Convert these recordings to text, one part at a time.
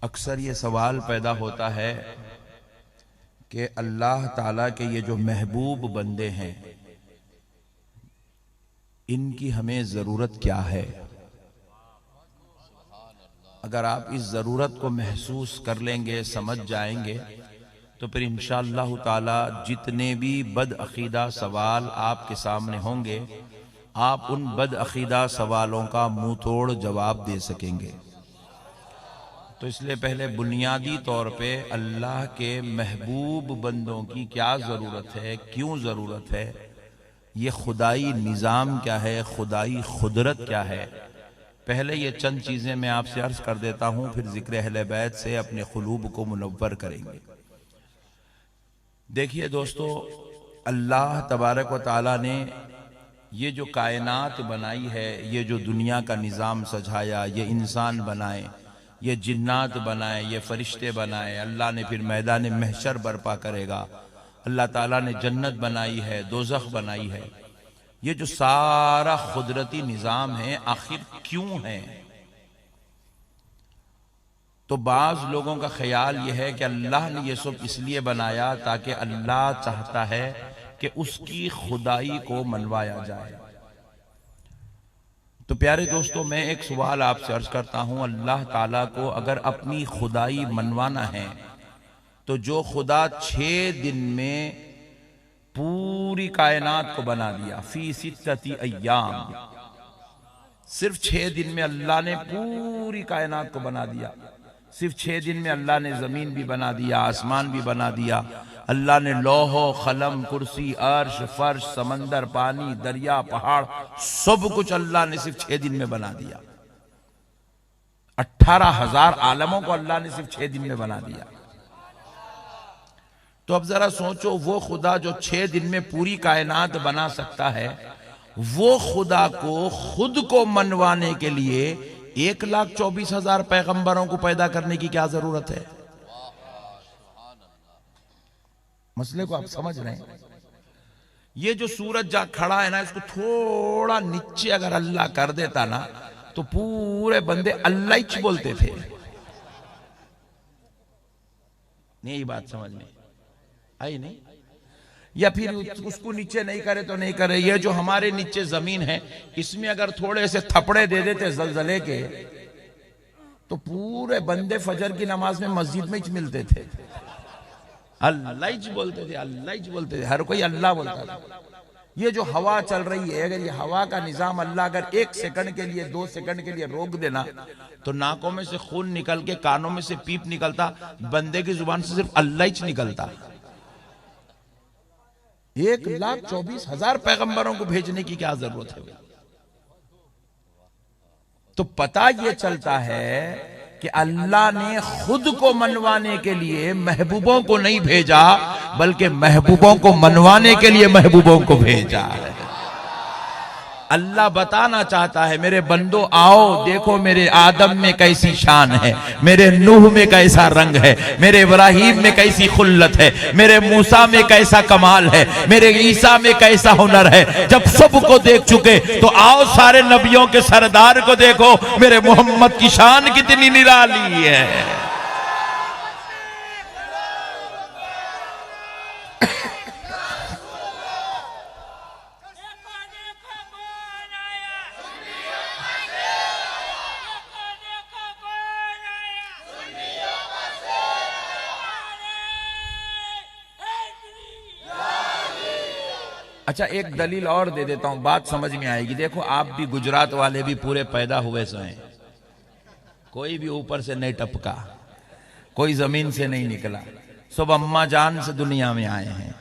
अक्सर ये सवाल पैदा होता है कि अल्लाह ताला के ये जो महबूब बंदे हैं इनकी हमें ज़रूरत क्या है। अगर आप इस ज़रूरत को महसूस कर लेंगे, समझ जाएंगे, तो फिर इंशाअल्लाह ताला जितने भी बदअक़ीदा सवाल आपके सामने होंगे आप उन बदअक़ीदा सवालों का मुंह तोड़ जवाब दे सकेंगे। तो इसलिए पहले बुनियादी तौर पे अल्लाह के महबूब बंदों की क्या ज़रूरत है, क्यों ज़रूरत है, ये खुदाई निज़ाम क्या है, खुदाई खुदरत क्या है, पहले ये चंद चीज़ें मैं आपसे अर्ज़ कर देता हूँ, फिर ज़िक्र अहले बैत से अपने क़ुलूब को मुनव्वर करेंगे। देखिए दोस्तों, अल्लाह तबारक व तआला ने ये जो कायनात बनाई है, ये जो दुनिया का निज़ाम सजाया, ये इंसान बनाए, ये जिन्नात बनाए, ये फरिश्ते बनाए, अल्लाह ने फिर मैदान महशर बर्पा करेगा, अल्लाह ताला ने जन्नत बनाई है, दोज़ख बनाई है, ये जो सारा कुदरती निज़ाम है आखिर क्यों है। तो बाज़ लोगों का ख्याल यह है कि अल्लाह ने ये सब इसलिए बनाया ताकि अल्लाह चाहता है कि उसकी खुदाई को मनवाया जाए। तो प्यारे दोस्तों, मैं एक सवाल आपसे अर्ज करता हूं, अल्लाह ताला को अगर अपनी खुदाई मनवाना है तो जो खुदा 6 दिन में पूरी कायनात को बना दिया, फी सित्तति अय्याम, सिर्फ 6 दिन में अल्लाह ने पूरी कायनात को बना दिया। सिर्फ 6 दिन में अल्लाह ने जमीन भी बना दिया, आसमान भी बना दिया, अल्लाह ने लौह कलम कुर्सी अर्श फर्श समंदर पानी दरिया पहाड़ सब कुछ अल्लाह ने सिर्फ 6 दिन में बना दिया। 18,000 आलमों को अल्लाह ने सिर्फ 6 दिन में बना दिया। तो अब जरा सोचो, वो खुदा जो 6 दिन में पूरी कायनात बना सकता है, वो खुदा को खुद को मनवाने के लिए 1,24,000 पैगंबरों को पैदा करने की क्या जरूरत है। मसले को आप समझ रहे हैं। ये जो सूरज जा खड़ा है ना, इसको थोड़ा नीचे अगर अल्लाह कर देता ना तो पूरे बंदे अल्लाह ही बोलते थे। नहीं, ये बात समझ में आई नहीं? या फिर उसको नीचे नहीं करे तो नहीं करे। ये जो हमारे नीचे जमीन है, इसमें अगर थोड़े से थपड़े दे देते जलजले के तो पूरे बंदे फजर की नमाज में मस्जिद में ही मिलते थे। अल्लाह ही बोलते थे, अल्लाह ही बोलते थे, हर कोई अल्लाह बोलता था। ये जो हवा चल रही है, अगर ये हवा का निजाम अल्लाह अगर 1 सेकंड के लिए 2 सेकंड के लिए रोक देना तो नाकों में से खून निकल के कानों में से पीप निकलता, बंदे की जुबान से सिर्फ अल्लाह ही निकलता। 1,24,000 पैगंबरों को भेजने की क्या जरूरत है। तो पता ये चलता है कि अल्लाह ने खुद को मनवाने के लिए महबूबों को नहीं भेजा, बल्कि महबूबों को मनवाने के लिए महबूबों को भेजा है। अल्लाह बताना चाहता है, मेरे बंदो आओ देखो मेरे आदम में कैसी शान है, मेरे नूह में कैसा रंग है, मेरे इब्राहिम में कैसी खुल्लत है, मेरे मूसा में कैसा कमाल है, मेरे ईसा में कैसा हुनर है। जब सबको देख चुके तो आओ सारे नबियों के सरदार को देखो, मेरे मोहम्मद की शान कितनी निराली है। अच्छा, एक दलील और दे देता हूं, बात समझ में आएगी। देखो, आप भी गुजरात वाले भी पूरे पैदा हुए सो हैं, कोई भी ऊपर से नहीं टपका, कोई जमीन से नहीं निकला, सब अम्मा जान से दुनिया में आए हैं।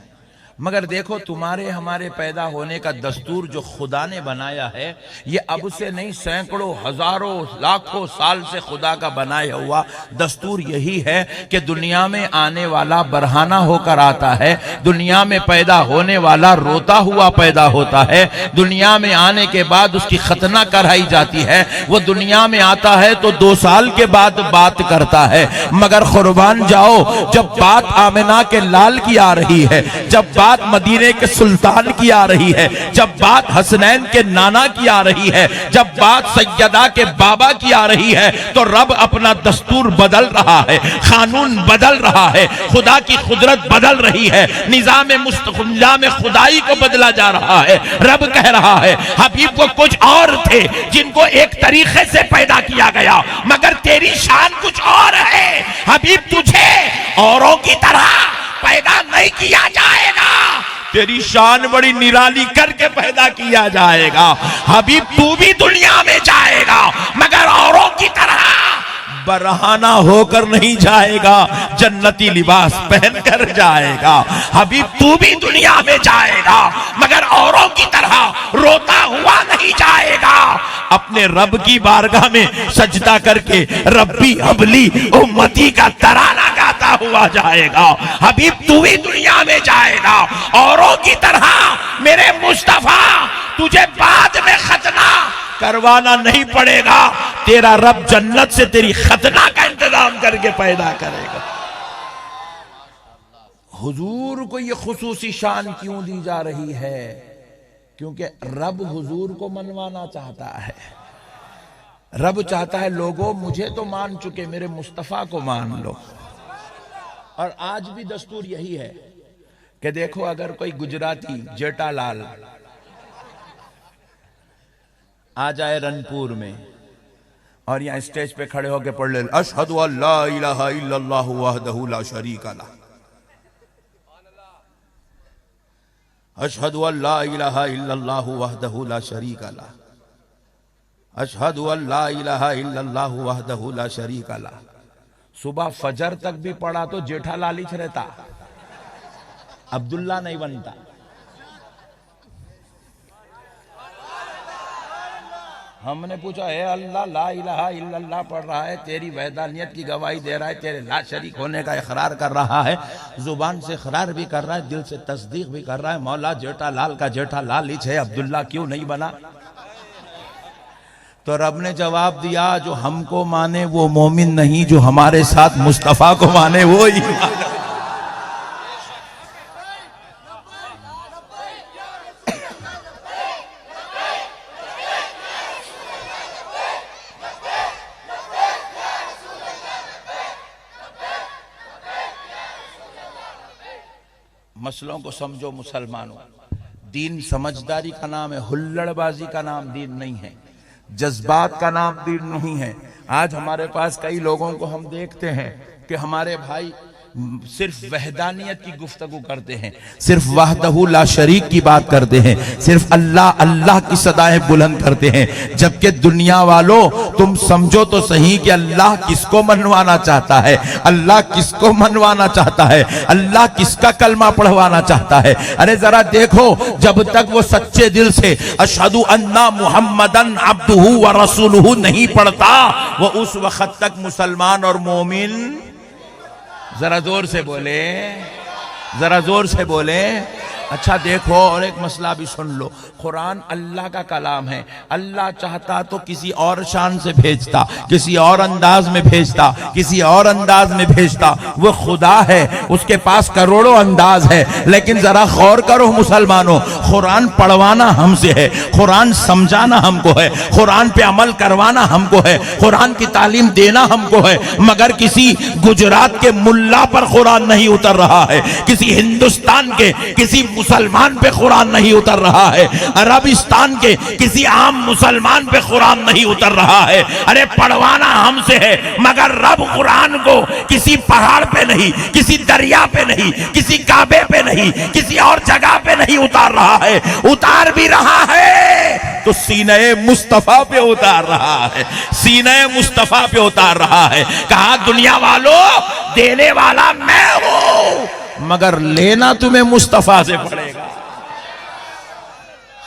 मगर देखो, तुम्हारे हमारे पैदा होने का दस्तूर जो खुदा ने बनाया है, ये अब से नहीं, सैकड़ों हजारों लाखों साल से खुदा का बनाया हुआ दस्तूर यही है कि दुनिया में आने वाला बरहाना होकर आता है, दुनिया में पैदा होने वाला रोता हुआ पैदा होता है, दुनिया में आने के बाद उसकी खतना कराई जाती है, वो दुनिया में आता है तो 2 साल के बाद बात करता है। मगर कुर्बान जाओ, जब बात आमिना के लाल की आ रही है, जब बात बात मदीने के सुल्तान की आ रही है, जब बात हसनैन के नाना की आ रही है, जब बात सैयदा के बाबा की आ रही है, तो रब अपना दस्तूर बदल रहा है, कानून बदल रहा है, खुदा की कुदरत बदल रही है, निजाम खुदाई को बदला जा रहा है। रब कह रहा है हबीब को कुछ और थे जिनको एक तरीके से पैदा किया गया, मगर तेरी शान कुछ और है। हबीब तुझे औरों की तरह पैदा नहीं किया जाएगा, तेरी शान बड़ी निराली करके पैदा किया जाएगा। हबीब तू भी दुनिया में जाएगा मगर औरों की तरह बरहाना होकर नहीं जाएगा, जन्नती लिबास पहनकर जाएगा। हबीब तू भी दुनिया में जाएगा मगर औरों की तरह रोता हुआ नहीं जाएगा। अपने रब की बारगाह में सजदा करके रब्बी हबली उम्मती का तराना गाता हुआ जाएगा। हबीब तू भी दुनिया में जाएगा औरों की तरह। मेरे मुस्तफा तुझे बाद में खतना करवाना नहीं पड़ेगा, तेरा रब जन्नत से तेरी खतना का इंतजाम करके पैदा करेगा। हुजूर को ये खुसूसी शान क्यों दी जा रही है? क्योंकि रब हुजूर को मनवाना चाहता है। रब चाहता है लोगों मुझे तो मान चुके, मेरे मुस्तफा को मान लो। और आज भी दस्तूर यही है कि देखो अगर कोई गुजराती जेठालाल आ जाए रनपुर में और यहाँ स्टेज पे खड़े होके पढ़ ले अशहदु अल्ला इलाहा इल्लल्लाह वहदहु ला शरीका लह, अशहदु अल्ला इलाहा इल्लल्लाह वहदहु ला शरीका लह, अशहदु अल्ला इलाहा इल्लल्लाह वहदहु ला शरीका लह। सुबह फजर तक भी पढ़ा तो जेठालाल ही रहता, अब्दुल्ला नहीं बनता। हमने पूछा है अल्लाह ला इलाहा इल्लल्लाह पढ़ रहा है, तेरी वहदानियत की गवाही दे रहा है, तेरे ला शरीक होने का इकरार कर रहा है, जुबान से इकरार भी कर रहा है, दिल से तस्दीक भी कर रहा है, मौला जेठालाल का जेठालाल ही है, अब्दुल्ला क्यों नहीं बना? तो रब ने जवाब दिया जो हमको माने वो मोमिन नहीं, जो हमारे साथ मुस्तफा को माने वो ईमान। मसलों को समझो मुसलमानों, दीन समझदारी का नाम है, हुल्लड़बाजी का नाम दीन नहीं है, जज्बात का नाम दीन नहीं है। आज हमारे पास कई लोगों को हम देखते हैं कि हमारे भाई सिर्फ वहदानियत की गुफ्तगू करते हैं, सिर्फ वहदहू ला शरीक की बात करते हैं, सिर्फ अल्लाह अल्लाह की सदाएं बुलंद करते हैं। जबकि दुनिया वालों तुम समझो तो सही कि अल्लाह किसको मनवाना चाहता है, अल्लाह किसको मनवाना चाहता है, अल्लाह किसका कलमा पढ़वाना चाहता है। अरे जरा देखो, जब तक वो सच्चे दिल से अशहदु अन्ना मुहम्मदन अब्दुहु व रसूलुहु नहीं पढ़ता, वो उस वक्त तक मुसलमान और मोमिन। जरा जोर से बोले, जरा जोर से बोले। अच्छा देखो, और एक मसला भी सुन लो, कुरान अल्लाह का कलाम है, अल्लाह चाहता तो किसी और शान से भेजता, किसी और अंदाज में भेजता, किसी और अंदाज में भेजता। वो खुदा है, उसके पास करोड़ों अंदाज है। लेकिन जरा गौर करो मुसलमानों, कुरान पढ़वाना हमसे है, कुरान समझाना हमको है, कुरान पे अमल करवाना हमको है, कुरान की तालीम देना हमको है। मगर किसी गुजरात के मुल्ला पर कुरान नहीं उतर रहा है, किसी हिंदुस्तान के किसी मुसलमान पे कुरान नहीं उतर रहा है, अरबिस्तान के किसी आम मुसलमान पे कुरान नहीं उतर रहा है। अरे पढ़वाना हमसे है, मगर रब कुरान को किसी पहाड़ पे नहीं, किसी दरिया पे नहीं, किसी काबे पे नहीं, किसी और जगह पे नहीं उतार रहा है। उतार भी रहा है तो सीने मुस्तफा पे उतार रहा है, सीने मुस्तफा पे उतार रहा है। कहा दुनिया वालों देने वाला मैं हूं, मगर लेना तुम्हें मुस्तफा से पड़ेगा।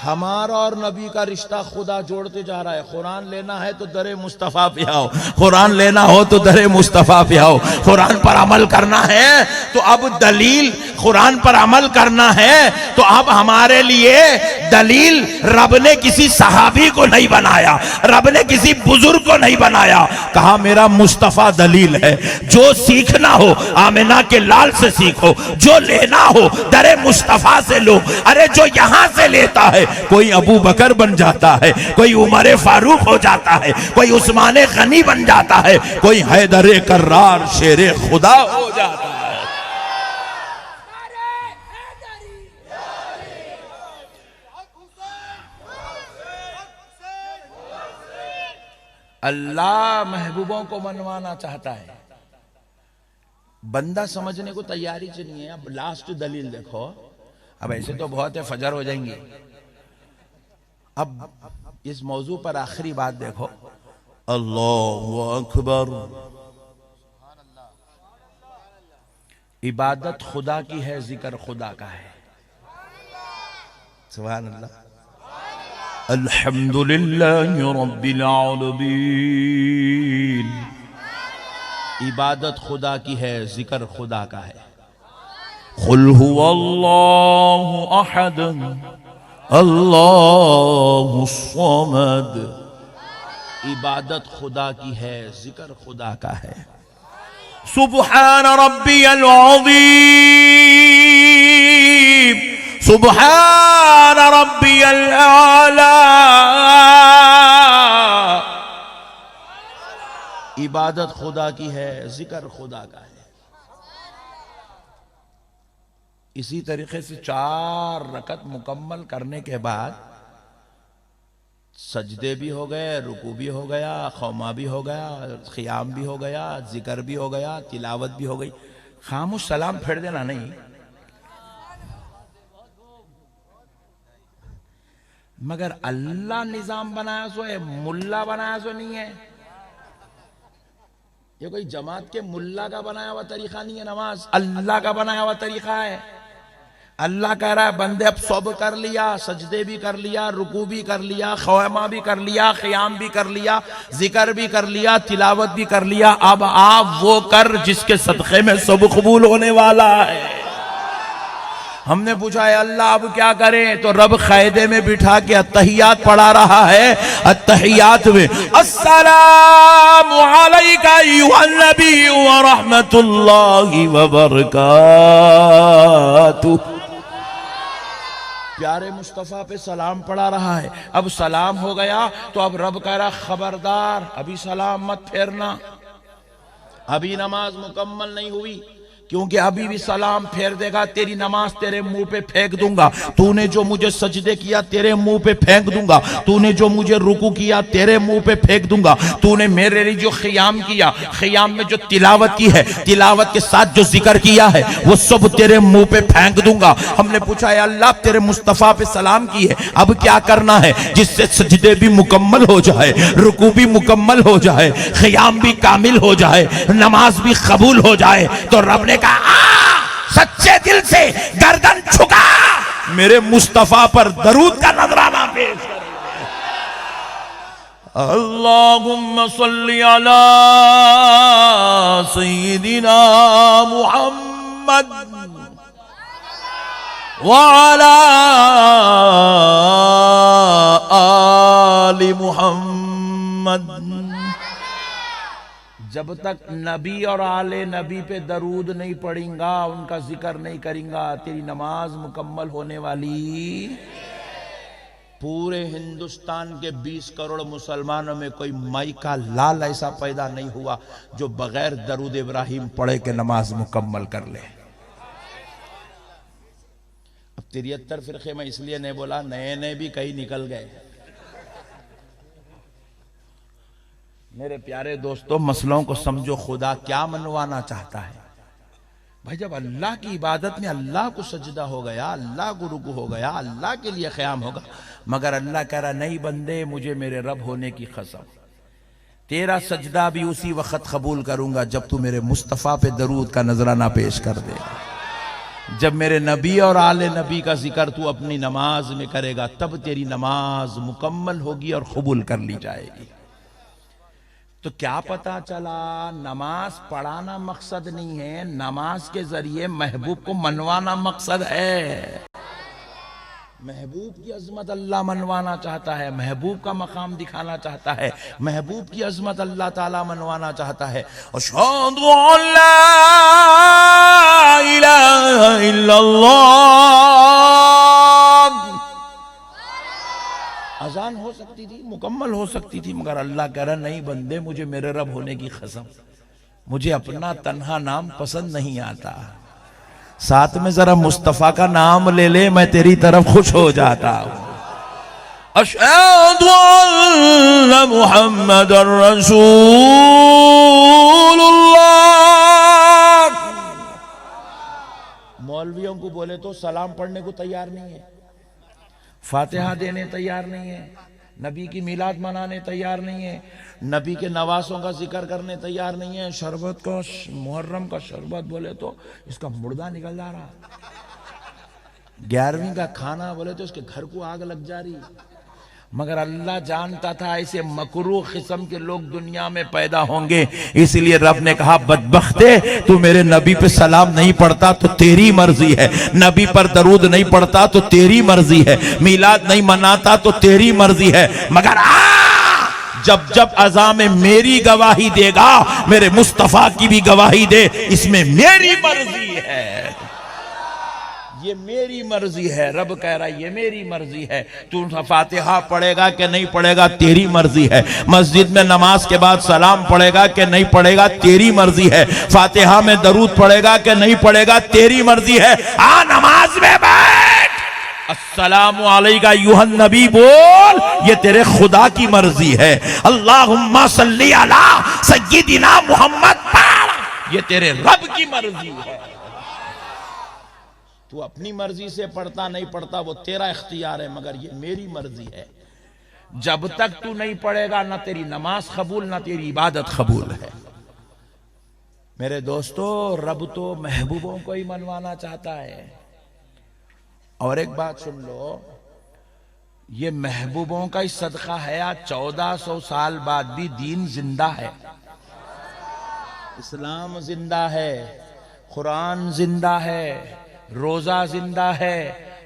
हमारा और नबी का रिश्ता खुदा जोड़ते जा रहा है। कुरान लेना है तो दरे मुस्तफा पे आओ, कुरान लेना हो तो दरे मुस्तफा पे आओ, कुरान पर अमल करना है तो अब दलील कुरान पर अमल करना है तो अब हमारे लिए दलील रब ने किसी सहाबी को नहीं बनाया, रब ने किसी बुजुर्ग को नहीं बनाया। कहा मेरा मुस्तफा दलील है, जो सीखना हो आमिना के लाल से सीखो, जो लेना हो दरे मुस्तफा से लो। अरे जो यहां से लेता है कोई अबू बकर बन जाता है, कोई उमर फारूक हो जाता है, कोई उस्मान गनी बन जाता है, कोई हैदर कर्रार शेरे खुदा हो जाता है। अल्लाह महबूबों को मनवाना चाहता है, बंदा समझने को तैयारी से नहीं है। अब लास्ट दलील देखो, अब ऐसे तो बहुत है, फजर हो जाएंगे। अब इस मौजू पर आखिरी बात देखो, अल्लाहु अकबर। इबादत खुदा की है, जिक्र खुदा का है। सुभान अल्लाह। अल्हम्दुलिल्लाहि रब्बिल आलमीन। इबादत खुदा की है, जिक्र खुदा का है। कुल हुवल्लाहु अहद अल्लाहुस समद। इबादत खुदा की है, जिक्र खुदा का है। सुब्हान रब्बियल अज़ीम, सुब्हान रब्बियल आला। इबादत खुदा की है, जिक्र खुदा का है। इसी तरीके से 4 रकत मुकम्मल करने के बाद सजदे भी हो गए, रुकू भी हो गया, खौमा भी हो गया, क़ियाम भी हो गया, जिक्र भी हो गया, तिलावत भी हो गई। खामोश सलाम फेर देना नहीं। मगर अल्लाह निजाम बनाया सो है, मुल्ला बनाया सो नहीं है। ये कोई जमात के मुल्ला का बनाया हुआ तरीका नहीं है नमाज, अल्लाह का बनाया हुआ तरीका है। अल्लाह कह रहा है बंदे अब सब कर लिया, सजदे भी कर लिया, रुकू भी कर लिया, खौमा भी कर लिया, क़ियाम भी कर लिया, जिक्र भी कर लिया, तिलावत भी कर लिया। अब आप वो कर जिसके सदक़े में सब कबूल होने वाला है। हमने पूछा है अल्लाह अब क्या करें, तो रब क़ायदे में बिठा के अत्तहियात पढ़ा रहा है। अत्तहियात में अस्सलामु अलैका अय्युहन नबी व रहमतुल्लाहि व बरकातुहू। प्यारे मुस्तफ़ा पे सलाम पढ़ा रहा है। अब सलाम हो गया तो अब रब कह रहा खबरदार अभी सलाम मत फेरना, अभी नमाज मुकम्मल नहीं हुई, क्योंकि अभी भी सलाम फेर देगा तेरी नमाज तेरे मुंह पे फेंक दूंगा। तूने जो मुझे सजदे किया तेरे मुंह पे फेंक दूंगा, तूने जो मुझे रुकू किया तेरे मुंह पे फेंक दूंगा, तूने मेरे लिए जो क़ियाम किया, क़ियाम में जो तिलावत की है, तिलावत के साथ जो जिक्र किया है, वो सब तेरे मुंह पे फेंक दूंगा। हमने पूछा है अल्लाह तेरे मुस्तफ़ा पे सलाम की है, अब क्या करना है जिससे सजदे भी मुकम्मल हो जाए, रुकू भी मुकम्मल हो जाए, क़ियाम भी कामिल हो जाए, नमाज भी कबूल हो जाए। तो रब ने कहा सच्चे दिल से गर्दन झुका, मेरे मुस्तफा पर दरूद का नजराना पेश कर। अल्लाहुम्मा सल्ली अला सय्यिदिना मुहम्मद व अला आलि मुहम्मद। जब तक नबी और आले नबी पे दरूद नहीं पढ़ेंगा, उनका जिक्र नहीं करेंगा, तेरी नमाज मुकम्मल होने वाली। पूरे हिंदुस्तान के 20 करोड़ मुसलमानों में कोई माई का लाल ऐसा पैदा नहीं हुआ जो बगैर दरूद इब्राहिम पढ़े के नमाज मुकम्मल कर ले। अब 73 फिरके में इसलिए नहीं बोला, नए नए भी कई निकल गए। मेरे प्यारे दोस्तों, मसलों को समझो, खुदा क्या मनवाना चाहता है। भाई जब अल्लाह की इबादत में अल्लाह को सजदा हो गया, अल्लाह को रुकू हो गया, अल्लाह के लिए क़याम होगा, मगर अल्लाह कह रहा नहीं बंदे, मुझे मेरे रब होने की कसम, तेरा सजदा भी उसी वक्त कबूल करूंगा जब तू मेरे मुस्तफ़ा पे दरूद का नजराना पेश कर देगा। जब मेरे नबी और आले नबी का जिक्र तू अपनी नमाज में करेगा, तब तेरी नमाज मुकम्मल होगी और कबूल कर ली जाएगी। तो क्या पता चला, नमाज पढ़ाना मकसद नहीं है, नमाज के जरिए महबूब को मनवाना मकसद है। महबूब की अजमत अल्लाह मनवाना चाहता है, महबूब का मकाम दिखाना चाहता है, महबूब की अजमत अल्लाह ताला मनवाना चाहता है। अशहदु अल्ला इलाहा इल्लल्लाह। अजान हो सकती थी, मुकम्मल हो सकती थी, मगर अल्लाह कह रहा नहीं बंदे, मुझे मेरे रब होने की कसम, मुझे अपना तन्हा नाम पसंद नहीं आता, साथ में जरा मुस्तफा का नाम ले ले, मैं तेरी तरफ खुश हो जाता हूं। अशहदु अन्ना मुहम्मदर रसूलुल्लाह। मौलवियों को बोले तो सलाम पढ़ने को तैयार नहीं है, फातिहा देने तैयार नहीं है, नबी की मिलाद मनाने तैयार नहीं है, नबी के नवासों का जिक्र करने तैयार नहीं है। शरबत को, मुहर्रम का शरबत बोले तो इसका मुर्दा निकल जा रहा, 11वीं का खाना बोले तो इसके घर को आग लग जा रही। मगर अल्लाह जानता था ऐसे मकरूह किस्म के लोग दुनिया में पैदा होंगे, इसलिए रब ने कहा बदबख्ते, तू मेरे नबी पे सलाम नहीं पढ़ता तो तेरी मर्जी है, नबी पर दरूद नहीं पढ़ता तो तेरी मर्जी है, मिलाद नहीं मनाता तो तेरी मर्जी है, मगर जब जब अज़ा में मेरी गवाही देगा, मेरे मुस्तफा की भी गवाही दे, इसमें मेरी मर्जी है, ये मेरी मर्जी है। रब कह रहा है ये मेरी मर्जी है, तू फातिहा पढ़ेगा कि नहीं पढ़ेगा तेरी मर्जी है, मस्जिद में नमाज के बाद सलाम पढ़ेगा कि नहीं पढ़ेगा तेरी मर्जी है, फातिहा में दरूद पढ़ेगा कि नहीं पढ़ेगा तेरी मर्जी है। आ नमाज में बैठ, अस्सलामु अलैका अय्युहन नबी बोल, ये तेरे खुदा की मर्जी है। अल्लाहुम्मा सल्ली अला सय्यिदिना मुहम्मद पढ़, ये तेरे रब की मर्जी है। तू अपनी मर्जी से पढ़ता नहीं पढ़ता वो तेरा इख्तियार है, मगर ये मेरी मर्जी है। जब तक तू नहीं पढ़ेगा ना तेरी नमाज कबूल ना तेरी इबादत कबूल है। मेरे दोस्तों, रब तो महबूबों को ही मनवाना चाहता है। और एक बात सुन लो, ये महबूबों का ही सदका है, आज 1400 साल बाद भी दीन जिंदा है, इस्लाम जिंदा है, कुरान जिंदा है, रोजा जिंदा है,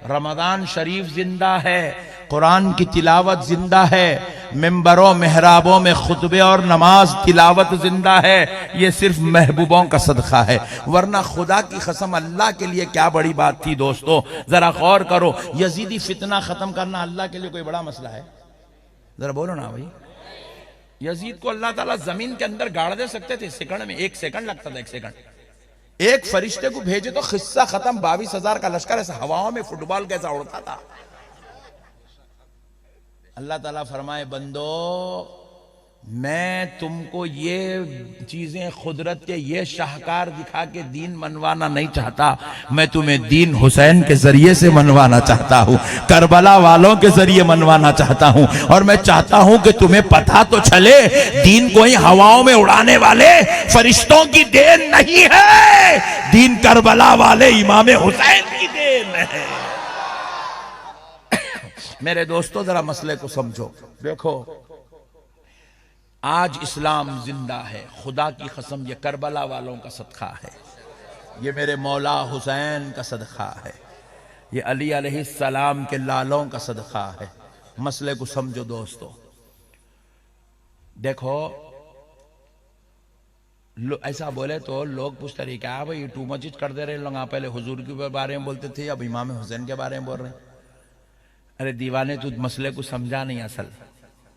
रमजान शरीफ जिंदा है, कुरान की तिलावत जिंदा है, मिंबरों मेहराबों में खुतबे और नमाज तिलावत जिंदा है। ये सिर्फ महबूबों का सदका है, वरना खुदा की कसम अल्लाह के लिए क्या बड़ी बात थी। दोस्तों जरा गौर करो, यजीदी फितना खत्म करना अल्लाह के लिए कोई बड़ा मसला है? जरा बोलो ना भाई। यजीद को अल्लाह ताला जमीन के अंदर गाड़ दे सकते थे, सेकंड में, 1 सेकंड लगता था, 1 सेकंड। एक फरिश्ते को भेजे तो किस्सा खत्म, 22,000 का लश्कर ऐसा हवाओं में फुटबॉल कैसा उड़ता था। अल्लाह ताला फरमाए, बंदो मैं तुमको ये चीजें कुदरत के ये शाहकार दिखा के दीन मनवाना नहीं चाहता, मैं तुम्हें दीन हुसैन के जरिए से मनवाना चाहता हूँ, करबला वालों के जरिए मनवाना चाहता हूँ। और मैं चाहता हूँ कि तुम्हें पता तो चले, दीन कोई हवाओं में उड़ाने वाले फरिश्तों की देन नहीं है, दीन करबला वाले इमाम हुसैन की देन है। मेरे दोस्तों जरा मसले को समझो। देखो आज इस्लाम जिंदा है, खुदा की कसम ये करबला वालों का सदका है, ये मेरे मौला हुसैन का सदका है, ये अली अलैहिस्सलाम के लालों का सदका है। मसले को समझो दोस्तों। देखो ऐसा बोले तो लोग पूछते रहे क्या भाई टू मच कर दे रहे लोग, आप पहले हुजूर के बारे में बोलते थे, अब इमाम हुसैन के बारे में बोल रहे हैं। अरे दीवाने, तू मसले को समझा नहीं। असल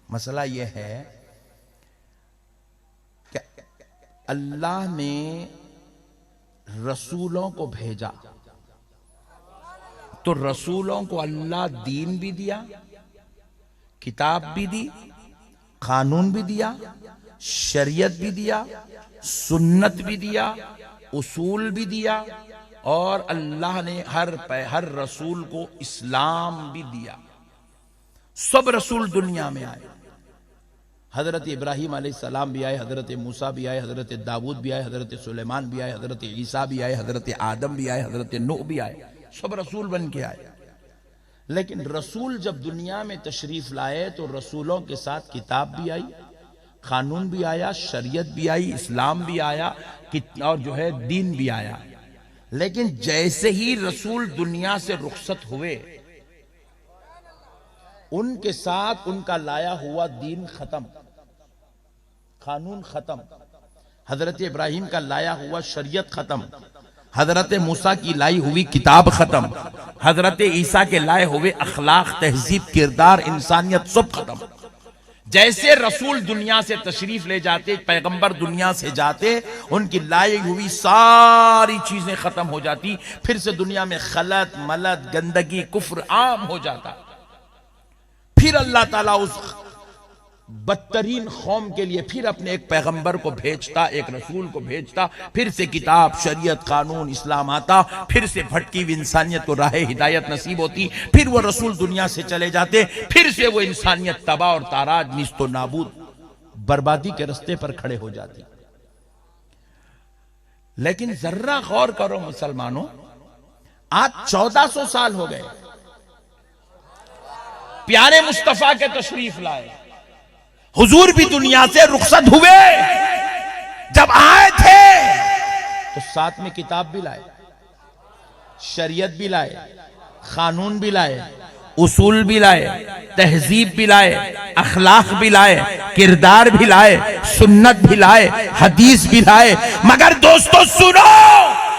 मसला यह है कि अल्लाह ने रसूलों को भेजा, तो रसूलों को अल्लाह दीन भी दिया, किताब भी दी, कानून भी दिया, शरीयत भी दिया, सुन्नत भी दिया, उसूल भी दिया, और अल्लाह ने हर रसूल को इस्लाम भी दिया। सब रसूल दुनिया में आए, हजरत इब्राहिम अलैहिस्सलाम भी आए, हजरत मूसा भी आए, हजरत दाऊद भी आए, हजरत सुलेमान भी आए, हजरत ईसा भी आए, हजरत आदम भी आए, हजरत नूह भी आए, सब रसूल बन के आए। लेकिन रसूल जब दुनिया में तशरीफ लाए तो रसूलों के साथ किताब भी आई, कानून भी आया, शरीयत भी आई, इस्लाम भी आया, और जो है दीन भी आया। लेकिन जैसे ही रसूल दुनिया से रुखसत हुए, उनके साथ उनका लाया हुआ दीन खत्म, कानून खत्म, हजरत इब्राहिम का लाया हुआ शरीयत खत्म, हजरत मूसा की लाई हुई किताब खत्म, हजरत ईसा के लाए हुए अखलाक, तहजीब, किरदार, इंसानियत सब खत्म। जैसे रसूल दुनिया से तशरीफ ले जाते, पैगंबर दुनिया से जाते, उनकी लाई हुई सारी चीजें खत्म हो जाती। फिर से दुनिया में खलत, मलत, गंदगी, कुफ्र आम हो जाता। फिर अल्लाह ताला उस बदतरीन कौम के लिए फिर अपने एक पैगंबर को भेजता, एक रसूल को भेजता। फिर से किताब, शरीयत, कानून, इस्लाम आता। फिर से भटकी हुई इंसानियत को राह हिदायत नसीब होती। फिर वो रसूल दुनिया से चले जाते। फिर से वो इंसानियत तबाह और ताराज, निस्तो नाबूद, बर्बादी के रास्ते पर खड़े हो जाती। लेकिन जर्रा गौर करो मुसलमानों, आज 1400 साल हो गए प्यारे मुस्तफा के तशरीफ लाए। हुजूर भी दुनिया से रुखसत हुए। जब आए थे तो साथ में किताब भी लाए, शरीयत भी लाए, कानून भी लाए, उसूल भी लाए, तहजीब भी लाए, अखलाक भी लाए, किरदार भी लाए, सुन्नत भी लाए, हदीस भी लाए। मगर दोस्तों सुनो,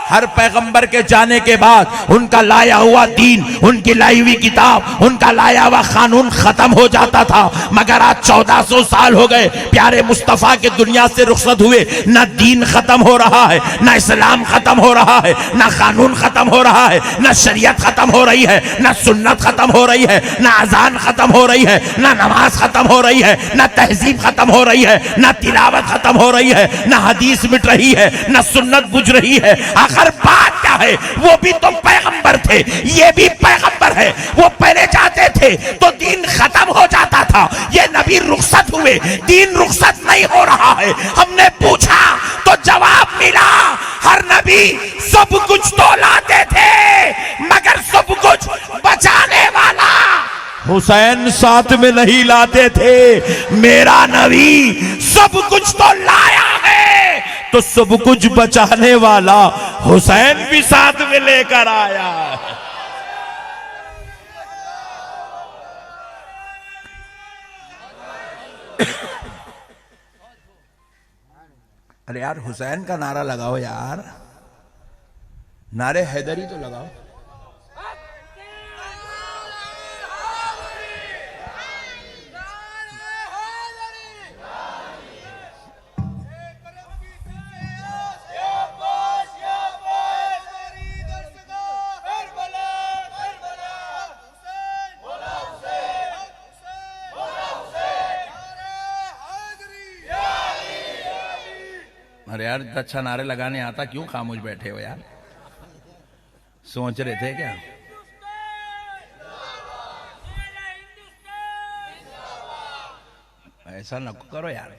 हर पैगंबर के जाने के बाद उनका लाया हुआ दीन, उनकी लाई हुई किताब, उनका लाया हुआ कानून खत्म हो जाता था। मगर आज 1400 साल हो गए प्यारे मुस्तफा के दुनिया से रुखसत हुए, ना दीन खत्म हो रहा है, ना इस्लाम खत्म हो रहा है, ना कानून खत्म हो रहा है, ना शरीयत खत्म हो रही है, ना सुन्नत खत्म हो रही है, ना अजान खत्म हो रही है, ना नमाज खत्म हो रही है, ना तहजीब खत्म हो रही है, ना तिलावत खत्म हो रही है, ना हदीस मिट रही है, ना सुन्नत बुझ रही है। आखिर बात क्या है? वो भी तो पैगंबर थे, ये भी पैगंबर है। वो पहले जाते थे तो दीन खत्म हो जाता था, ये नबी रुखसत हुए, दीन रुखसत नहीं हो रहा है। हमने पूछा तो जवाब मिला, हर नबी सब कुछ तो लाते थे, मगर सब कुछ बचाने वाला हुसैन साथ में नहीं लाते थे। मेरा नबी सब कुछ तो लाया है, तो सब कुछ बचाने वाला हुसैन भी साथ में लेकर आया। अरे यार, हुसैन का नारा लगाओ यार, नारे हैदरी तो लगाओ। अरे यार, इतना अच्छा नारे लगाने आता, क्यों खामोश बैठे हो यार? सोच रहे थे क्या? ऐसा न करो यार,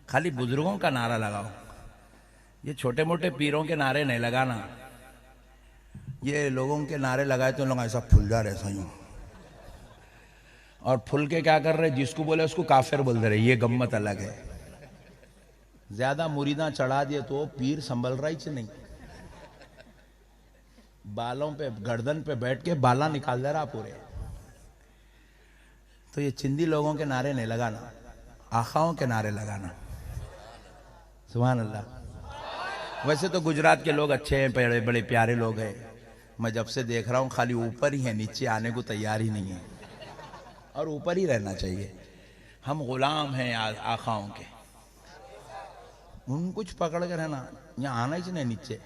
खाली बुजुर्गों का नारा लगाओ। ये छोटे मोटे पीरों के नारे नहीं लगाना। ये लोगों के नारे लगाए तो लोग ऐसा फुल जा रहे सही, और फुल के क्या कर रहे, जिसको बोले उसको काफिर बोल दे रहे। ये गम्मत अलग है। ज्यादा मुरीदा चढ़ा दिए तो पीर संभल रहा ही नहीं, बालों पे, गर्दन पे बैठ के बाला निकाल दे रहा पूरे। तो ये चिंदी लोगों के नारे नहीं लगाना, आखाओं के नारे लगाना। सुभान अल्लाह। वैसे तो गुजरात के लोग अच्छे हैं, बड़े बड़े प्यारे लोग हैं। मैं जब से देख रहा हूं खाली ऊपर ही है, नीचे आने को तैयार ही नहीं है, और ऊपर ही रहना चाहिए। हम गुलाम हैं आखाओं के, उन कुछ पकड़ कर है ना, यहाँ आना ही नहीं नीचे।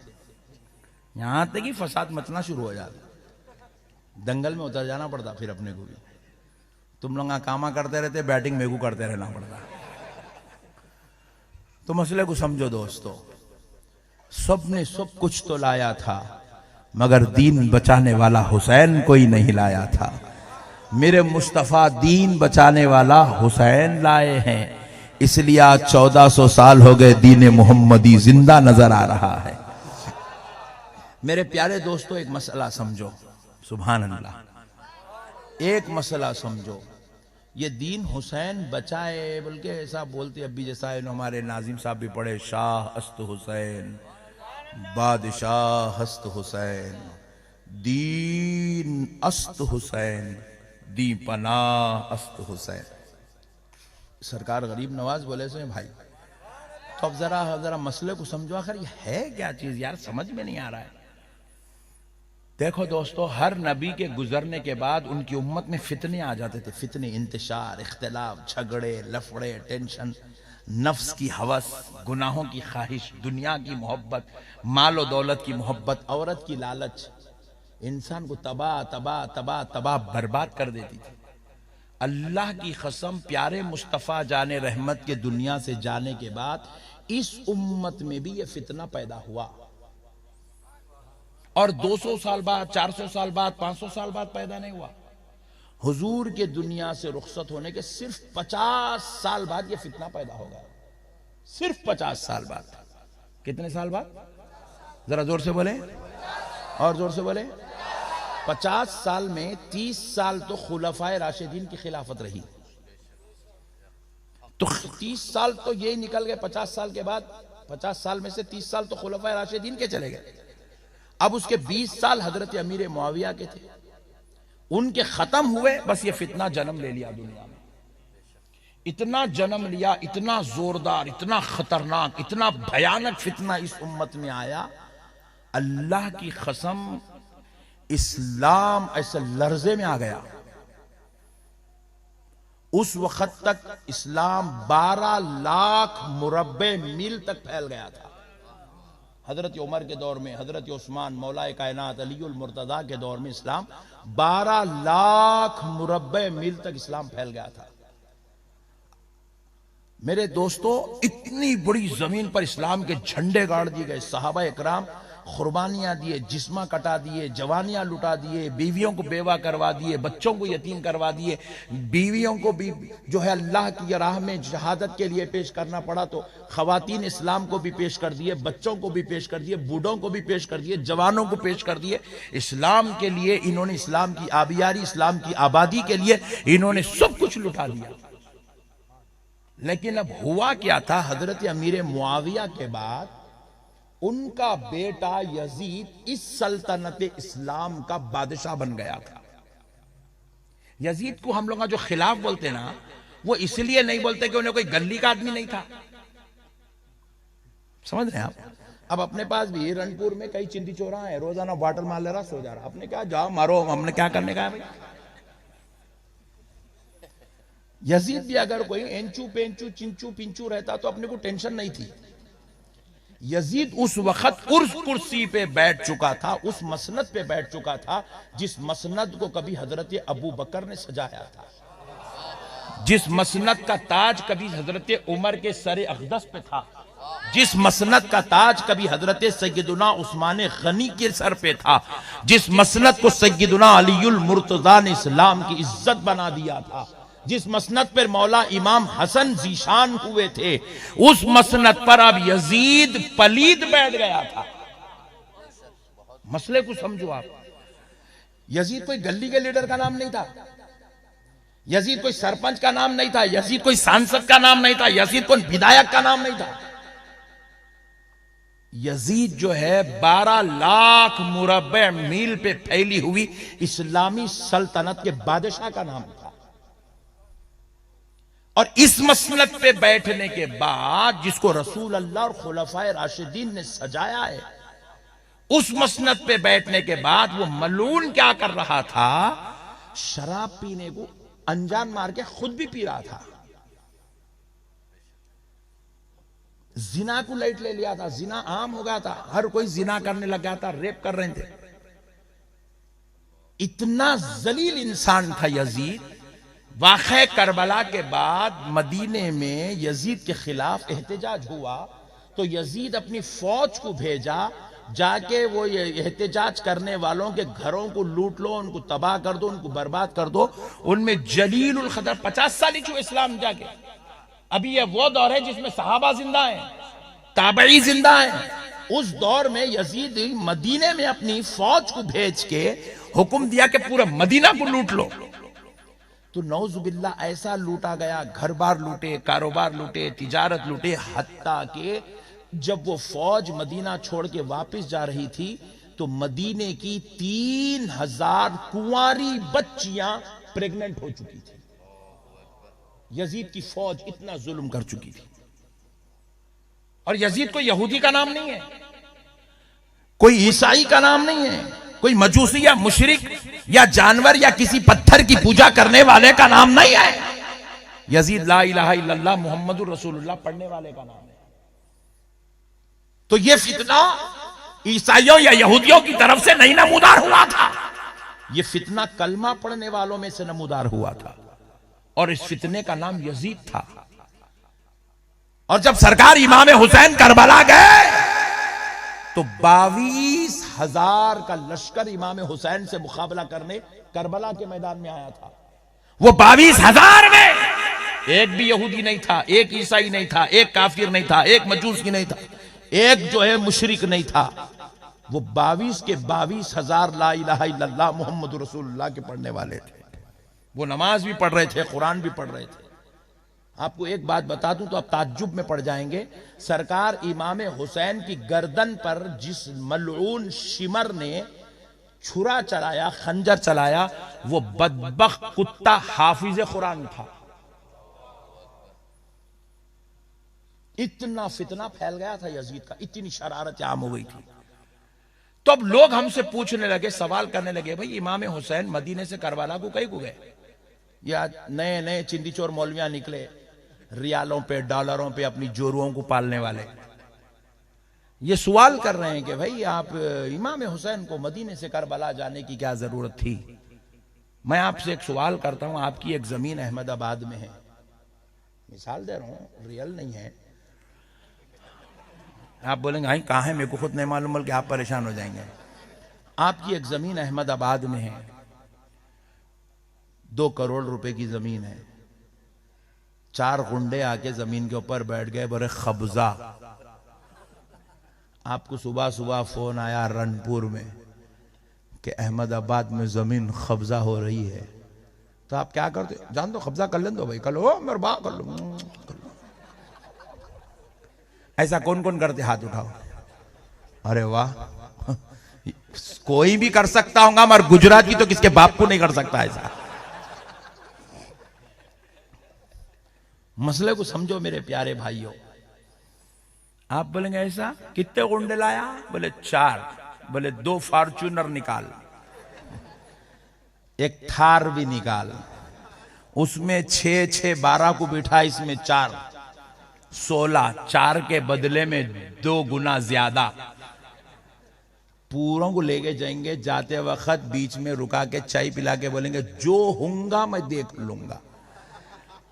यहां तक ही फसाद मचना शुरू हो जाता, दंगल में उतर जाना पड़ता फिर अपने को भी। तुम लोग कामा करते रहते, बैटिंग मेगू करते रहना पड़ता। तो मसले को समझो दोस्तों, सब ने सब कुछ तो लाया था, मगर दीन बचाने वाला हुसैन कोई नहीं लाया था। मेरे मुस्तफा दीन बचाने वाला हुसैन लाए हैं, इसलिए आज 1400 साल हो गए दीन मोहम्मदी जिंदा नजर आ रहा है। मेरे प्यारे दोस्तों, एक मसला समझो, सुभान अल्लाह। एक मसला समझो, ये दीन हुसैन बचाए बोल के ऐसा बोलते। अभी जैसा हमारे नाजिम साहब भी पढ़े, शाह अस्त हुसैन, बादशाह हस्त हुसैन, दीन अस्त हुसैन, दी पना अस्त हुसैन। सरकार गरीब नवाज बोले से भाई, तो अब जरा मसले को समझो, आखिर ये है क्या चीज यार, समझ में नहीं आ रहा है। देखो दोस्तों, हर नबी के गुजरने के बाद उनकी उम्मत में फितने आ जाते थे। फितने, इंतशार, इख्तिलाफ, झगड़े, लफड़े, टेंशन, नफ्स की हवस, गुनाहों की ख्वाहिश, दुनिया की मोहब्बत, माल और दौलत की मोहब्बत, औरत की लालच इंसान को तबाह तबाह तबाह तबाह बर्बाद कर देती थी। अल्लाह की कसम, प्यारे मुस्तफ़ा जाने रहमत के दुनिया से जाने के बाद इस उम्मत में भी यह फितना पैदा हुआ, और 200 साल बाद, 400 साल बाद, 500 साल बाद पैदा नहीं हुआ। हुजूर के दुनिया से रुखसत होने के सिर्फ 50 साल बाद यह फितना पैदा होगा। सिर्फ 50 साल बाद। कितने साल बाद? जरा जोर से बोले, और जोर से बोले। 50 साल में 30 साल तो खुलफाए राशिदीन की खिलाफत रही, तो 30 साल तो यही निकल गए। 50 साल के बाद, 50 साल में से 30 साल तो खुलफाए राशिदीन के चले गए। अब उसके 20 साल हजरत अमीर मुआविया के थे, उनके खत्म हुए, बस ये फितना जन्म ले लिया दुनिया में। इतना जन्म लिया, इतना जोरदार, इतना खतरनाक, इतना भयानक फितना इस उम्मत में आया। अल्लाह की कसम, इस्लाम ऐसे लर्जे में आ गया। उस वक्त तक इस्लाम 12 लाख मुरब्बे मील तक फैल गया था। हजरत उमर के दौर में, हजरत उस्मान मौलाए कायनात अलीउल मुर्तजा के दौर में इस्लाम 12 लाख मुरब्बे मील तक इस्लाम फैल गया था। मेरे दोस्तों, इतनी बड़ी जमीन पर इस्लाम के झंडे गाड़ दिए गए। सहाबा इकराम कुर्बानियां दिए, जिस्मा कटा दिए, जवानियां लुटा दिए, बीवियों को बेवा करवा दिए, बच्चों को यतीम करवा दिए, बीवियों को भी जो है अल्लाह की राह में शहादत के लिए पेश करना पड़ा तो खवातीन इस्लाम को भी पेश कर दिए, बच्चों को भी पेश कर दिए, बूढ़ों को भी पेश कर दिए, जवानों को पेश कर दिए। इस्लाम के लिए इन्होंने, इस्लाम की आबियारी, इस्लाम की आबादी के लिए इन्होंने सब कुछ लुटा दिया। लेकिन अब हुआ क्या था, हजरत अमीर मुआविया के बाद उनका बेटा यजीद इस सल्तनत इस्लाम का बादशाह बन गया था। यजीद को हम लोग जो खिलाफ बोलते ना, वो इसलिए नहीं बोलते कि उन्हें कोई गली का आदमी नहीं था। समझ रहे हैं आप? अब अपने पास भी रनपुर में कई चिंदी चोरा है, रोजाना बॉटल मार ले रहा, सो जा रहा। अपने क्या, जाओ मारो, हमने क्या करने का है भाई। यजीद भी अगर कोई एंचू पेंचू चिंचू पिंचू रहता तो अपने को टेंशन नहीं थी। यजीद उस वक्त उस कुर्सी पे बैठ चुका था, उस मसनद पे बैठ चुका था जिस मसनद को कभी हजरत अबू बकर ने सजाया था, जिस मसनद का ताज कभी हजरत उमर के सरे अक़दस पे था, जिस मसनद का ताज कभी हजरत सैयदुना उस्मान गनी के सर पे था, जिस मसनद को सैयदुना अलीउल मुर्तज़ा ने इस्लाम की इज्जत बना दिया था, जिस मसनद पर मौला इमाम हसन जीशान हुए थे, उस मसनद पर अब यजीद पलीद बैठ गया था। मसले को समझो आप। यजीद कोई गली के लीडर का नाम नहीं था, यजीद कोई सरपंच का नाम नहीं था, यजीद कोई सांसद का नाम नहीं था, यजीद कोई विधायक का नाम नहीं था। यजीद जो है 12 लाख मुरब्बे मील पे फैली हुई इस्लामी सल्तनत के बादशाह का नाम था। और इस मसनद पे बैठने के बाद जिसको रसूल अल्लाह और खुलफाए राशिदीन ने सजाया है, उस मसनद पे बैठने के बाद वो मलून क्या कर रहा था, शराब पीने को अनजान मार के खुद भी पी रहा था, जिना को लाइट ले लिया था, जिना आम हो गया था, हर कोई जिना करने लग गया था, रेप कर रहे थे। इतना जलील इंसान था यजीद। वाक़े करबला के बाद मदीने में यजीद के खिलाफ एहतजाज हुआ तो यजीद अपनी फौज को भेजा, जाके वो ये एहतजाज करने वालों के घरों को लूट लो, उनको तबाह कर दो, उनको बर्बाद कर दो। उनमें जलीलुल क़द्र 50 साल ही इस्लाम जाके, अभी ये वो दौर है जिसमें सहाबा जिंदा है, ताबई जिंदा है। उस दौर में यजीद मदीने में अपनी फौज को भेज के हुक्म दिया कि पूरा मदीना को लूट लो। तो नौजुबिल्ला ऐसा लूटा गया, घर बार लूटे, कारोबार लूटे, तिजारत लूटे, हत्ता के जब वो फौज मदीना छोड़ के वापस जा रही थी तो मदीने की 3000 कुंवारी बच्चियां प्रेग्नेंट हो चुकी थी। यजीद की फौज इतना जुल्म कर चुकी थी। और यजीद कोई यहूदी का नाम नहीं है, कोई ईसाई का नाम नहीं है, कोई मजूसी या मुशरिक या जानवर या किसी पत्थर की पूजा करने वाले का नाम नहीं है। यजीद ला इलाहा इल्लल्लाह मुहम्मदुर रसूलुल्लाह पढ़ने वाले का नाम है। तो यह फितना ईसाइयों या यहूदियों की तरफ से नहीं नमूदार हुआ था, यह फितना कलमा पढ़ने वालों में से नमूदार हुआ था। और इस फितने का नाम यजीद था। और जब सरकार इमाम हुसैन करबला गए तो 22,000 का लश्कर इमाम हुसैन से मुकाबला करने करबला के मैदान में आया था। वो 22,000 में एक भी यहूदी नहीं था, एक ईसाई नहीं था, एक काफिर नहीं था, एक मजूसी नहीं था, एक जो है मुशरिक नहीं था। वो 22 के 22,000 ला इलाहा इल्लल्लाह मुहम्मद रसूलुल्लाह के पढ़ने वाले थे। वो नमाज भी पढ़ रहे थे, कुरान भी पढ़ रहे थे। आपको एक बात बता दूं तो आप ताज्जुब में पड़ जाएंगे। सरकार इमाम हुसैन की गर्दन पर जिस मलऊन शिमर ने छुरा चलाया, खंजर चलाया, वो बदबख्त कुत्ता हाफिज कुरान था। इतना फितना फैल गया था यजीद का, इतनी शरारत आम हो गई थी। तो अब लोग हमसे पूछने लगे, सवाल करने लगे, भाई इमाम हुसैन मदीने से करबला को कहीं को गए? या नए नए चिंदी चोर मौलवियां निकले, रियालों पे डॉलरों पे अपनी जोरुओं को पालने वाले, ये सवाल कर रहे हैं कि भाई आप इमाम हुसैन को मदीने से करबला जाने की क्या जरूरत थी? मैं आपसे एक सवाल करता हूं, आपकी एक जमीन अहमदाबाद में है, मिसाल दे रहा हूं, रियल नहीं है। आप बोलेंगे भाई कहां है, मेरे को खुद नहीं मालूम, बल्कि आप परेशान हो जाएंगे। आपकी एक जमीन अहमदाबाद में है, 2 करोड़ रुपए की जमीन है। 4 गुंडे आके जमीन के ऊपर बैठ गए, बोले कब्जा। आपको सुबह सुबह फोन आया रनपुर में कि अहमदाबाद में जमीन कब्जा हो रही है, तो आप क्या करते? जान दो, कब्जा कर लें दो भाई, कल हो मेरे बाप कर लो। ऐसा कौन कौन करते? हाथ उठाओ। अरे वाह, कोई भी कर सकता होगा, मगर गुजराती तो किसके बाप को नहीं कर सकता ऐसा। मसले को समझो मेरे प्यारे भाइयों। आप बोलेंगे ऐसा, कितने गुंडे लाया? बोले 4। बोले 2 फॉर्च्यूनर निकाल, एक थार भी निकाल, उसमें 6 12 को बिठा, इसमें 4 16, 4 के बदले में 2 गुना ज्यादा। पूरों को लेके जाएंगे, जाते वक्त बीच में रुका के चाय पिला के बोलेंगे जो होगा मैं देख लूंगा।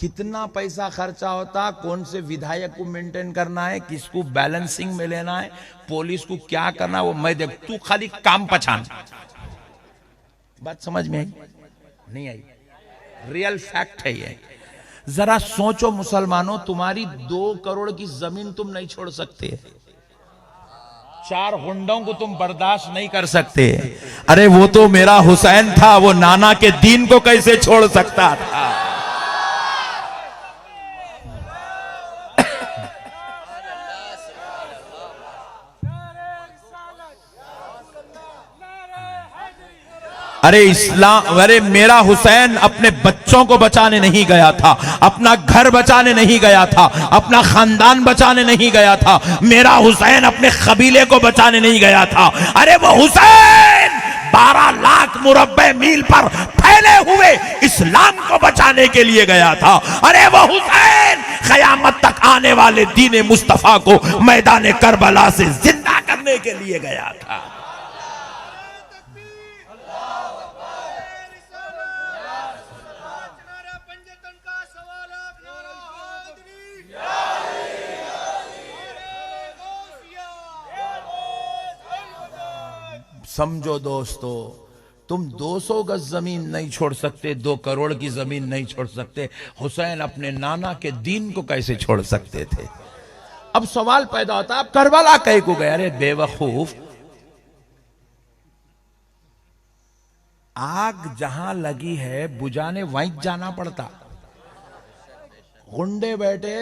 कितना पैसा खर्चा होता, कौन से विधायक को मेंटेन करना है, किसको बैलेंसिंग में लेना है, पुलिस को क्या करना, वो मैं देख, तू खाली काम पहचान। बात समझ में आई? नहीं आई? रियल फैक्ट है ये। जरा सोचो मुसलमानों, तुम्हारी 2 करोड़ की जमीन तुम नहीं छोड़ सकते, 4 गुंडों को तुम बर्दाश्त नहीं कर सकते। अरे वो तो मेरा हुसैन था, वो नाना के दीन को कैसे छोड़ सकता था? अरे इस्लाम, अरे मेरा हुसैन अपने बच्चों को बचाने नहीं गया था, अपना घर बचाने नहीं गया था, अपना खानदान बचाने नहीं गया था, मेरा हुसैन अपने कबीले को बचाने नहीं गया था। अरे वो हुसैन 12 लाख मुरब्बे मील पर फैले हुए इस्लाम को बचाने के लिए गया था। अरे वो हुसैन कयामत तक आने वाले दीन मुस्तफा को मैदान करबला से जिंदा करने के लिए गया था। समझो दोस्तों, तुम 200 गज जमीन नहीं छोड़ सकते, 2 करोड़ की जमीन नहीं छोड़ सकते, हुसैन अपने नाना के दीन को कैसे छोड़ सकते थे? अब सवाल पैदा होता है, अब करबला कहीं को गए? अरे बेवकूफ, आग जहां लगी है बुझाने वहीं जाना पड़ता। गुंडे बैठे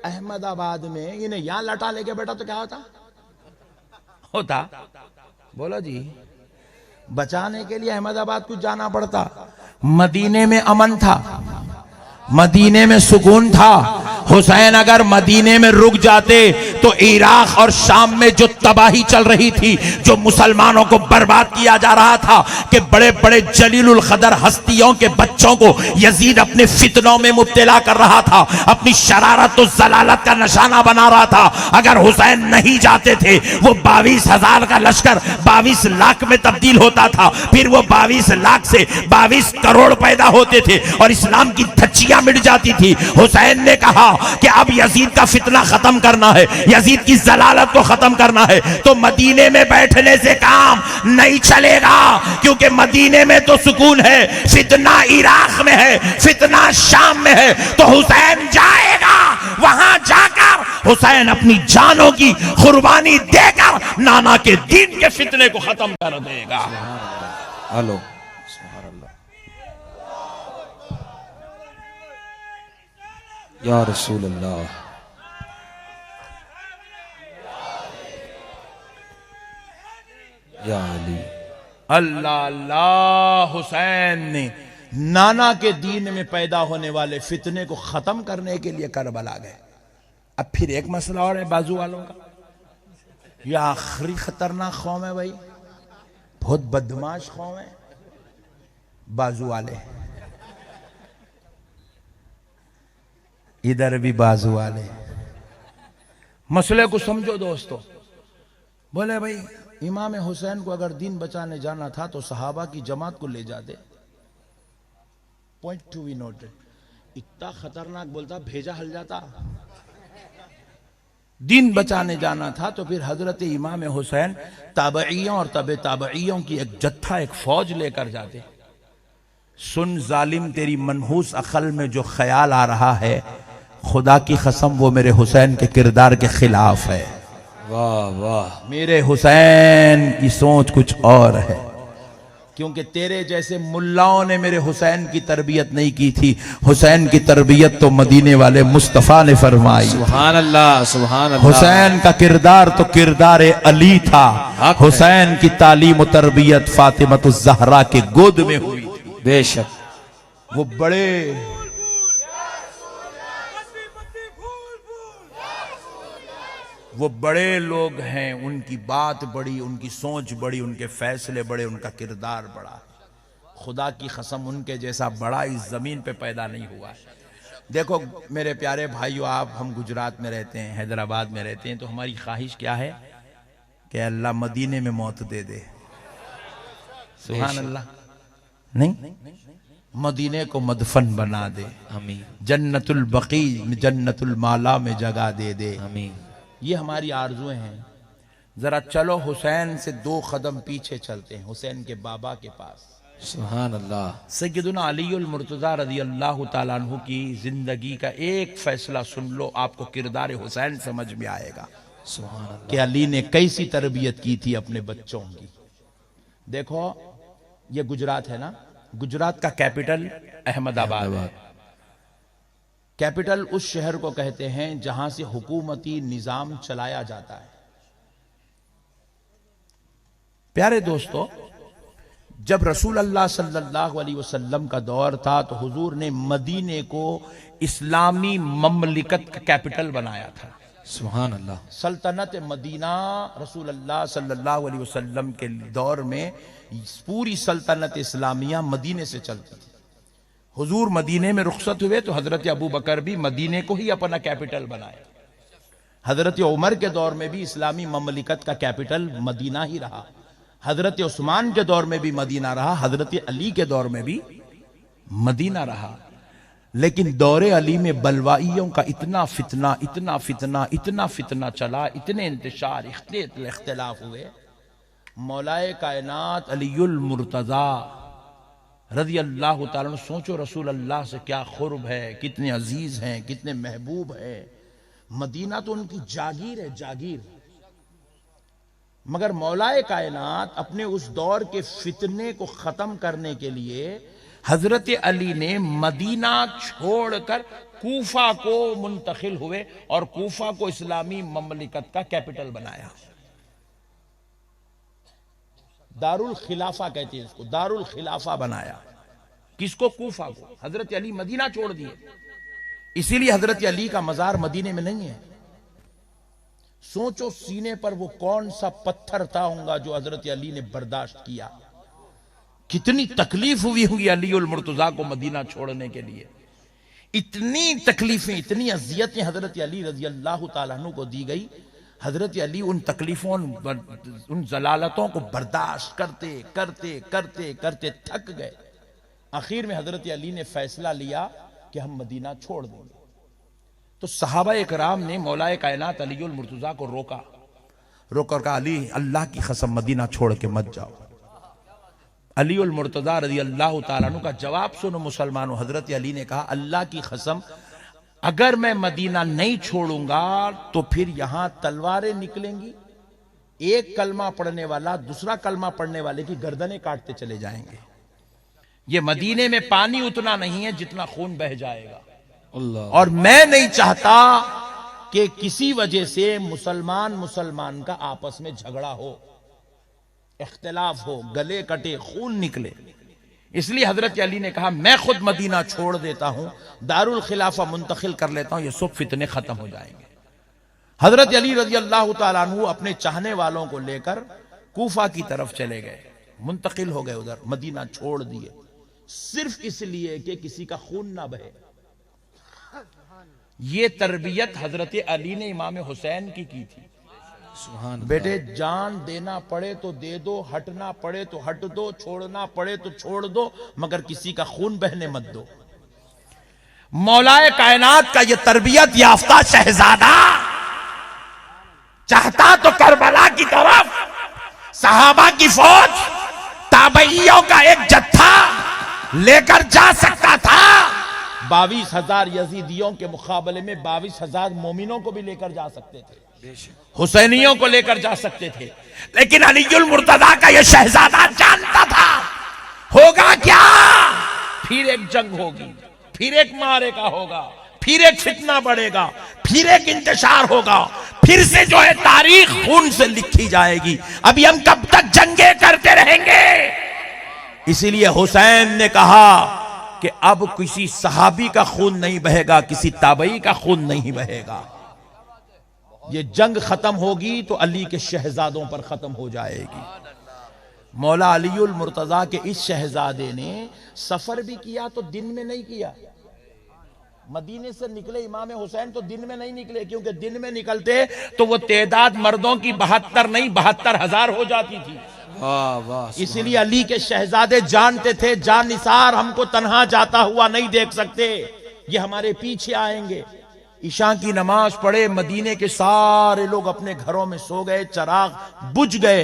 अहमदाबाद में, इन्हें यहां लटा लेके बैठा तो क्या होता बोलो जी। बचाने के लिए अहमदाबाद कुछ जाना पड़ता। मदीने में अमन था, मदीने में सुकून था। हुसैन अगर मदीने में रुक जाते तो इराक और शाम में जो तबाही चल रही थी, जो मुसलमानों को बर्बाद किया जा रहा था, कि बड़े बड़े जलीलुल कदर हस्तियों के बच्चों को यजीद अपने फितनों में मुब्तला कर रहा था, अपनी शरारत और जलालत का निशाना बना रहा था। अगर हुसैन नहीं जाते थे, वो 22,000 का लश्कर 22 लाख में तब्दील होता था, फिर वो 22 लाख से 22 करोड़ पैदा होते थे और इस्लाम की धज्जियां मिट जाती थी। हुसैन ने कहा कि अब यजीद का फितना खत्म करना है, यजीद की जलालत को खत्म करना है, तो मदीने में बैठने से काम नहीं चलेगा, क्योंकि मदीने में तो सुकून है, फितना इराक में है, फितना शाम में है। तो हुसैन जाएगा, वहां जाकर हुसैन अपनी जानों की कुर्बानी देकर नाना के दीन के फितने को खत्म कर देगा। हेलो या रसूल अल्लाह, या अली। अल्लाह अल्लाह। हुसैन ने नाना के दीन में पैदा होने वाले फितने को खत्म करने के लिए करबला गए। अब फिर एक मसला और है बाजू वालों का। यह आखिरी खतरनाक कौम है भाई, बहुत बदमाश कौम है बाजू वाले। इधर भी बाजू वाले। मसले को समझो दोस्तों। बोले भाई इमाम हुसैन को अगर दीन बचाने जाना था तो सहाबा की जमात को ले जाते। Point to be noted. इतना खतरनाक बोलता, भेजा हल जाता। दीन बचाने जाना था तो फिर हजरत इमाम हुसैन ताबईयों और तबे ताबईयों की एक जत्था, एक फौज लेकर जाते। सुन जालिम, तेरी मनहूस अकल में जो ख्याल आ रहा है, खुदा की कसम वो मेरे हुसैन के किरदार के खिलाफ है। वाह वाह। मेरे हुसैन की सोच कुछ और है, क्योंकि तेरे जैसे मुल्लाओं ने मेरे हुसैन की तरबियत नहीं की थी। हुसैन की तरबियत तो मदीने वाले मुस्तफा ने फरमाई। सुभान अल्लाह, सुभान अल्लाह। हुसैन का किरदार तो किरदार अली था। हुसैन की तालीम और तरबियत फातिमतुज़ ज़हरा के गोद में हुई थी। बेशक वो बड़े लोग हैं, उनकी बात बड़ी, उनकी सोच बड़ी, उनके फैसले बड़े, उनका किरदार बड़ा। खुदा की कसम उनके जैसा बड़ा इस जमीन पे पैदा नहीं हुआ है। देखो मेरे प्यारे भाइयों, आप हम गुजरात में रहते हैं, हैदराबाद में रहते हैं, तो हमारी ख्वाहिश क्या है कि अल्लाह मदीने में मौत दे दे। सुभान अल्लाह। नहीं, मदीने को मदफन बना दे। आमीन। जन्नतुल बकी, जन्नतुल माला में जगह दे दे। आमीन। ये हमारी आरजुएं हैं। जरा चलो हुसैन से 2 कदम पीछे चलते हैं, हुसैन के बाबा के पास। सुभान अल्लाह। सैयदुना अलीउल मुर्तज़ा रज़ी अल्लाह तआला अन्हु की जिंदगी का एक फैसला सुन लो, आपको किरदार हुसैन समझ में आएगा। सुभान अल्लाह। कि अली ने कैसी तरबियत की थी अपने बच्चों की। देखो ये गुजरात है ना, गुजरात का कैपिटल अहमदाबाद है। कैपिटल उस शहर को कहते हैं जहां से हुकूमती निजाम चलाया जाता है। प्यारे दोस्तों, जब रसूल अल्लाह सल्लल्लाहु अलैहि वसल्लम का दौर था तो हुजूर ने मदीने को इस्लामी ममलिकत का कैपिटल बनाया था। सुभान अल्लाह। सल्तनत मदीना रसूल अल्लाह सल्लल्लाहु अलैहि वसल्लम के दौर में पूरी सल्तनत इस्लामिया मदीने से चलती थी। हुजूर मदीने में रुखसत हुए तो हजरत अबू बकर भी मदीने को ही अपना कैपिटल बनाए। हजरत उमर के दौर में भी इस्लामी ममलिकत का कैपिटल मदीना ही रहा। हजरत उस्मान के दौर में भी मदीना रहा। हजरत अली के दौर में भी मदीना रहा। लेकिन दौरे अली में बलवाइयों का इतना फितना, इतना फितना, इतना फितना चला, इतने इंतशार, इख्तिलाफ हुए, मौलाए कायनात अलीउल मुर्तज़ा रज़ी अल्लाह ताला, सोचो रसूल अल्लाह से क्या खुर्ब है, कितने अजीज हैं, कितने महबूब हैं। मदीना तो उनकी जागीर है, जागीर। मगर मौलाए कायनात अपने उस दौर के फितने को खत्म करने के लिए हजरत अली ने मदीना छोड़कर कूफा को मुंतकिल हुए और कूफा को इस्लामी ममलिकत का कैपिटल बनाया। दारुल खिलाफा कहते हैं इसको, दारुल खिलाफा बनाया। किसको? कूफा को। हजरत अली मदीना छोड़ दिए, इसीलिए हजरत अली का मजार मदीने में नहीं है। सोचो सीने पर वो कौन सा पत्थर था होगा जो हजरत अली ने बर्दाश्त किया। कितनी तकलीफ हुई होंगी अली उल मुर्तजा को मदीना छोड़ने के लिए। इतनी तकलीफें, इतनी अजियतें हजरत अली रजी अल्लाह तआला अन्हु को दी गई। हजरत अली उन तकलीफों, उन जलालतों को बर्दाश्त करते करते करते करते थक गए। आखिर में हजरत अली ने फैसला लिया कि हम मदीना छोड़ देंगे। तो सहाबा इकराम ने मौलाए कायनात अली उल मुर्तजा को रोकर कहा, अली अल्लाह की कसम मदीना छोड़ के मत जाओ। अली उल मुर्तजा रज़ी अल्लाह तआला अन्हु का जवाब सुनो मुसलमानों। हजरत अली ने कहा, अल्लाह की कसम अगर मैं मदीना नहीं छोड़ूंगा तो फिर यहां तलवारें निकलेंगी। एक कलमा पढ़ने वाला दूसरा कलमा पढ़ने वाले की गर्दनें काटते चले जाएंगे। ये मदीने में पानी उतना नहीं है जितना खून बह जाएगा। अल्लाह। और मैं नहीं चाहता कि किसी वजह से मुसलमान का आपस में झगड़ा हो, इख्तिलाफ हो, गले कटे, खून निकले। इसलिए हजरत अली ने कहा, मैं खुद मदीना छोड़ देता हूं, दारुल खिलाफा मुंतकिल कर लेता हूं, ये सब फितने खत्म हो जाएंगे। हजरत अली रजी अल्लाह तआला अन्हु अपने चाहने वालों को लेकर कूफा की तरफ चले गए, मुंतकिल हो गए उधर, मदीना छोड़ दिए, सिर्फ इसलिए कि किसी का खून ना बहे। ये तरबियत हजरत अली ने इमाम हुसैन की थी। सुभान बेटे जान देना पड़े तो दे दो, हटना पड़े तो हट दो, छोड़ना पड़े तो छोड़ दो, मगर किसी का खून बहने मत दो। मौलाए कायनात का ये तरबियत याफ्ता शहजादा चाहता तो करबला की तरफ सहाबा की फौज, ताबईयों का एक जत्था लेकर जा सकता था। 22,000 यजीदियों के मुकाबले में 22,000 मोमिनों को भी लेकर जा सकते थे, हुसैनियों को लेकर जा सकते थे। लेकिन अलीउल मुर्तजा का यह शहजादा जानता था होगा क्या, फिर एक जंग होगी, फिर एक मारे का होगा, फिर एक फितना बढ़ेगा, फिर एक इंतशार होगा, फिर से जो है तारीख खून से लिखी जाएगी। अभी हम कब तक जंगे करते रहेंगे? इसीलिए हुसैन ने कहा कि अब किसी सहाबी का खून नहीं बहेगा, किसी ताबई का खून नहीं बहेगा। ये जंग खत्म होगी तो अली के शहजादों पर खत्म हो जाएगी। मौला अलीउल मुर्तजा के इस शहजादे ने सफर भी किया तो दिन में नहीं किया। मदीने से निकले इमाम हुसैन तो दिन में नहीं निकले, क्योंकि दिन में निकलते तो वो तादाद मर्दों की 72 नहीं 72,000 हो जाती थी। वाह वाह। इसलिए अली के शहजादे जानते थे जान निसार हमको तन्हा जाता हुआ नहीं देख सकते, ये हमारे पीछे आएंगे। ईशा की नमाज पढ़े, मदीने के सारे लोग अपने घरों में सो गए, चिराग बुझ गए।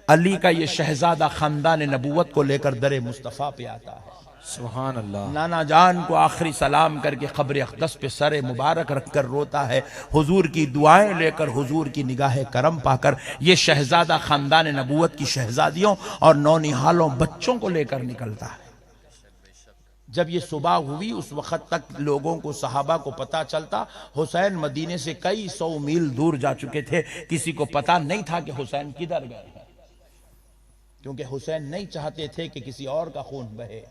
अली का ये शहजादा खानदान नबूवत को लेकर दरे मुस्तफा पे आता है। सुभान अल्लाह। नाना जान को आखिरी सलाम करके कब्र अक़दस पे सरे मुबारक रखकर रोता है, हुजूर की दुआएं लेकर, हुजूर की निगाह करम पाकर ये शहजादा खानदान नबूवत की शहजादियों और नौनिहालों बच्चों को लेकर निकलता है। जब ये सुबह हुई उस वक्त तक लोगों को, सहाबा को पता चलता हुसैन मदीने से कई 100 मील दूर जा चुके थे। किसी को पता नहीं था कि हुसैन किधर गए हैं, क्योंकि हुसैन नहीं चाहते थे कि किसी और का खून बहे।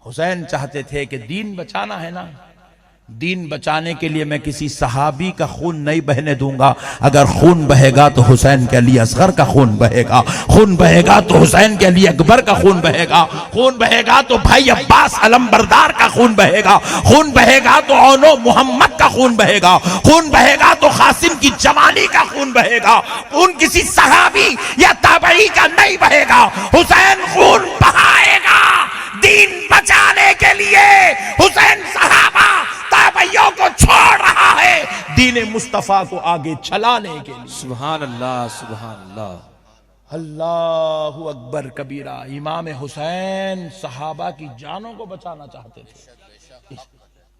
हुसैन चाहते थे कि दीन बचाना है ना, दीन बचाने के लिए मैं किसी सहाबी का खून नहीं बहने दूंगा। अगर खून बहेगा तो हुसैन के अली असगर का खून बहेगा, खून बहेगा तो हुसैन के अली अकबर का खून बहेगा, खून बहेगा तो भाई अब्बास अलमबरदार का खून बहेगा, खून बहेगा तो औनो मोहम्मद का खून बहेगा, खून बहेगा तो कासिम की जवानी का खून बहेगा। खून किसी सहाबी या ताबई का नहीं बहेगा, हुसैन खून बहाएगा दीन बचाने के लिए। हुसैन सहाबा ताबइयों को छोड़ रहा है दीन मुस्तफा को आगे चलाने के लिए। सुभान अल्लाह सुभान अल्लाह। अल्लाहु अकबर कबीरा। इमाम हुसैन सहाबा की जानों को बचाना चाहते थे,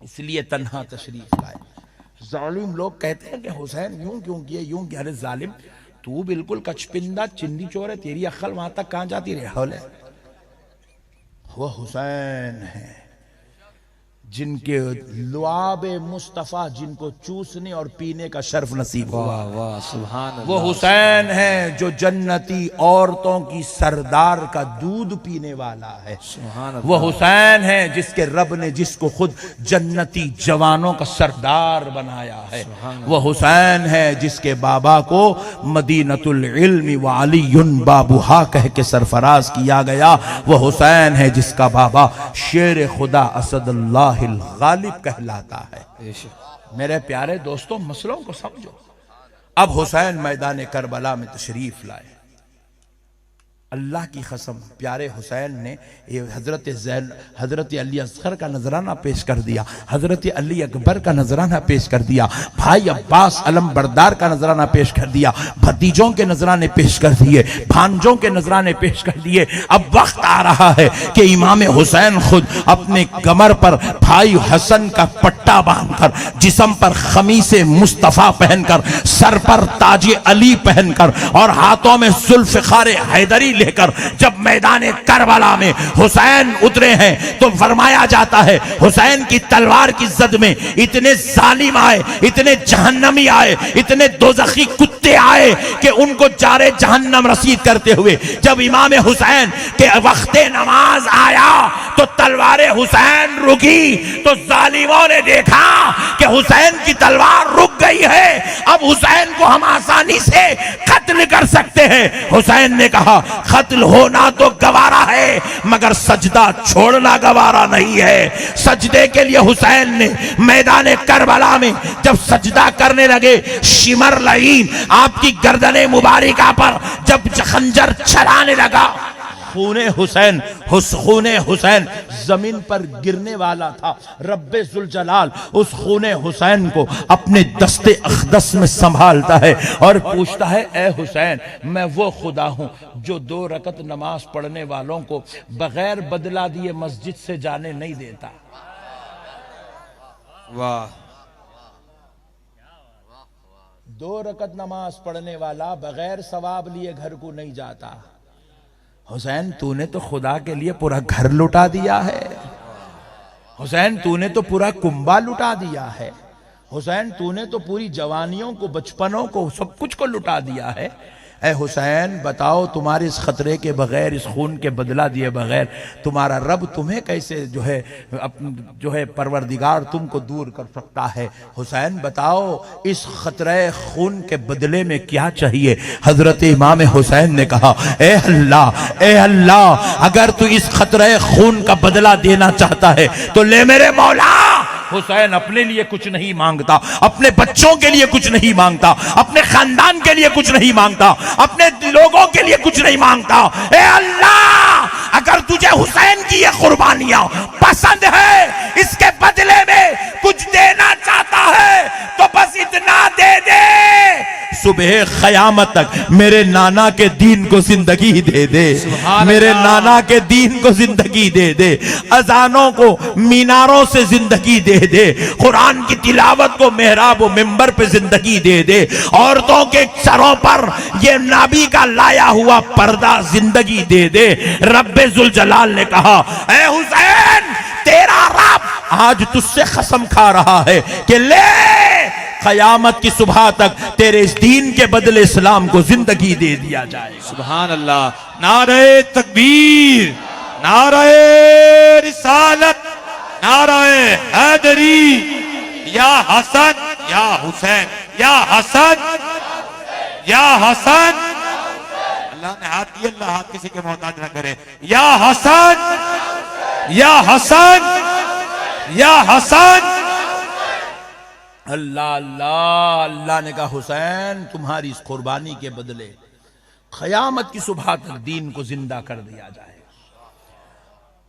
इसलिए तन्हा तशरीफ लाए। जालिम लोग कहते हैं कि हुसैन यूं क्यों किए, यूं किया। अरे जालिम, तू बिल्कुल कचपिंदा चिंदी चोर है, तेरी अक्ल वहां तक कहां जाती रही हौले। वो हुसैन है जिनके लुआब मुस्तफा जिनको चूसने और पीने का शर्फ नसीब हुआ। वाह वाह सुभान अल्लाह। वो हुसैन है जो जन्नती औरतों की सरदार का दूध पीने वाला है। सुभान अल्लाह। वो हुसैन है जिसके रब ने जिसको खुद जन्नती जवानों का सरदार बनाया है। वो हुसैन है जिसके बाबा को मदीनतुल इल्मी व अलीयुन बाबुहा कह के सरफराज किया गया। वो हुसैन है जिसका बाबा शेर खुदा असदुल्लाह गालिब कहलाता है। मेरे प्यारे दोस्तों, मसलों को समझो। अब हुसैन मैदान करबला में तशरीफ लाए। अल्लाह की कसम, प्यारे हुसैन ने ये हजरत अली असगर का नजराना पेश कर दिया, हजरत अली अकबर का नजराना पेश कर दिया, भाई अब्बास अलम बरदार का नजराना पेश कर दिया, भतीजों के नजराने पेश कर दिए, भांजों के नजराने पेश कर दिए। अब वक्त आ रहा है कि इमाम हुसैन खुद अपने कमर पर भाई हसन का पट्टा बांधकर, जिस्म पर खमीसे मुस्तफा पहनकर, सर पर ताज अली पहनकर और हाथों में जुल्फ़िकार हैदरी लेकर जब मैदान करबला में हुसैन उतरे हैं तो फरमाया जाता है हुसैन की तलवार की जद में इतने जालिम आए, इतने जहन्नमी आए, इतने दोज़खी कुत्ते आए कि उनको जारे जहन्नम रसीद करते हुए जब इमाम हुसैन के वक्ते नमाज आया तो तलवार हुसैन रुकी। तो जालिमों ने देखा कि हुसैन की तलवार रुक गई है, अब हुसैन को हम आसानी से कत्ल कर सकते हैं। हुसैन ने कहा कत्ल होना तो गवारा है मगर सजदा छोड़ना गवारा नहीं है। सजदे के लिए हुसैन ने मैदान करबला में जब सजदा करने लगे, शिमर लईन आपकी गर्दने मुबारका पर जब खंजर चलाने लगा, खूने हुसैन जमीन पर गिरने वाला था। रब्बे जुल जलाल उस खूने हुसैन को अपने दस्ते अक़दस में संभालता है और पूछता है, ए हुसैन, मैं वो खुदा हूं जो 2 रकत नमाज पढ़ने वालों को बगैर बदला दिए मस्जिद से जाने नहीं देता। वाह। 2 रकत नमाज पढ़ने वाला बगैर सवाब लिए घर को नहीं जाता। हुसैन, तूने तो खुदा के लिए पूरा घर लुटा दिया है। हुसैन, तूने तो पूरा कुंबा लुटा दिया है। हुसैन, तूने तो पूरी जवानियों को, बचपनों को, सब कुछ को लुटा दिया है। ए हुसैन, बताओ तुम्हारे इस खतरे के बगैर, इस खून के बदला दिए बगैर तुम्हारा रब तुम्हें कैसे जो है परवरदिगार तुमको दूर कर सकता है। हुसैन, बताओ इस खतरे खून के बदले में क्या चाहिए। हजरत इमाम हुसैन ने कहा, ए अल्लाह, अगर तू इस खतरे खून का बदला देना चाहता है तो ले मेरे मौला। हुसैन अपने लिए कुछ नहीं मांगता, अपने बच्चों के लिए कुछ नहीं मांगता, अपने खानदान के लिए कुछ नहीं मांगता, अपने लोगों के लिए कुछ नहीं मांगता। ए अल्लाह, अगर तुझे हुसैन की ये कुर्बानियां पसंद है, इसके बदले में कुछ देना चाहता है तो बस इतना दे दे, सुबह क़यामत तक मेरे नाना के दीन को जिंदगी दे दे, मेरे नाना के दीन को जिंदगी दे दे, अजानों को मीनारों से जिंदगी दे दे, कुरान की तिलावत को मेहराब व मिंबर पे जिंदगी दे दे, औरतों के सरों पर ये नाबी का लाया हुआ पर्दा जिंदगी दे दे। रब्बे जुल जलाल ने कहा, ए हुसैन, तेरा रब आज तुझसे कसम खा रहा है कि ले क़यामत की सुबह तक तेरे इस दीन के बदले इस्लाम को जिंदगी दे दिया जाएगा। सुभान अल्लाह। नारे तकबीर, नारे रिसालत, नारे हैदरी, या हसन या हुसैन, या हसन या हसन। अल्लाह ने हाथ दिए, अल्लाह हाथ किसी के मोहताज न करे। या हसन या हसन या हसन। अल्लाह अल्लाह, अल्लाह ने कहा, हुसैन, तुम्हारी इस कुर्बानी के बदले क़यामत की सुबह तक दीन को जिंदा कर दिया जाएगा।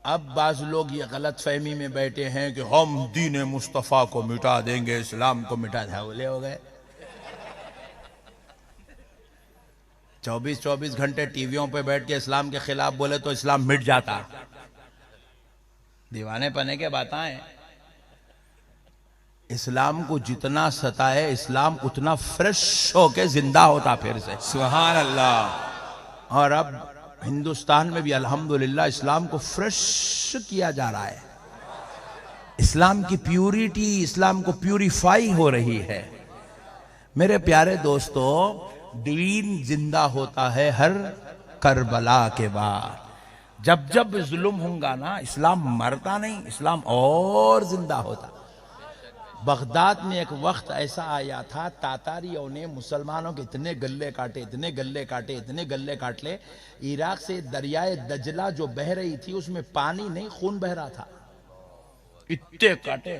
अब बाज लोग ये गलत फहमी में बैठे हैं कि हम दीन मुस्तफ़ा को मिटा देंगे, इस्लाम को मिटा देंगे। हो गए 24-24 घंटे टीवियों पे बैठ के इस्लाम के खिलाफ बोले तो इस्लाम मिट जाता। दीवाने पने के बातें। इस्लाम को जितना सताए इस्लाम उतना फ्रेश होके जिंदा होता फिर से। सुभान अल्लाह। और अब हिंदुस्तान में भी अल्हम्दुलिल्लाह इस्लाम को फ्रेश किया जा रहा है। इस्लाम की प्यूरिटी, इस्लाम को प्यूरिफाई हो रही है। मेरे प्यारे दोस्तों, दीन जिंदा होता है हर करबला के बाद। जब जब जुल्म होगा ना, इस्लाम मरता नहीं, इस्लाम और जिंदा होता। बगदाद में एक वक्त ऐसा आया था, तातारियों ने मुसलमानों के इतने गल्ले काटे, इतने गल्ले काटे, इतने गल्ले काट ले। इराक से दरियाए दजला जो बह रही थी उसमें पानी नहीं, खून बह रहा था। इतने काटे,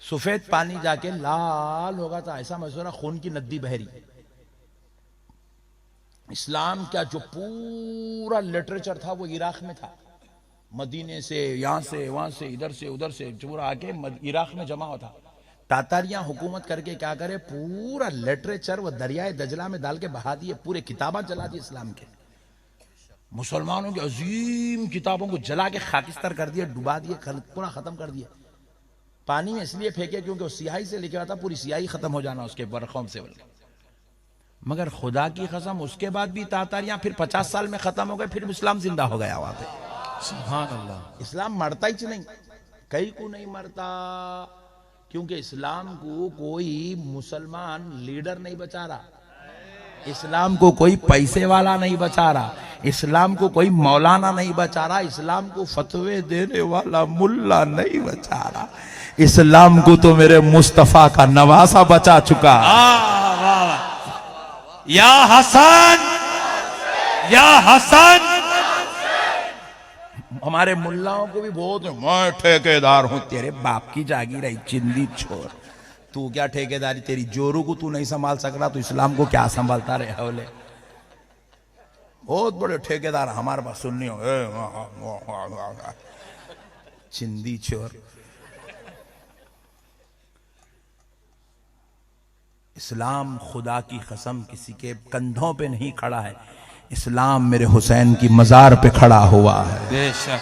सफेद पानी जाके लाल होगा था, ऐसा महसूस खून की नदी बह रही। इस्लाम का जो पूरा लिटरेचर था वो इराक में था। मदीने से, यहां से, वहां से, इधर से, उधर से पूरा आके इराक में जमा होता। तातारियां हुकूमत करके क्या करे, पूरा लिटरेचर वो दरियाए दजला में डाल के बहा दिए, पूरे किताबें जला दी इस्लाम के। मुसलमानों की अजीम किताबों को जला के खाकिस्तान कर दिए, डुबा दिए, पूरा खत्म कर दिए। पानी में इसलिए फेंके क्योंकि वो सियाही से लिखा था, पूरी सियाही खत्म हो जाना उसके बरखौम से। मगर खुदा की कसम, उसके बाद भी तातारियां फिर 50 साल में खत्म हो गए, फिर इस्लाम जिंदा हो गया वहां पे। सुभान अल्लाह। इस्लाम मरता ही नहीं, कहीं को नहीं मरता, क्योंकि इस्लाम को कोई मुसलमान लीडर नहीं बचा रहा, इस्लाम को कोई पैसे वाला नहीं बचा रहा, इस्लाम को कोई मौलाना नहीं बचा रहा, इस्लाम को फतवे देने वाला मुल्ला नहीं बचा रहा। इस्लाम को तो मेरे मुस्तफा का नवासा बचा चुका। या हसन, या हसन। हमारे मुल्लाओं को भी बहुत, मैं ठेकेदार हूं, तेरे बाप की जागीर है, चिंदी छोर। तू क्या ठेकेदारी, तेरी जोरू को तू नहीं संभाल सक रहा तो इस्लाम को क्या संभालता रहे बोले। बहुत बड़े ठेकेदार हमारे पास, सुननी हो चिंदी छोर। इस्लाम खुदा की कसम किसी के कंधों पे नहीं खड़ा है, इस्लाम मेरे हुसैन की मजार पे खड़ा हुआ है। बेशक।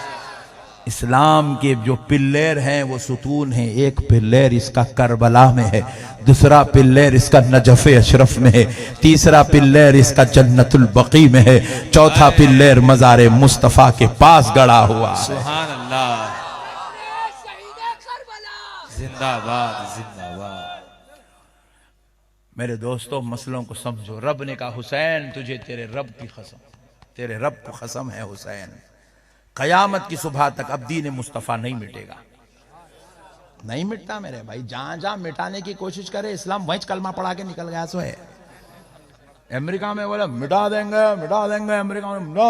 इस्लाम के जो पिल्लेर हैं वो सुतून हैं। एक पिल्लेर इसका करबला में है, दूसरा पिल्लेर इसका नजफ अशरफ में है, तीसरा पिल्लेर इसका जन्नतुल बकी में है, चौथा पिल्लेर मज़ारे मुस्तफ़ा के पास गड़ा हुआ है। सुभान अल्लाह। जिंदाबाद, जिंदाबाद। मेरे दोस्तों, मसलों को समझो। रब ने कहा, हुसैन तुझे तेरे रब की कसम, तेरे रब को कसम है हुसैन, कयामत की सुबह तक अब दीन मुस्तफ़ा नहीं मिटेगा। नहीं मिटता मेरे भाई। जहां जहां मिटाने की कोशिश करे इस्लाम, वहीं कलमा पढ़ा के निकल गया। सो है अमेरिका में बोले मिटा देंगे, मिटा देंगे, अमेरिका में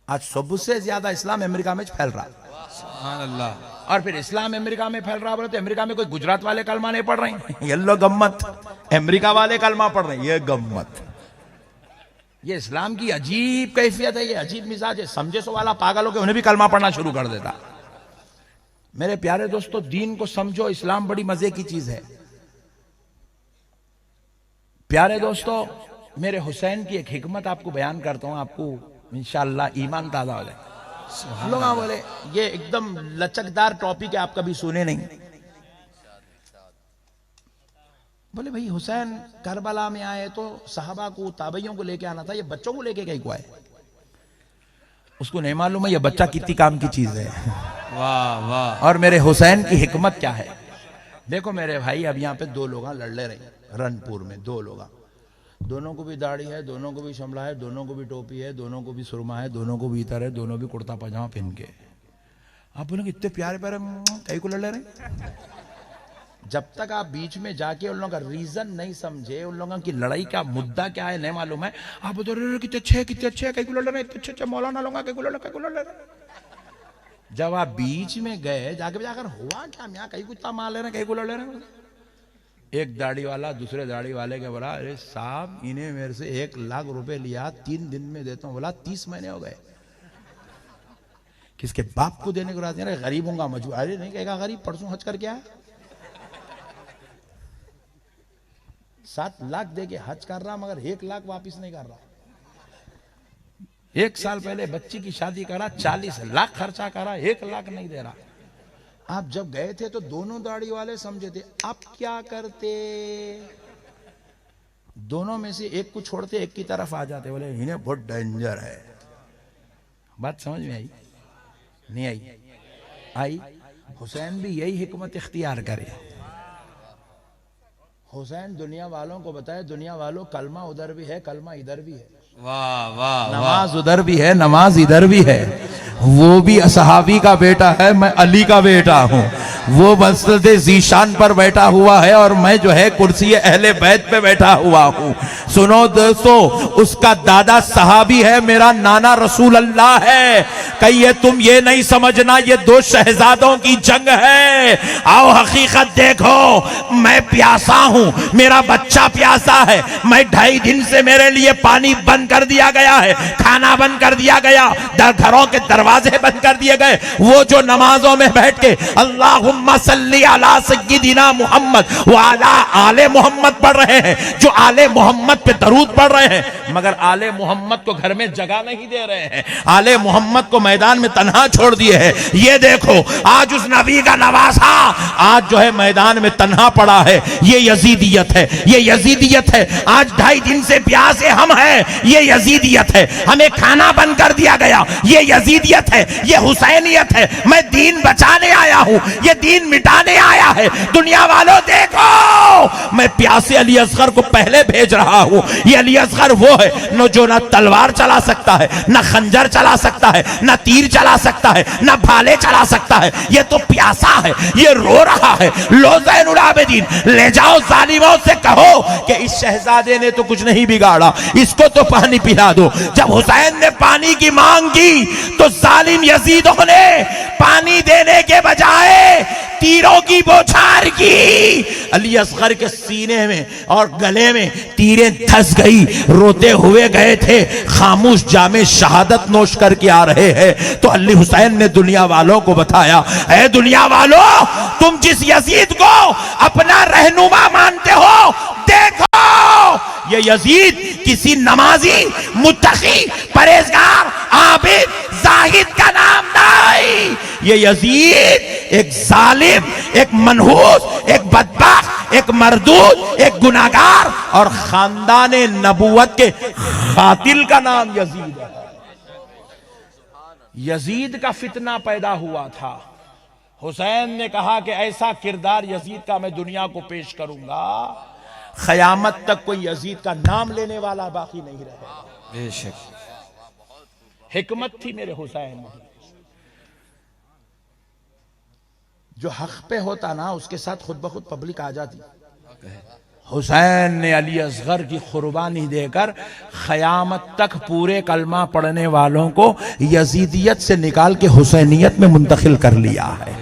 आज सबसे ज्यादा इस्लाम अमेरिका में फैल रहा। सुभान अल्लाह। और फिर इस्लाम अमेरिका में फैल रहा बोले तो अमेरिका में कोई गुजरात वाले कलमा नहीं पढ़ रहे हैं, ये लो गम्मत, अमेरिका वाले कलमा पढ़ रहे हैं, ये गम्मत। ये इस्लाम की अजीब कैफियत है, ये अजीब मिजाज है। समझे सो वाला पागल हो के उन्हें भी कलमा पढ़ना शुरू कर देता। मेरे प्यारे दोस्तों, दीन को समझो, इस्लाम बड़ी मजे की चीज है। प्यारे दोस्तों, मेरे हुसैन की एक हिकमत आपको बयान करता हूं, आपको इंशाअल्लाह ईमान ताजा हो जाए। लोग बोले ये एकदम लचकदार टॉपिक है, आप कभी सुने नहीं। बोले भाई हुसैन करबला में आए तो सहाबा को, ताबइयों को लेके आना था, ये बच्चों को लेके कहीं को आए? उसको नहीं मालूम है ये बच्चा कितनी काम की चीज है। वाह वाह। और मेरे हुसैन की हिकमत क्या है देखो मेरे भाई। अब यहाँ पे दो लोग लड़ ले रहे, रनपुर में दो लोग, दोनों को भी दाढ़ी है, दोनों को भी शमला है, दोनों को भी टोपी है, दोनों को भी सुरमा है, दोनों को भी इतर है, दोनों भी कुर्ता पजामा पहन के। आप बोलेंगे इतने प्यारे प्यारे कहीं को लड़ ले रहे। जब तक आप बीच में जाके उन लोगों का रीजन नहीं समझे, उन लोगों की लड़ाई का मुद्दा क्या है नहीं मालूम है, आप बोल रहे कितने अच्छे कहीं को लड़ रहे, इतने अच्छे मौलाना लोग कहीं को लड़ रहे। जब आप बीच में गए जाके जाकर हुआ क्या, यहाँ कहीं कुछ मार ले रहे, कहीं को लड़ रहे। एक दाढ़ी वाला दूसरे दाढ़ी वाले के बोला, अरे साहब इन्हें मेरे से 1 लाख रुपए लिया, 3 दिन में देता हूं। बोला 30 महीने हो गए। किसके बाप को देने को राजी? अरे गरीब होगा मजबूर। अरे नहीं कहेगा गरीब, परसों हज करके आया, 7 लाख दे के हज कर रहा, मगर 1 लाख वापिस नहीं कर रहा। 1 साल पहले बच्ची की शादी करा, 40 लाख खर्चा करा, 1 लाख नहीं दे रहा। आप जब गए थे तो दोनों दाढ़ी वाले समझे थे, आप क्या करते? दोनों में से एक को छोड़ते, एक की तरफ आ जाते, बोले इन्हें बहुत डेंजर है। बात समझ में आई? नहीं आई? आई। हुसैन भी यही हिकमत इख्तियार करे। हुसैन दुनिया वालों को बताए, दुनिया वालों कलमा उधर भी है, कलमा इधर भी है, वाह वाह नमाज उधर भी है, नमाज इधर भी है। वो भी असहाबी का बेटा है, मैं अली का बेटा हूँ। वो मस्जिद जीशान पर बैठा हुआ है और मैं जो है कुर्सी अहले बैत पे बैठा हुआ हूँ। सुनो दोस्तों, उसका दादा सहाबी है, मेरा नाना रसूल अल्लाह है। कहिए तुम ये नहीं समझना ये दो शहजादों की जंग है। आओ हकीकत देखो, मैं प्यासा हूँ, मेरा बच्चा प्यासा है, मैं 2.5 दिन से मेरे लिए पानी बंद कर दिया गया है, खाना बंद कर दिया गया, घरों के दरवाजे बंद कर दिए गए। वो जो नमाजों में बैठ के अल्लाहुम्मा सल्ली अला सय्यिदिना मुहम्मद व अला आले मोहम्मद पढ़ रहे हैं, जो आले मोहम्मद पे दरूद पढ़ रहे हैं, मगर आले मोहम्मद को घर में जगह नहीं दे रहे हैं, आले मोहम्मद को मैदान में तन्हा छोड़ दिए हैं। ये देखो आज उस नबी का नवासा आज जो है मैदान में तन्हा पड़ा है। ये यजीदियत है, ये यजीदियत है। आज 2.5 दिन से प्यासे हम हैं, ये यजीदियत है। हमें खाना बंद कर दिया गया, ये यजीदियत है, ये हुसैनियत है। मैं दीन बचाने आया हूं, ये दीन मिटाने आया है। दुनिया वालों देखो, मैं प्यासे अली असगर को पहले भेज रहा हूं। ये अली असगर वो है न जो ना तलवार चला सकता है, ना खंजर चला सकता है, ना तीर चला सकता है, ना भाले चला सकता है। ये तो प्यासा है, ये रो रहा है। लो ज़ैनुल आबिदीन, ले जाओ जालिमों से कहो कि इस शहजादे ने तो कुछ नहीं बिगाड़ा, इसको तो पानी पिला दो। जब हुसैन ने पानी की मांग की तो जालिम यजीदों ने पानी देने के बजाय तीरों की बौछार की। अली असगर के सीने में और गले में तीरें धंस गई, रोते हुए गए थे, खामोश जामे शहादत नोश करके आ रहे हैं। तो अली हुसैन ने दुनिया वालों को बताया, ऐ दुनिया वालों, तुम जिस यजीद को अपना रहनुमा मानते हो, देखो ये यजीद किसी नमाजी, मुत्तकी, परहेजगार, आबिद, जाहिद का नाम नहीं। ये यजीद एक जालिम, एक मनहूस, एक बदबख्त, एक मरदूद, एक गुनाहगार और खानदाने नबूवत के कातिल का नाम यजीद है। यजीद का फितना पैदा हुआ था। हुसैन ने कहा कि ऐसा किरदार यजीद का मैं दुनिया को पेश करूंगा, क़यामत तक कोई यजीद का नाम लेने वाला बाकी नहीं रहेगा। बेशक हिकमत थी मेरे हुसैन। जो हक पे होता ना, उसके साथ खुद ब खुद पब्लिक आ जाती। हुसैन ने अली असगर की कुर्बानी देकर क़यामत तक पूरे कलमा पढ़ने वालों को यजीदियत से निकाल के हुसैनियत में मुंतकिल कर लिया है।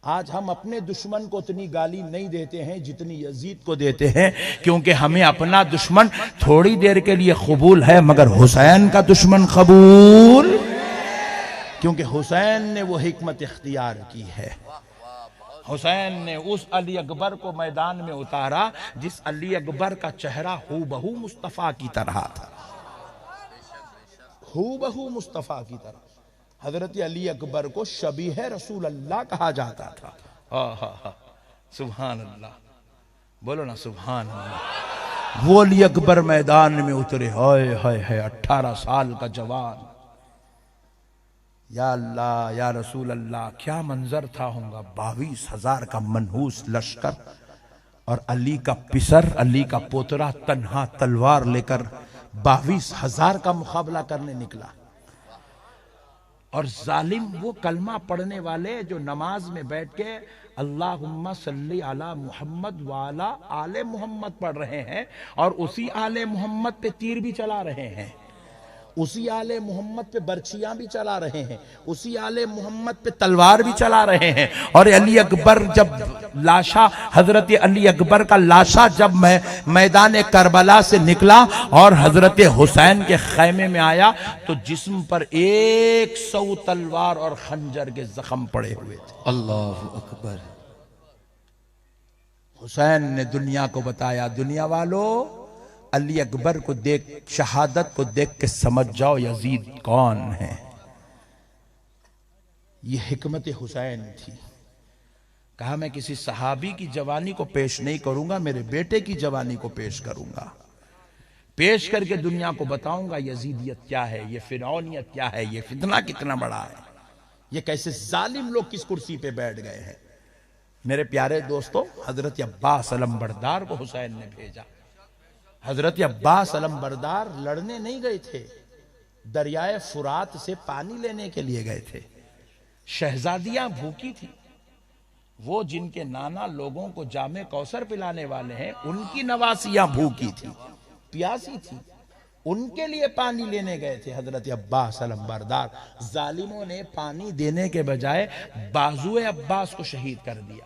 आज हम अपने दुश्मन को उतनी गाली नहीं देते हैं जितनी यजीद को देते हैं, क्योंकि हमें अपना दुश्मन थोड़ी देर के लिए कबूल है, मगर हुसैन का दुश्मन कबूल, क्योंकि हुसैन ने वो हिकमत इख्तियार की है। हुसैन ने उस अली अकबर को मैदान में उतारा जिस अली अकबर का चेहरा हूबहू मुस्तफा की तरह था, हूबहू मुस्तफा की तरह। हजरत अली अकबर को शबीह रसूल अल्लाह कहा जाता था। सुभान अल्लाह, बोलो ना सुभान अल्लाह। वो अली अकबर मैदान में उतरे, हाय हाय हाय, 18 साल का जवान, या अल्लाह या रसूल अल्लाह, क्या मंजर था होगा। 22,000 का मनहूस लश्कर और अली का पिसर, अली का पोतरा तन्हा तलवार लेकर 22,000 का मुकाबला करने निकला। और जालिम वो कलमा पढ़ने वाले जो नमाज में बैठ के अल्लाहुम्मा सल्ली अला मुहम्मद वाला आले मोहम्मद पढ़ रहे हैं, और उसी आले मोहम्मद पे तीर भी चला रहे हैं, उसी आले मोहम्मद पे बर्छियां भी चला रहे हैं, उसी आले मोहम्मद पे तलवार भी चला रहे हैं। और अली अकबर जब लाशा, हजरत अली अकबर का लाशा जब मैदान करबला से निकला और हजरत हुसैन के खैमे में आया, तो जिस्म पर 100 तलवार और खंजर के जख्म पड़े हुए थे। अल्लाहु अकबर। हुसैन ने दुनिया को बताया, दुनिया वालों, अली अकबर को देख, शहादत को देख के समझ जाओ यजीद कौन है। ये हिकमत हुसैन थी। कहा मैं किसी सहाबी की जवानी को पेश नहीं करूंगा, मेरे बेटे की जवानी को पेश करूंगा, पेश करके दुनिया को बताऊंगा यजीदियत क्या है, ये फिरौनियत क्या है, ये फितना कितना बड़ा है, ये कैसे जालिम लोग किस कुर्सी पे बैठ गए हैं। मेरे प्यारे दोस्तों, हजरत अब्बास अलमबरदार को हुसैन ने भेजा। हजरत अब्बास अलमबरदार लड़ने नहीं गए थे, दरियाए फुरात से पानी लेने के लिए गए थे। शहजादियां भूखी थी, वो जिनके नाना लोगों को जामे कौसर पिलाने वाले हैं, उनकी नवासियां भूखी थी, प्यासी थी, उनके लिए पानी लेने गए थे हजरत अब्बास अलमबरदार। जालिमों ने पानी देने के बजाय बाजुए अब्बास को शहीद कर दिया।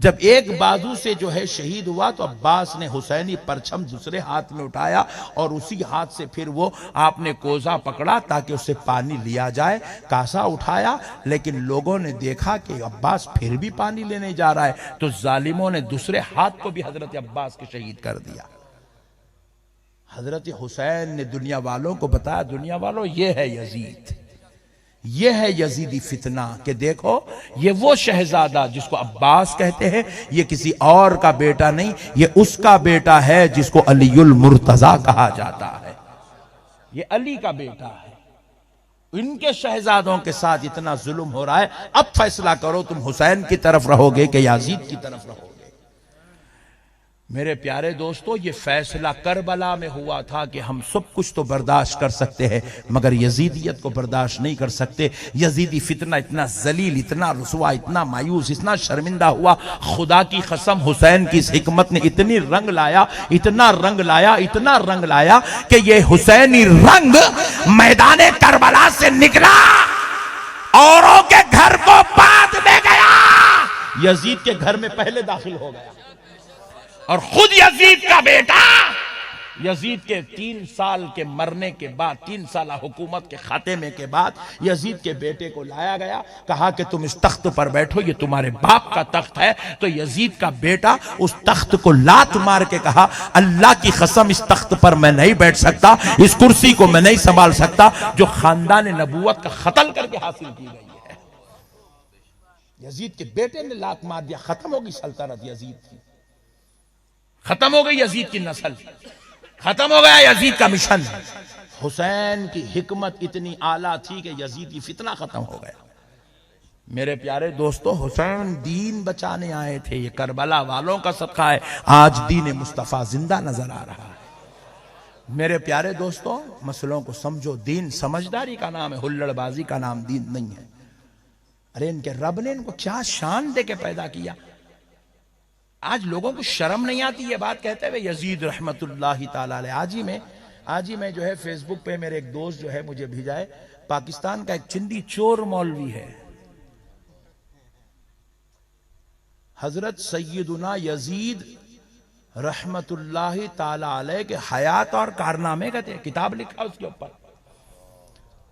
जब एक बाजू से जो है शहीद हुआ तो अब्बास ने हुसैनी परचम दूसरे हाथ में उठाया और उसी हाथ से फिर वो आपने कोजा पकड़ा ताकि उससे पानी लिया जाए। कासा उठाया, लेकिन लोगों ने देखा कि अब्बास फिर भी पानी लेने जा रहा है, तो जालिमों ने दूसरे हाथ को भी हजरत अब्बास के शहीद कर दिया। हजरत हुसैन ने दुनिया वालों को बताया, दुनिया वालों ये है यजीद, ये है यजीदी फितना, कि देखो ये वो शहजादा जिसको अब्बास कहते हैं, ये किसी और का बेटा नहीं, ये उसका बेटा है जिसको अलीउल मुर्तजा कहा जाता है, ये अली का बेटा है। इनके शहजादों के साथ इतना जुल्म हो रहा है, अब फैसला करो तुम हुसैन की तरफ रहोगे कि याजीद की तरफ रहोगे। मेरे प्यारे दोस्तों, ये फैसला करबला में हुआ था कि हम सब कुछ तो बर्दाश्त कर सकते हैं मगर यजीदियत को बर्दाश्त नहीं कर सकते। यजीदी फितना इतना जलील, इतना रुसवा, इतना मायूस, इतना शर्मिंदा हुआ। खुदा की कसम, हुसैन की इस हिकमत ने इतनी रंग लाया, इतना रंग लाया, इतना रंग लाया कि ये हुसैनी रंग मैदान करबला से निकला, औरों के घर को बांध में गया, यजीद के घर में पहले दाखिल हो गया। और खुद यजीद का बेटा, यजीद के 3 साल के मरने के बाद, 3 साल हुकूमत के खात्मे के बाद यजीद के बेटे को लाया गया, कहा कि तुम इस तख्त पर बैठो, ये तुम्हारे बाप का तख्त है। तो यजीद का बेटा उस तख्त को लात मार के कहा, अल्लाह की कसम इस तख्त पर मैं नहीं बैठ सकता, इस कुर्सी को मैं नहीं संभाल सकता जो खानदान नबूवत का कत्ल करके हासिल की गई है। यजीद के बेटे ने लात मार दिया, खत्म होगी सल्तनत यजीद की, खत्म हो गई यजीद की नस्ल, खत्म हो गया यजीद का मिशन। हुसैन की हिकमत इतनी आला थी कि यजीद की फितना खत्म हो गया। मेरे प्यारे दोस्तों, हुसैन दीन बचाने आए थे, ये करबला वालों का सदका है, आज दीन मुस्तफा जिंदा नजर आ रहा है। मेरे प्यारे दोस्तों, मसलों को समझो, दीन समझदारी का नाम है, हुल्लड़बाजी का नाम दीन नहीं है। अरे इनके रब ने इनको क्या शान दे के पैदा किया, आज लोगों को शर्म नहीं आती ये बात कहते हुए। यजीद रहमतुल्लाहि ताला अलैह, आज ही मैं जो है फेसबुक पे मेरे एक दोस्त जो है मुझे भेजा है, पाकिस्तान का एक चिंदी चोर मौलवी है, हजरत सैयदुना यजीद रहमतुल्लाहि ताला अलैह के हयात और कारनामे कहते हैं, किताब लिखा उसके ऊपर।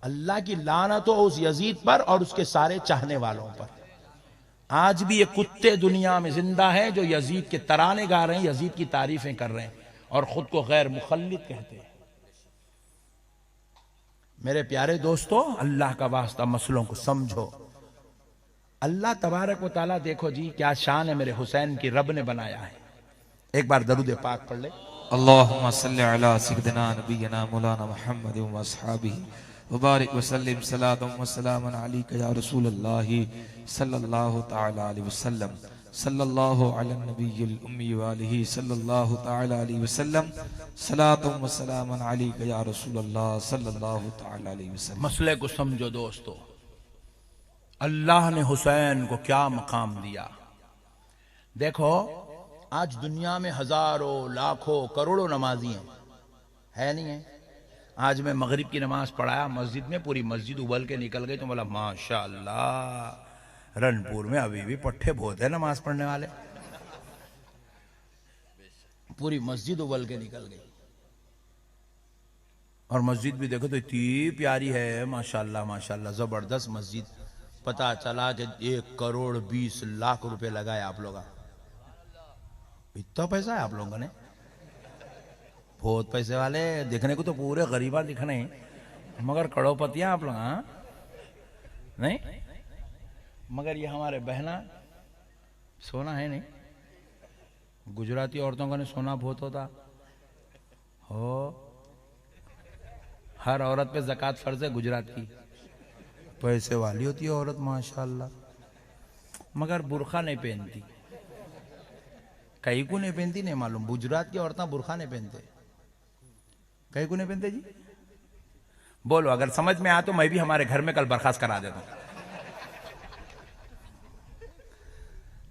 अल्लाह की लानत हो उस यजीद पर और उसके सारे चाहने वालों पर। आज भी ये कुत्ते दुनिया में जिंदा हैं जो यजीद के तराने गा रहे हैं, यजीद की तारीफें कर रहे हैं और खुद को गैर मुखल्लिद कहते हैं। मेरे प्यारे दोस्तों, अल्लाह का वास्ता मसलों को समझो। अल्लाह तबारक व तआला, देखो जी क्या शान है मेरे हुसैन की, रब ने बनाया है। एक बार दरूद पाक पढ़ ले। अल्लाहुम्मा सल्लि अला सय्यिदिना नबिय्यिना मौलाना मुहम्मद व अस्हाबिही व बारिक व सल्लिम सलातम व सलामन अलैका या रसूलल्लाह सल्लल्लाहु तआला अलैहि वसल्लम सल्लल्लाहु अला नबिय्यिल उम्मी व आलिहि सल्लल्लाहु तआला अलैहि वसल्लम सलातम व सलामन अलैका या रसूलल्लाह सल्लल्लाहु तआला अलैहि वसल्लम। मसले को समझो दोस्तों, अल्लाह ने हुसैन को क्या मकाम दिया। देखो आज दुनिया में हजारों लाखों करोड़ों नमाजी है नहीं है। आज मैं मगरिब की नमाज पढ़ाया मस्जिद में, पूरी मस्जिद उबल के निकल गई, तो बोला माशाअल्लाह, रनपुर में अभी भी पट्टे बहुत है नमाज पढ़ने वाले, पूरी मस्जिद उबल के निकल गई। और मस्जिद भी देखो तो इतनी प्यारी है, माशाअल्लाह माशाअल्लाह, जबरदस्त मस्जिद। पता चला कि 1,20,00,000 रुपए लगाए आप लोग। इतना पैसा है आप लोगों ने, बहुत पैसे वाले, देखने को तो पूरे गरीबा दिखने मगर करोड़पतियां आप लोग। हाँ नहीं, मगर ये हमारे बहना सोना है नहीं। गुजराती औरतों का ने सोना बहुत होता हो। हर औरत पे ज़कात फर्ज है गुजरात की, पैसे वाली होती है औरत माशाल्लाह, मगर बुरखा नहीं पहनती। कई को नहीं पहनती, नहीं मालूम। गुजरात की औरतें बुरखा नहीं पहनते, कई को नहीं पहनते जी। बोलो, अगर समझ में आया तो मैं भी हमारे घर में कल बर्खास्त करा देता हूं।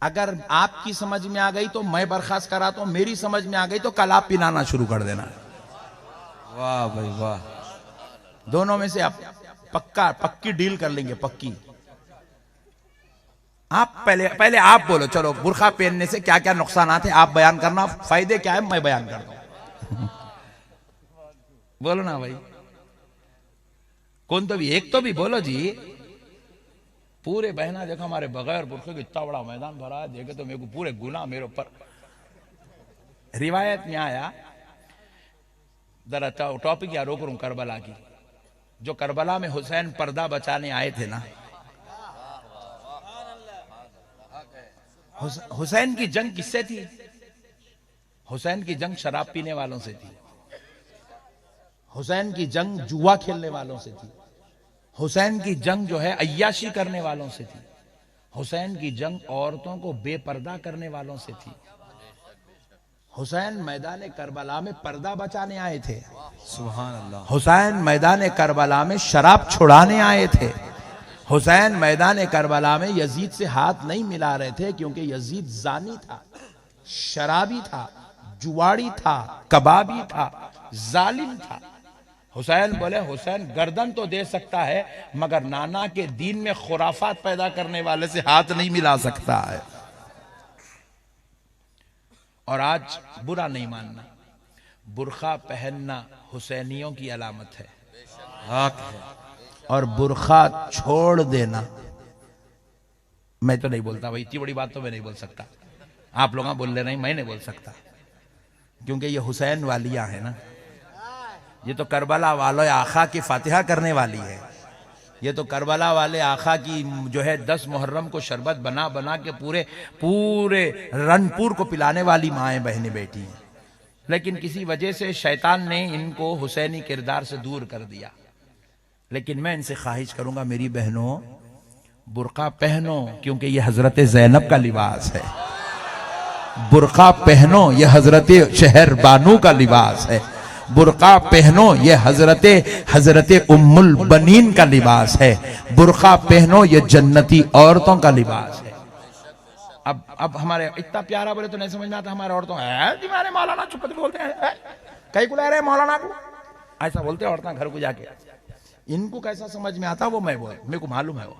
अगर आपकी समझ में आ गई तो मैं बर्खास्त कराता हूं, मेरी समझ में आ गई तो कल आप पिलाना शुरू कर देना। वाह भाई वाह, दोनों में से आप पक्की डील कर लेंगे, पक्की। आप पहले आप बोलो, चलो बुरखा पहनने से क्या क्या नुकसानात है आप बयान करना, फायदे क्या है मैं बयान करता हूं। बोलो ना भाई, कौन तो भी एक तो भी बोलो जी। पूरे बहना देखो हमारे बगैर बुरखे का इतना बड़ा मैदान भरा है, देखे तो मेरे को पूरे गुना मेरे ऊपर। रिवायत में आया, जरा टॉपिक या रोक रूं करबला की। जो करबला में हुसैन पर्दा बचाने आए थे ना, हुसैन की जंग किससे थी? हुसैन की जंग शराब पीने वालों से थी। हुसैन की जंग जुआ खेलने वालों से थी। हुसैन की जंग जो है अय्याशी करने वालों से थी। हुसैन की जंग औरतों को बेपर्दा करने वालों से थी। हुसैन मैदान करबला में पर्दा बचाने आए थे। सुभान अल्लाह। हुसैन मैदान करबला में शराब छुड़ाने आए थे। हुसैन मैदान करबला में यजीद से हाथ नहीं मिला रहे थे, क्योंकि यजीद जानी था, शराबी था, जुआड़ी था, कबाबी था, जालिम था। हुसैन बोले, हुसैन गर्दन तो दे सकता है मगर नाना के दीन में खुराफात पैदा करने वाले से हाथ नहीं मिला सकता है। और आज बुरा नहीं मानना, बुरखा पहनना हुसैनियों की अलामत है। हक है। और बुरखा छोड़ देना, मैं तो नहीं बोलता भाई, इतनी बड़ी बात तो मैं नहीं बोल सकता। आप लोग बोल ले नहीं, मैं नहीं बोल सकता, क्योंकि ये हुसैन वालियां है ना। ये तो करबला वाले आखा की फातिहा करने वाली है। ये तो करबला वाले आखा की जो है 10 मुहर्रम को शरबत बना बना के पूरे रनपुर को पिलाने वाली माएँ बहनें बैठी हैं। लेकिन किसी वजह से शैतान ने इनको हुसैनी किरदार से दूर कर दिया। लेकिन मैं इनसे ख्वाहिश करूंगा, मेरी बहनों बुरका पहनो, क्योंकि ये हजरत ज़ैनब का लिबास है। बुरका पहनो, ये हजरत शहर बानू का लिबास है। बुरका पहनो, ये हजरत उम्मुल बनीन का लिबास है। बुरका पहनो, ये जन्नती औरतों का लिबास है। अब हमारे इतना प्यारा बोले तो नहीं समझ में आता। हमारे औरतों है मौलाना चुप बोलते हैं, कहीं को ले रहे मौलाना को, ऐसा बोलते हैं औरतें घर को जाके। इनको कैसा समझ में आता वो मैं बोल, मेरे को मालूम है वो।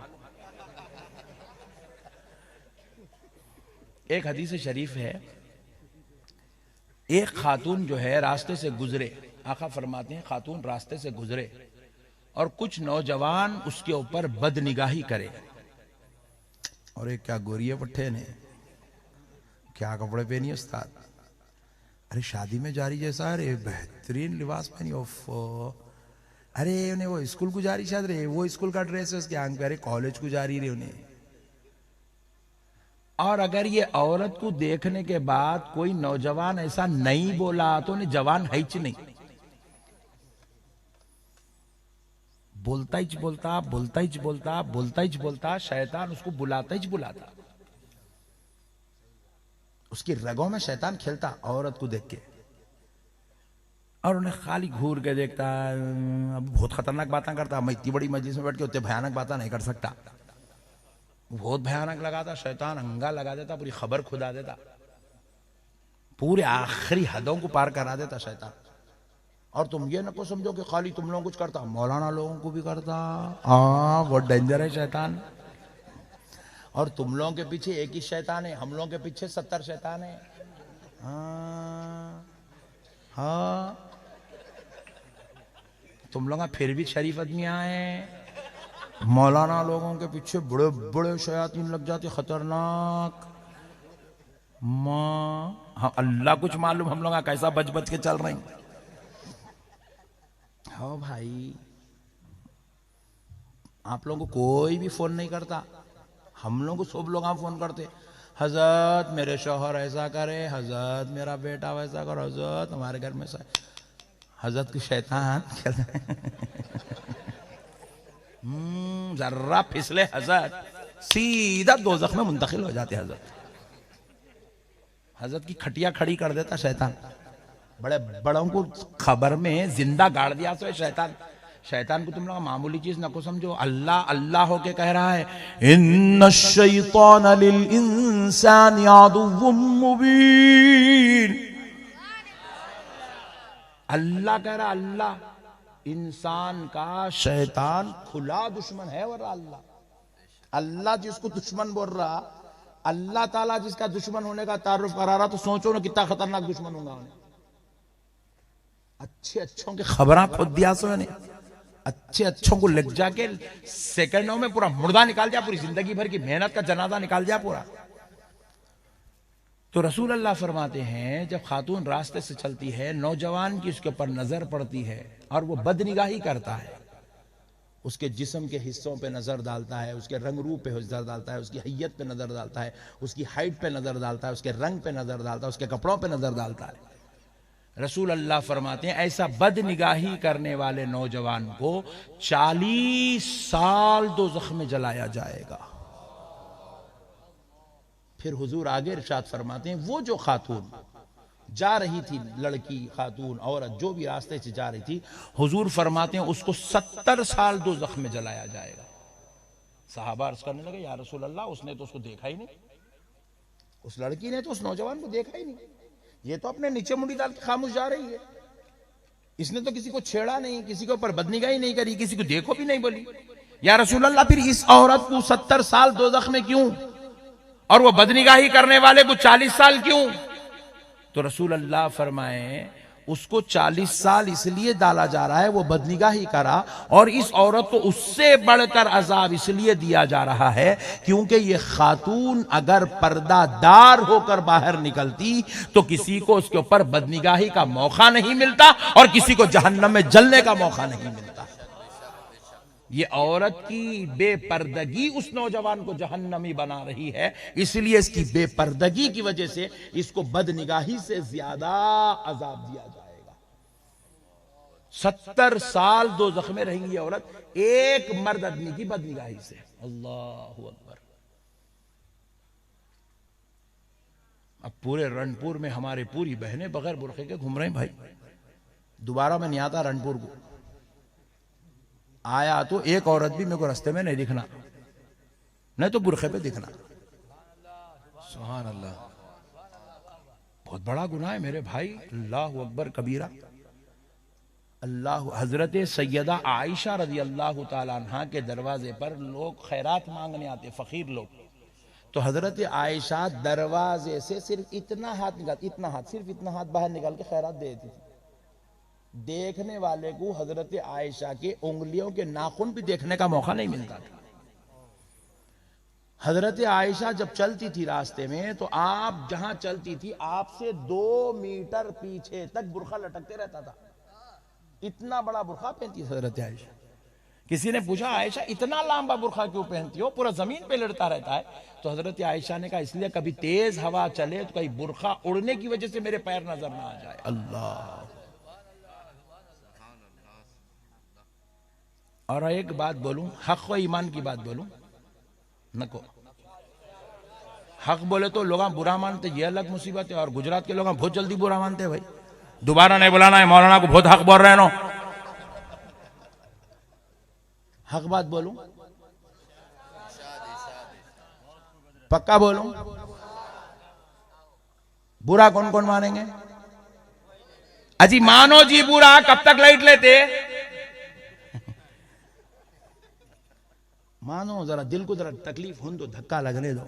एक हदीस शरीफ है, एक खातून जो है रास्ते से गुजरे, आका फरमाते हैं खातून रास्ते से गुजरे और कुछ नौजवान उसके ऊपर बदनिगाही करे। और एक क्या गोरिये पट्टे ने, क्या कपड़े पहनी उस्ताद, अरे शादी में जा रही जैसा, अरे बेहतरीन लिबास पहनी, अरे उन्हें वो स्कूल को जा रही शायद, रे वो स्कूल का ड्रेस है उसके आंग पे, अरे कॉलेज को जा रही रे उन्हें। और अगर ये औरत को देखने के बाद कोई नौजवान ऐसा नहीं बोला तो उन्हें जवान है ही नहीं, बोलता ही बोलता, बोलता ही बोलता, बोलता ही बोलता, शैतान उसको बुलाता ही बुलाता। उसकी रगों में शैतान खेलता औरत को देख के, और उन्हें खाली घूर के देखता। अब बहुत खतरनाक बातें करता, मैं इतनी बड़ी मस्जिद में बैठ के उतने भयानक बातें नहीं कर सकता। बहुत भयानक लगाता शैतान, अंगा लगा देता, पूरी खबर खुदा देता, पूरे आखिरी हदों को पार करा देता शैतान। और तुम ये न को समझो कि खाली तुम लोग कुछ करता, मौलाना लोगों को भी करता। बहुत डेंजर है शैतान। और तुम लोगों के पीछे एक ही शैतान है, हम लोगों के पीछे 70 शैतान है। हाँ, तुम लोग फिर भी शरीफ आदमी आए, मौलाना लोगों के पीछे बड़े बड़े शयातीन लग जाते, खतरनाक। माँ हाँ, अल्लाह कुछ मालूम हम लोग कैसा बच बच के चल रहे हैं। हाँ भाई, आप लोगों को कोई भी फोन नहीं करता, हम लोग को सब लोग आप फोन करते, हजरत मेरे शौहर ऐसा करे, हजरत मेरा बेटा वैसा करो, हजरत हमारे घर में हजरत की शैतान जर्रा फिसले हजरत सीधा दोजख में मुंतकिल हो जाते हजरत। हजरत की खटिया खड़ी कर देता शैतान। बड़े बड़ों को खबर में जिंदा गाड़ दिया तो शैतान। शैतान को तुम लोग मामूली चीज न को समझो। अल्लाह अल्लाह होके कह रहा है, इन्नश्शैतान लिल इंसानि अदुव्वुम मुबीन। अल्लाह कह रहा, अल्लाह इंसान का शैतान खुला दुश्मन है। वरना अल्लाह जिसको दुश्मन बोल रहा, अल्लाह ताला जिसका दुश्मन होने का तारुफ करा रहा, तो सोचो ना कितना खतरनाक दुश्मन होगा। अच्छे अच्छों की खबरां खुद दिया सो ने, अच्छे अच्छों को लग जाके सेकंडों में पूरा मुर्दा निकाल दिया, पूरी जिंदगी भर की मेहनत का जनाजा निकाल दिया पूरा। तो रसूल अल्लाह फरमाते हैं, जब खातून रास्ते से चलती है, नौजवान की उसके ऊपर नजर पड़ती है और वो बदनिगाही करता है, उसके जिस्म के हिस्सों पे नजर डालता है, उसके रंग रूप पे नजर डालता है, उसकी हैयत पे नजर डालता है, उसकी हाइट पे नजर डालता है, उसके रंग पे नजर डालता है, उसके कपड़ों पे नजर डालता है। रसूल अल्लाह फरमाते हैं, ऐसा बदनिगाही करने वाले नौजवान को 40 साल दोज़ख में जलाया जाएगा। फिर हुजूर आगे इरशाद फरमाते हैं, वो जो खातून जा रही थी, लड़की खातून औरत जो भी रास्ते से जा रही थी, हुजूर फरमाते हैं उसको 70 साल दोज़ख में जलाया जाएगा। सहाबा अर्ज करने लगे, या रसूल अल्लाह, उसने तो उसको देखा ही नहीं, उस लड़की ने तो उस नौजवान को देखा ही नहीं, ये तो अपने नीचे मुंडी डाल के खामोश जा रही है, इसने तो किसी को छेड़ा नहीं, किसी के ऊपर बदनिगाही नहीं करी, किसी को देखो भी नहीं बोली। या रसूल अल्लाह, फिर इस औरत को 70 साल दोज़ख में क्यों, और वो बदनिगाही करने वाले को 40 साल क्यों? तो रसूल अल्लाह फरमाए, उसको 40 साल इसलिए डाला जा रहा है, वो बदनिगाही करा, और इस औरत को उससे बढ़कर अजाब इसलिए दिया जा रहा है क्योंकि ये खातून अगर पर्दादार होकर बाहर निकलती तो किसी को उसके ऊपर बदनिगाही का मौका नहीं मिलता और किसी को जहन्नम में जलने का मौका नहीं मिलता। ये औरत की बेपर्दगी उस नौजवान को जहन्नमी बना रही है, इसलिए इसकी बेपर्दगी की वजह से इसको बदनिगाही से ज्यादा अजाब दिया जाएगा। 70 साल दोज़ख में रहेंगी ये औरत, एक मर्द आदमी की बदनिगाही से। अल्लाहु अकबर। अब पूरे रणपुर में हमारे पूरी बहनें बगैर बुरखे के घूम रहे हैं भाई। दोबारा मैं नहीं आता रणपुर को, आया तो एक औरत भी मेरे को रास्ते में नहीं दिखना, नहीं तो बुरखे पे दिखना। सुभान अल्लाह, बहुत बड़ा गुनाह है मेरे भाई। अल्लाह अकबर कबीरा। अल्लाह। हजरत सैयदा आयशा रजी अल्लाह तआला अन्हा के दरवाजे पर लोग खैरात मांगने आते, फकीर लोग। तो हजरत आयशा दरवाजे से सिर्फ इतना हाथ निकाल, इतना हाथ, सिर्फ इतना हाथ बाहर निकाल के खैरात दे देती थी। देखने वाले को हजरत आयशा के उंगलियों के नाखून भी देखने का मौका नहीं मिलता था। हजरत आयशा जब चलती थी रास्ते में, तो आप जहां चलती थी आपसे 2 मीटर पीछे तक बुरखा लटकते रहता था। इतना बड़ा बुरखा पहनती है हजरत आयशा। किसी ने पूछा, आयशा इतना लंबा बुरखा क्यों पहनती हो, पूरा जमीन पे लड़ता रहता है? तो हजरत आयशा ने कहा, इसलिए कभी तेज हवा चले तो कहीं बुरखा उड़ने की वजह से मेरे पैर नजर ना आ जाए। अल्लाह। और एक बात बोलूं, हक व ईमान की बात बोलूं, नको हक बोले तो लोग बुरा मानते, ये अलग मुसीबत है। और गुजरात के लोग बहुत जल्दी बुरा मानते हैं भाई। दोबारा नहीं बुलाना है, मौलाना को बहुत हक बोल रहे हैं नो। हक बात बोलूं, पक्का बोलूं, बुरा कौन कौन मानेंगे? अजी मानो जी बुरा, कब तक लाइट लेते? मानो जरा, दिल को जरा तकलीफ हो तो धक्का लगने दो।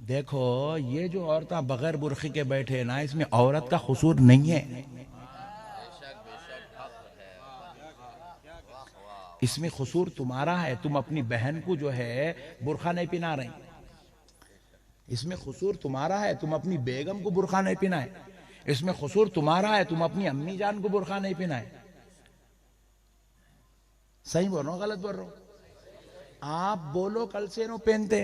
देखो, ये जो औरतें बगैर बुरखे के बैठे ना, इसमें औरत का कसूर नहीं है, इसमें कसूर तुम्हारा है। तुम अपनी बहन को जो है बुरखा नहीं पहना रही, इसमें कसूर तुम्हारा है। तुम अपनी बेगम को बुरखा नहीं पहनाए, इसमें कसूर तुम्हारा है। तुम अपनी अम्मी जान को बुरखा नहीं पहनाए। सही बोल रहा हूं, गलत बोल रहा हूं? आप बोलो कल से नो पहनते।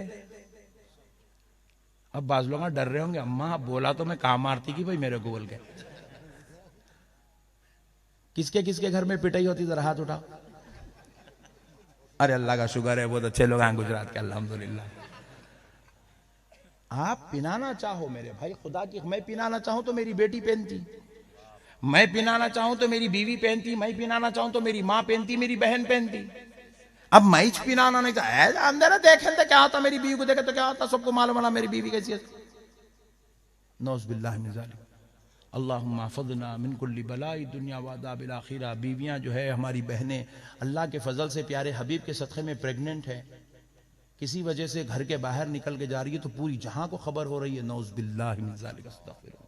अब बाज लोग डर रहे होंगे, अम्मा आप बोला तो मैं कहा मारती कि भाई मेरे को बोल के। किसके किसके घर में पिटाई होती, जरा हाथ उठाओ। अरे अल्लाह का शुक्र है बहुत अच्छे लोग हैं गुजरात के, अल्हम्दुलिल्लाह। आप पिनाना चाहो मेरे भाई, खुदा की, मैं पिनाना चाहूं तो मेरी बेटी पहनती, मैं पिनाना चाहूं तो मेरी बीवी पहनती, मैं पिनाना चाहूं तो मेरी मां पहनती, मेरी बहन पहनती। अब मैं ही पिनाना नहीं चाह अंदर देखे तो क्या होता, मेरी बीवी को देखे तो क्या होता, सबको मालूम है मेरी बीवी कैसी है। नौज़ बिल्लाह मिन ज़ालिक। अल्लाहुम्मा हफ़ज़ना मिन कुल्ली बलाई दुनिया व अज़ाबिल आखिरा। बीवियां जो है हमारी बहनें अल्लाह के फजल से प्यारे हबीब के सदक़े में प्रेग्नेंट है, किसी वजह से घर के बाहर निकल के जा रही है तो पूरी जहां को खबर हो रही है। नौज़ बिल्लाह मिन ज़ालिक, अस्तग़फिरुल्लाह।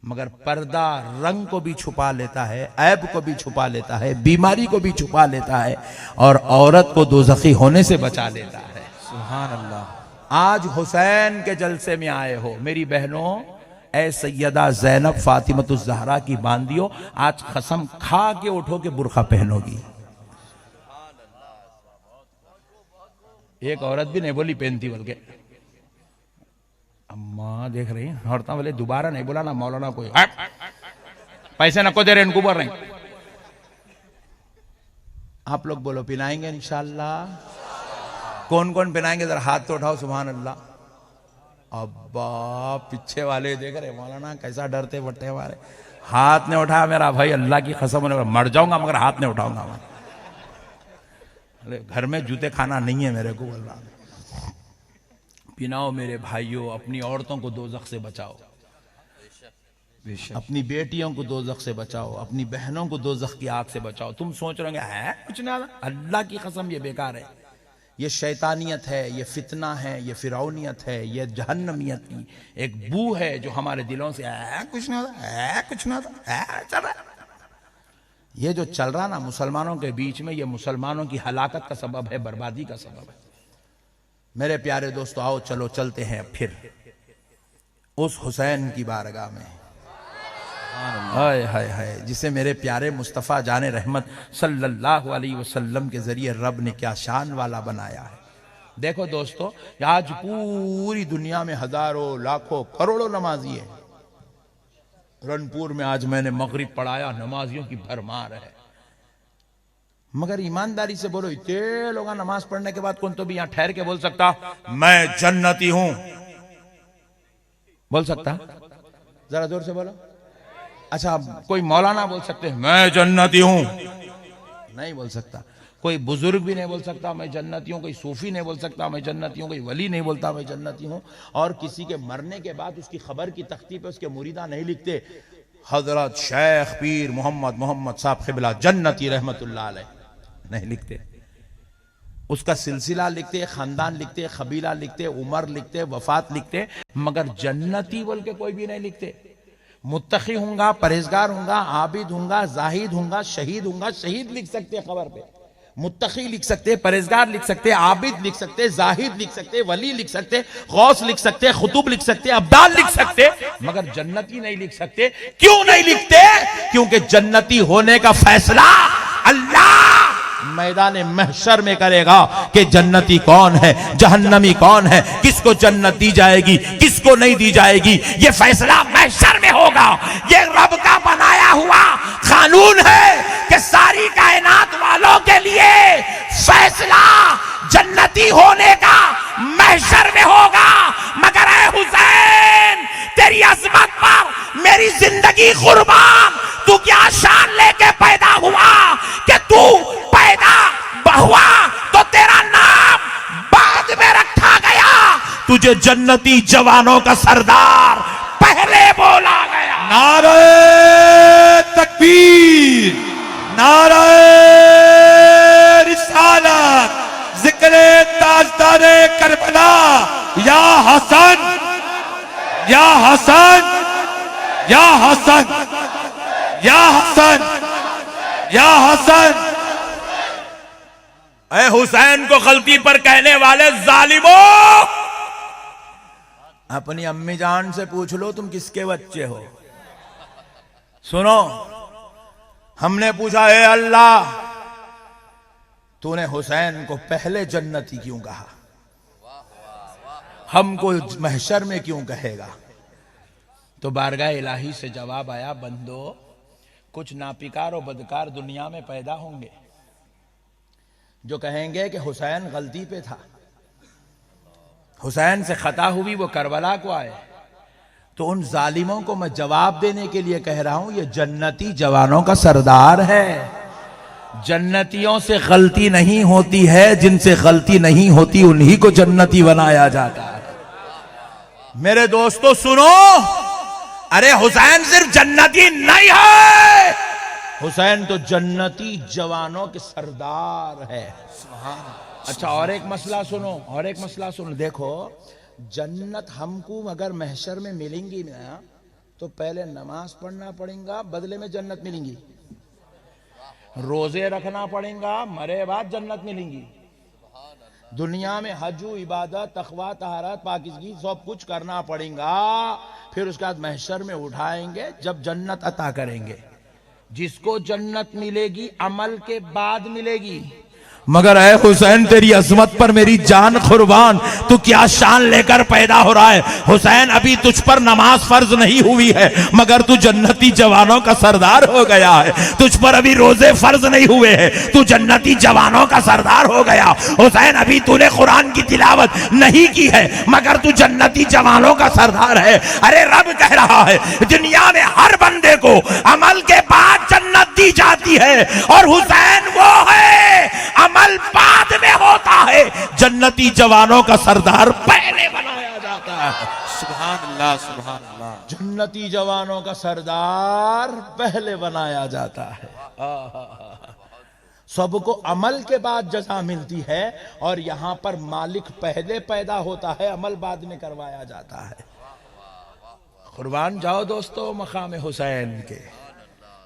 मगर पर्दा रंग को भी छुपा लेता है, ऐब को भी छुपा लेता है, बीमारी को भी छुपा लेता है और औरत को दोज़खी होने से बचा लेता है। सुभान अल्लाह। आज हुसैन के जलसे में आए हो मेरी बहनों, ए सैयदा ज़ैनब फातिमतुज़ ज़हरा की बांदियो, आज कसम खा के उठो के बुरखा पहनोगी। एक औरत भी नहीं बोली पहनती, बल्कि अम्मा देख रही हैं औरतें बोले दोबारा नहीं बोला ना मौलाना कोई, पैसे नको दे रहे इनको बोल रहे हैं। आप लोग बोलो पिनाएंगे इंशाअल्लाह। कौन कौन पिनाएंगे जरा हाथ तो उठाओ, सुभान अल्लाह। अब्बा पीछे वाले देख रहे मौलाना कैसा डरते बट्टे हमारे, हाथ ने उठाया मेरा भाई, अल्लाह की कसम मर जाऊंगा मगर हाथ नहीं उठाऊंगा मैं। अरे घर में जूते खाना नहीं है मेरे को, बोल रहा। पिनाओ मेरे भाइयों, अपनी औरतों को दोज़ख से बचाओ, अपनी बेटियों को दोज़ख से बचाओ, अपनी बहनों को दोज़ख की आग से बचाओ। तुम सोच रहे होंगे है कुछ ना, अल्लाह की कसम ये बेकार है, ये शैतानियत है, ये फितना है, ये फिरौनियत है, ये जहन्नमियत की एक बू है जो हमारे दिलों से कुछ ना होता, कुछ ना होता, चल रहा। ये जो चल रहा ना मुसलमानों के बीच में, ये मुसलमानों की हलाकत का सबब है, बर्बादी का सबब है। मेरे प्यारे दोस्तों आओ चलो चलते हैं फिर उस हुसैन की बारगाह में, हाय हाय हाय, जिसे मेरे प्यारे मुस्तफ़ा जाने रहमत सल्लल्लाहु अलैहि वसल्लम के जरिए रब ने क्या शान वाला बनाया है। देखो दोस्तों, आज पूरी दुनिया में हजारों लाखों करोड़ों नमाजी है। रनपुर में आज मैंने मगरिब पढ़ाया, नमाजियों की भरमार है। मगर ईमानदारी से बोलो, इतने लोग नमाज पढ़ने के बाद कौन तो भी यहां ठहर के बोल सकता मैं जन्नती हूं? बोल सकता? जरा जोर से बोलो। अच्छा, कोई मौलाना बोल सकते हैं मैं जन्नती हूं? नहीं बोल सकता। कोई बुजुर्ग भी नहीं बोल सकता मैं जन्नती हूं, कोई सूफी नहीं बोल सकता मैं जन्नती हूं, कोई वली नहीं बोलता मैं जन्नती हूं। और किसी के मरने के बाद उसकी खबर की तख्ती पे उसके मुरीदा नहीं लिखते हजरत शेख पीर मोहम्मद साहब क़िबला जन्नती रहमतुल्लाह अलैह, नहीं लिखते। उसका सिलसिला लिखते, खानदान लिखते, कबीला लिखते, उम्र लिखते, वफात लिखते, मगर जन्नती बोल के कोई भी नहीं लिखते। मुत्तकी हूंगा, परहेजगार हूंगा, आबिद हूंगा, जाहिद हूंगा, शहीद हूंगा, शहीद लिख सकते खबर पे, मुत्तकी लिख सकते, परहेजगार लिख सकते, आबिद लिख सकते, जाहिद लिख सकते, वली लिख सकते, गौस लिख सकते, खुतुब लिख सकते, अब्दाल लिख सकते, मगर जन्नती नहीं लिख सकते। क्यों नहीं लिखते? क्योंकि जन्नती होने का फैसला अल्लाह मैदान महशर में करेगा कि जन्नती कौन है, जहन्नमी कौन है, किसको जन्नत दी जाएगी, किसको नहीं दी जाएगी, ये फैसला महशर में होगा। ये रब का बनाया हुआ कानून है कि सारी कायनात वालों के लिए फैसला जन्नती होने का महशर में होगा। मगर ऐ हुसैन, तेरी अजमत पर मेरी जिंदगी कुर्बान, तू क्या शान लेके पैदा हुआ कि तू पैदा हुआ तो तेरा नाम बाद में रखा गया, तुझे जन्नती जवानों का सरदार पहले बोला गया। नारे तकबीर, नारे रिसालत, जिक्रे ताजदारे करबला, या हसन, या हसन, या हसन, या हसन, या हसन। ऐ हुसैन को गलती पर कहने वाले जालिमों, अपनी अम्मी जान से पूछ लो तुम किसके बच्चे हो। सुनो, हमने पूछा है अल्लाह तूने हुसैन को पहले जन्नती क्यों कहा, हमको महशर में क्यों कहेगा। तो बारगाह इलाही से जवाब आया, बंदो कुछ नापिकार और बदकार दुनिया में पैदा होंगे जो कहेंगे कि हुसैन गलती पे था, हुसैन से खता हुई, वो करबला को आए। तो उन जालिमों को मैं जवाब देने के लिए कह रहा हूं, ये जन्नती जवानों का सरदार है। जन्नतियों से गलती नहीं होती है, जिनसे गलती नहीं होती उन्हीं को जन्नती बनाया जाता है। मेरे दोस्तों सुनो, अरे हुसैन सिर्फ जन्नती नहीं है, हुसैन तो जन्नती जवानों के सरदार है। अच्छा और एक मसला सुनो, और एक मसला सुनो। देखो जन्नत हमको अगर महशर में मिलेंगी ना, तो पहले नमाज पढ़ना पड़ेगा, बदले में जन्नत मिलेंगी। रोजे रखना पड़ेगा, मरे बाद जन्नत मिलेंगी। दुनिया में हजू, इबादत, तकवा, तहारत, पाकिज़गी सब कुछ करना पड़ेगा। फिर उसके बाद महशर में उठाएंगे जब जन्नत अता करेंगे। जिसको जन्नत मिलेगी अमल के बाद मिलेगी। मगर ऐ हुसैन तेरी अजमत पर मेरी जान कुर्बान, तू क्या शान लेकर पैदा हो रहा है। हुसैन अभी तुझ पर नमाज फर्ज नहीं हुई है, मगर तू जन्नती जवानों का सरदार हो गया है। तुझ पर अभी रोजे फर्ज नहीं हुए हैं, तू जन्नती जवानों का सरदार हो गया। हुसैन अभी तूने कुरान की तिलावत नहीं की है, मगर तू जन्नती जवानों का सरदार है। अरे रब कह रहा है दुनिया में हर बंदे को अमल के बाद जन्नत दी जाती है, और हुसैन वो है अमल बाद में होता है। जन्नती जवानों का सरदार पहले बनाया जाता है। सुभान अल्लाह, सुभान अल्लाह। जन्नती जवानों का सरदार पहले बनाया जाता है। सबको अमल के बाद जज़ा मिलती है, और यहां पर मालिक पहले पैदा होता है, अमल बाद में करवाया जाता है। कुर्बान जाओ दोस्तों मकाम हुसैन के,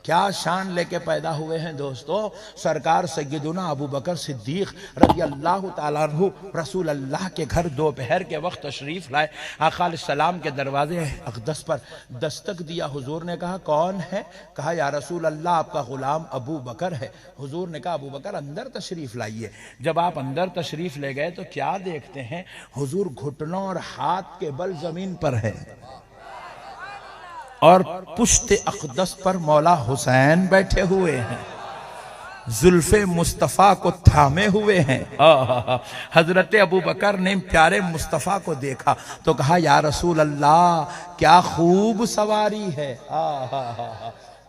क्या शान लेके पैदा हुए हैं दोस्तों। सरकार सैयदुना अबू बकर सिद्दीक रज़ी अल्लाह ताला अन्हु रसूल अल्लाह के घर दोपहर के वक्त तशरीफ लाए। आका अलैहिस्सलाम के दरवाजे अक़दस पर दस्तक दिया। हुजूर ने कहा कौन है। कहा या रसूल अल्लाह आपका गुलाम अबू बकर है। हुजूर ने कहा अबू बकर अंदर तशरीफ लाइए। जब आप अंदर तशरीफ ले गए तो क्या देखते हैं, हुजूर घुटनों और हाथ के बल जमीन पर है, और पुश्ते अक़दस पर मौला हुसैन बैठे हुए हैं, जुल्फे मुस्तफ़ा को थामे हुए हैं। हजरत अबू बकर ने प्यारे मुस्तफ़ा को देखा तो कहा या रसूल अल्लाह क्या खूब सवारी है।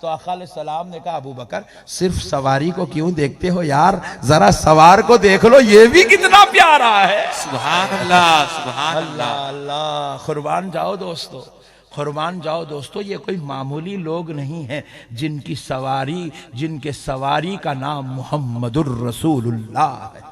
तो आका अलैहिस्सलाम ने कहा अबू बकर सिर्फ सवारी को क्यों देखते हो यार, जरा सवार को देख लो, ये भी कितना प्यारा है। सुभान अल्लाह, सुभान अल्लाह अल्लाह। कुर्बान जाओ दोस्तों, कुर्बान जाओ दोस्तों, ये कोई मामूली लोग नहीं हैं जिनके सवारी का नाम मुहम्मदुर रसूलुल्लाह है।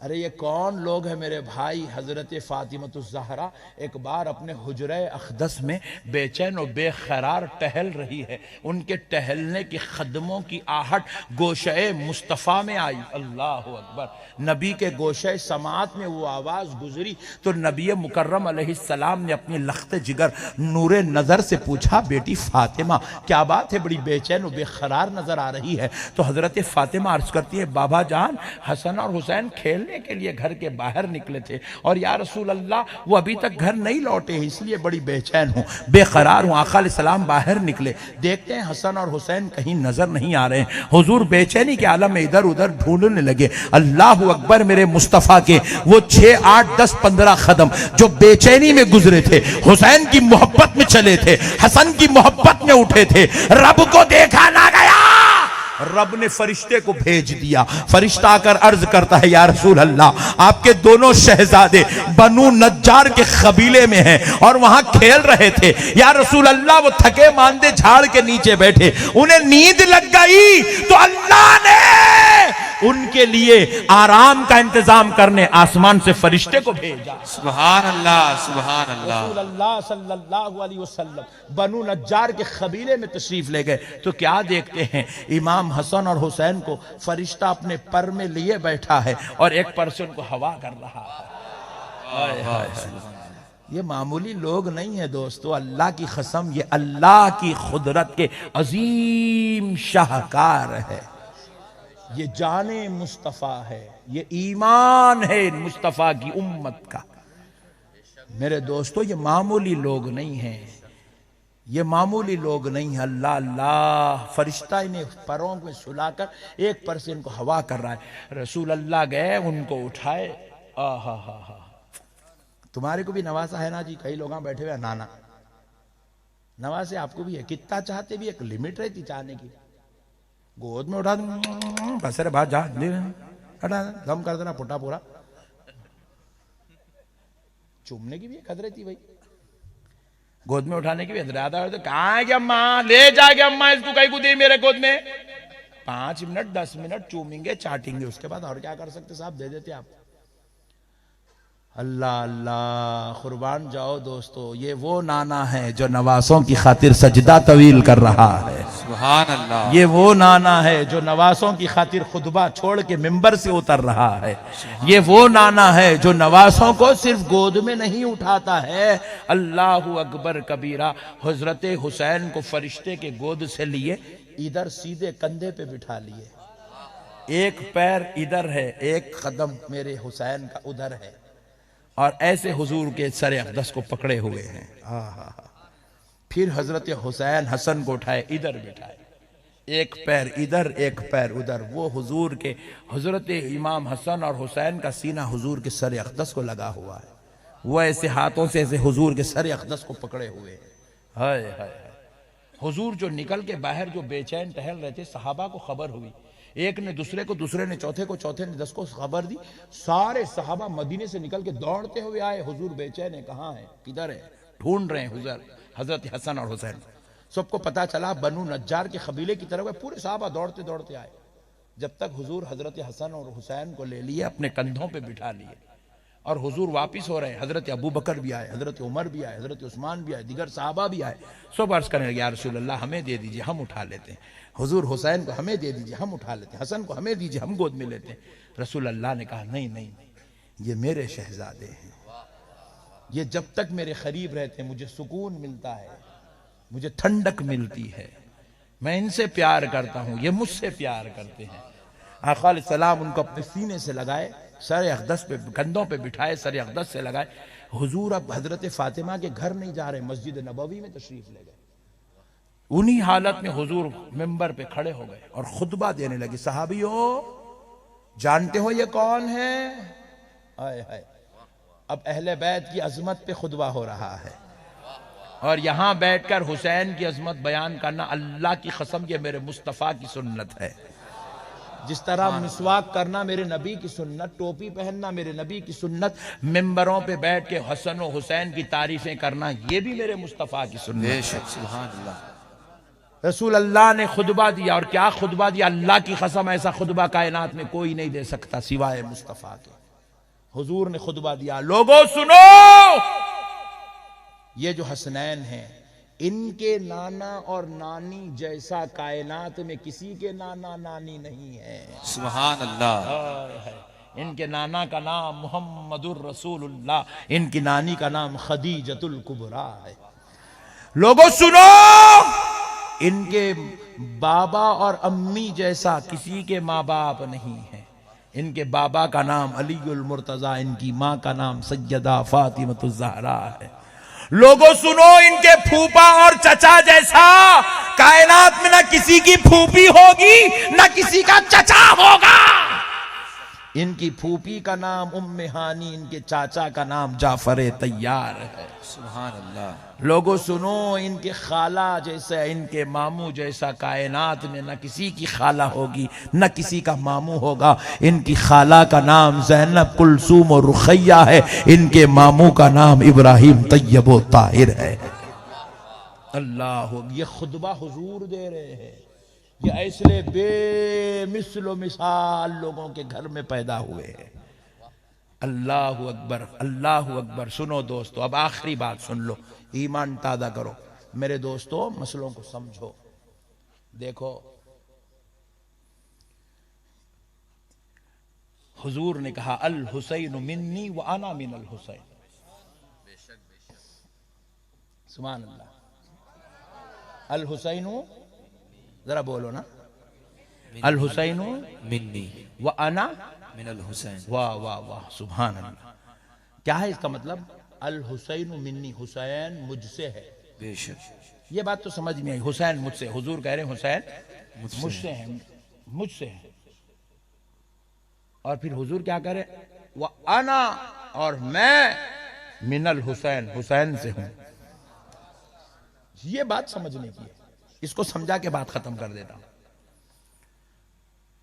अरे ये कौन लोग हैं मेरे भाई। हजरत फातिमतुज़ ज़हरा एक बार अपने हुजरे अक़दस में बेचैन और बेक़रार टहल रही है। उनके टहलने की कदमों की आहट गोशे मुस्तफ़ा में आई। अल्लाह अकबर। नबी के गोशे समात में वो आवाज़ गुजरी तो नबी मुकर्रम अलैहिस्सलाम ने अपनी लख्त जिगर नूरे नज़र से पूछा बेटी फातिमा क्या बात है, बड़ी बेचैन और बेक़रार नज़र आ रही है। तो हजरत फातिमा अर्ज़ करती है बाबा जान हसन और हुसैन खेलने के लिए घर के बाहर निकले थे, और या रसूल अल्लाह वो अभी तक घर नहीं लौटे हैं, इसलिए बड़ी बेचैन हूँ, बेकरार हूँ। आका अलैहिस्सलाम बाहर निकले, देखते हैं हसन और हुसैन कहीं नजर नहीं आ रहे हैं। हुजूर बेचैनी के आलम में इधर उधर ढूंढने लगे। अल्लाह अकबर। मेरे मुस्तफ़ा के वो 6, 8, 10, 15 कदम जो बेचैनी में गुजरे थे, हुसैन की मोहब्बत में चले थे, हसन की मोहब्बत में उठे थे, रब को देखा ना गया। रब ने फरिश्ते को भेज दिया। फरिश्ता आकर अर्ज करता है या रसूल अल्लाह आपके दोनों शहजादे बनु नज्जार के कबीले में हैं और वहां खेल रहे थे। या रसूल अल्लाह वो थके मांदे झाड़ के नीचे बैठे, उन्हें नींद लग गई तो अल्लाह ने उनके लिए आराम का इंतजाम करने आसमान से फरिश्ते को भेजा। सुभान अल्लाह, सुभान अल्लाह। रसूल अल्लाह सल्लल्लाहु अलैहि वसल्लम बनु नज्जार के कबीले में तशरीफ ले गए तो क्या देखते हैं, इमाम हसन और हुसैन को फरिश्ता अपने पर में लिए बैठा है और एक पर से उनको हवा कर रहा है। ये मामूली लोग नहीं है दोस्तों, अल्लाह की कसम ये अल्लाह की कुदरत के अजीम शाहकार है। ये जाने मुस्तफ़ा है, ये ईमान है मुस्तफ़ा की उम्मत का। मेरे दोस्तों, ये मामूली लोग नहीं हैं, ये मामूली लोग नहीं हैं। अल्लाह अल्लाह, फरिश्ता इन्हें परों में सुलाकर एक पर से इनको हवा कर रहा है। रसूल अल्लाह गए, उनको उठाए। आहा हा हा, तुम्हारे को भी नवासा है ना जी, कई लोग यहाँ बैठे हुए हैं, नाना नवासे आपको भी है। कितना चाहते भी एक लिमिट रहती चाहने की। गोद में उठा दूं, बस रे बात जा, हटा दम कर देना पुटा पूरा। चूमने की भी एक हद रहती भाई, गोद में उठाने की भी हद। आधा तो कहाँ है कि अम्मा, ले जाएगी अम्मा इसको, कहीं को दी मेरे गोद में। 5 मिनट 10 मिनट चूमेंगे, चाटेंगे, उसके बाद और क्या कर सकते साहब, दे देते आप। अल्लाह अल्लाह, कुर्बान जाओ दोस्तों। ये वो नाना है जो नवासों की खातिर सजदा तवील कर रहा है। सुभान अल्लाह। ये वो नाना है जो नवासों की खातिर खुतबा छोड़ के मिंबर से उतर रहा है। ये वो नाना है जो नवासों को सिर्फ गोद में नहीं उठाता है। अल्लाहु अकबर कबीरा। हजरत हुसैन को फरिश्ते के गोद से लिए, इधर सीधे कंधे पे बिठा लिए। एक पैर इधर है, एक कदम मेरे हुसैन का उधर है, और ऐसे हुजूर के सर अक़दस को पकड़े हुए हैं। फिर हजरत हुसैन हसन को उठाए, इधर बिठाए, एक पैर इधर एक पैर उधर। वो हुजूर के, हजरत इमाम हसन और हुसैन का सीना हुजूर के सर अक़दस को लगा हुआ है। वो ऐसे हाथों से ऐसे हुजूर के सर अक़दस को पकड़े हुए हैं। हाय हाय हाय। हुजूर जो निकल के बाहर जो बेचैन टहल रहे थे, सहाबा को खबर हुई, एक ने दूसरे को, दूसरे ने चौथे को, चौथे ने 10 को खबर दी। सारे सहाबा मदीने से निकल के दौड़ते हुए आए, हुजूर बेचैन है, कहाँ है, किधर है, ढूंढ रहे हैं हुजूर हजरत हसन और हुसैन। सबको पता चला बनु नज्जार के कबीले की तरफ, पूरे सहाबा दौड़ते दौड़ते आए। जब तक हुजूर हजरत हसन और हुसैन को ले लिए, अपने कंधों पे बिठा लिए, और हुजूर वापिस हो रहे। हजरत अबू बकर भी आए, हजरत उमर भी आए, हजरत उस्मान भी आए, दिगर साहबा भी आए। सब अर्ज करने लगे, या रसूल अल्लाह हमें दे दीजिए, हम उठा लेते हैं। हुजूर हुसैन को हमें दे दीजिए, हम उठा लेते हैं। हसन को हमें दीजिए, हम गोद में लेते हैं। रसूल अल्लाह ने कहा, नहीं नहीं, ये मेरे शहजादे हैं, ये जब तक मेरे करीब रहते हैं मुझे सुकून मिलता है, मुझे ठंडक मिलती है, मैं इनसे प्यार करता हूं, ये मुझसे प्यार करते हैं। आका अलैहिस्सलाम उनको अपने सीने से लगाए, सर अक़दस पे, कंधों पे बिठाए, सर अक़दस से लगाए। हुजूर अब हजरत फातिमा के घर नहीं जा रहे, मस्जिद नबवी में तशरीफ ले गए। उन्हीं हालत में हुजूर मिंबर पे खड़े हो गए और खुतबा देने लगे। सहाबियों, जानते हो ये कौन है? आए हाय, अब अहले बैत की अजमत पे खुतबा हो रहा है, और यहां बैठकर हुसैन की अजमत बयान करना, अल्लाह की कसम, ये मेरे मुस्तफ़ा की सुन्नत है। जिस तरह मिसवाक करना मेरे नबी की सुन्नत, टोपी पहनना मेरे नबी की सुन्नत, मिंबरों पे बैठ के हसन और हुसैन की तारीफें करना, ये भी मेरे मुस्तफ़ा की सुन्नत है। सुभान अल्लाह। रसूल अल्लाह ने खुतबा दिया, और क्या खुतबा दिया, अल्लाह की कसम ऐसा खुतबा कायनात में कोई नहीं दे सकता सिवाय मुस्तफ़ा के। हुजूर ने खुतबा दिया, लोगों सुनो, ये जो हसनैन हैं, इनके नाना और नानी जैसा कायनात में किसी के नाना नानी नहीं है। सुभान अल्लाह। इनके नाना का नाम मुहम्मदुर रसूलुल्लाह, इनकी नानी का नाम खदीजतुल कुबरा है। लोगों सुनो, इनके बाबा और अम्मी जैसा किसी के माँ बाप नहीं है। इनके बाबा का नाम अलीउल मुर्तजा, इनकी माँ का नाम सैयदा फातिमतुज़ ज़हरा है। लोगों सुनो, इनके फूफा और चचा जैसा कायनात में ना किसी की फूफी होगी ना किसी का चचा होगा। इनकी फूफी का नाम उम्मे हानी, इनके चाचा का नाम जाफर तैयार है। सुभान अल्लाह। लोगों सुनो, इनके खाला जैसा, इनके मामू जैसा कायनात में न किसी की खाला होगी न किसी का मामू होगा। इनकी खाला का नाम ज़ैनब, कुलसूम और रुखैया है, इनके मामू का नाम इब्राहिम, तैयब व ताहिर है। अल्लाह, ये खुतबा हुजूर दे रहे हैं, ये ऐसे बेमिसलो मिसाल लोगों के घर में पैदा हुए हैं। अल्लाहु अकबर, अल्लाहु अकबर। सुनो दोस्तों, अब आखिरी बात सुन लो, ईमान ताज़ा करो मेरे दोस्तों, मसलों को समझो। देखो, हुजूर ने कहा, अल हुसैन मिन्नी व अना मिन अल हुसैन। सुभान अल्लाह। अल हुसैन, जरा बोलो ना, अल हुसैन मिन्नी व अना, मिनल हुसैन। वाह वाह वाह, सुभान अल्लाह। क्या है इसका मतलब? अल हुसैन मिन्नी, हुसैन मुझसे है। बेशक ये बात तो समझ में आई, हुसैन मुझसे। हुजूर कह रहे हैं हुसैन मुझसे है, मुझसे है। और फिर हुजूर क्या करे? वह अना, और मैं मिनल हुसैन, हुसैन से हूं। ये बात समझने की है, इसको समझा के बात खत्म कर देता हूं।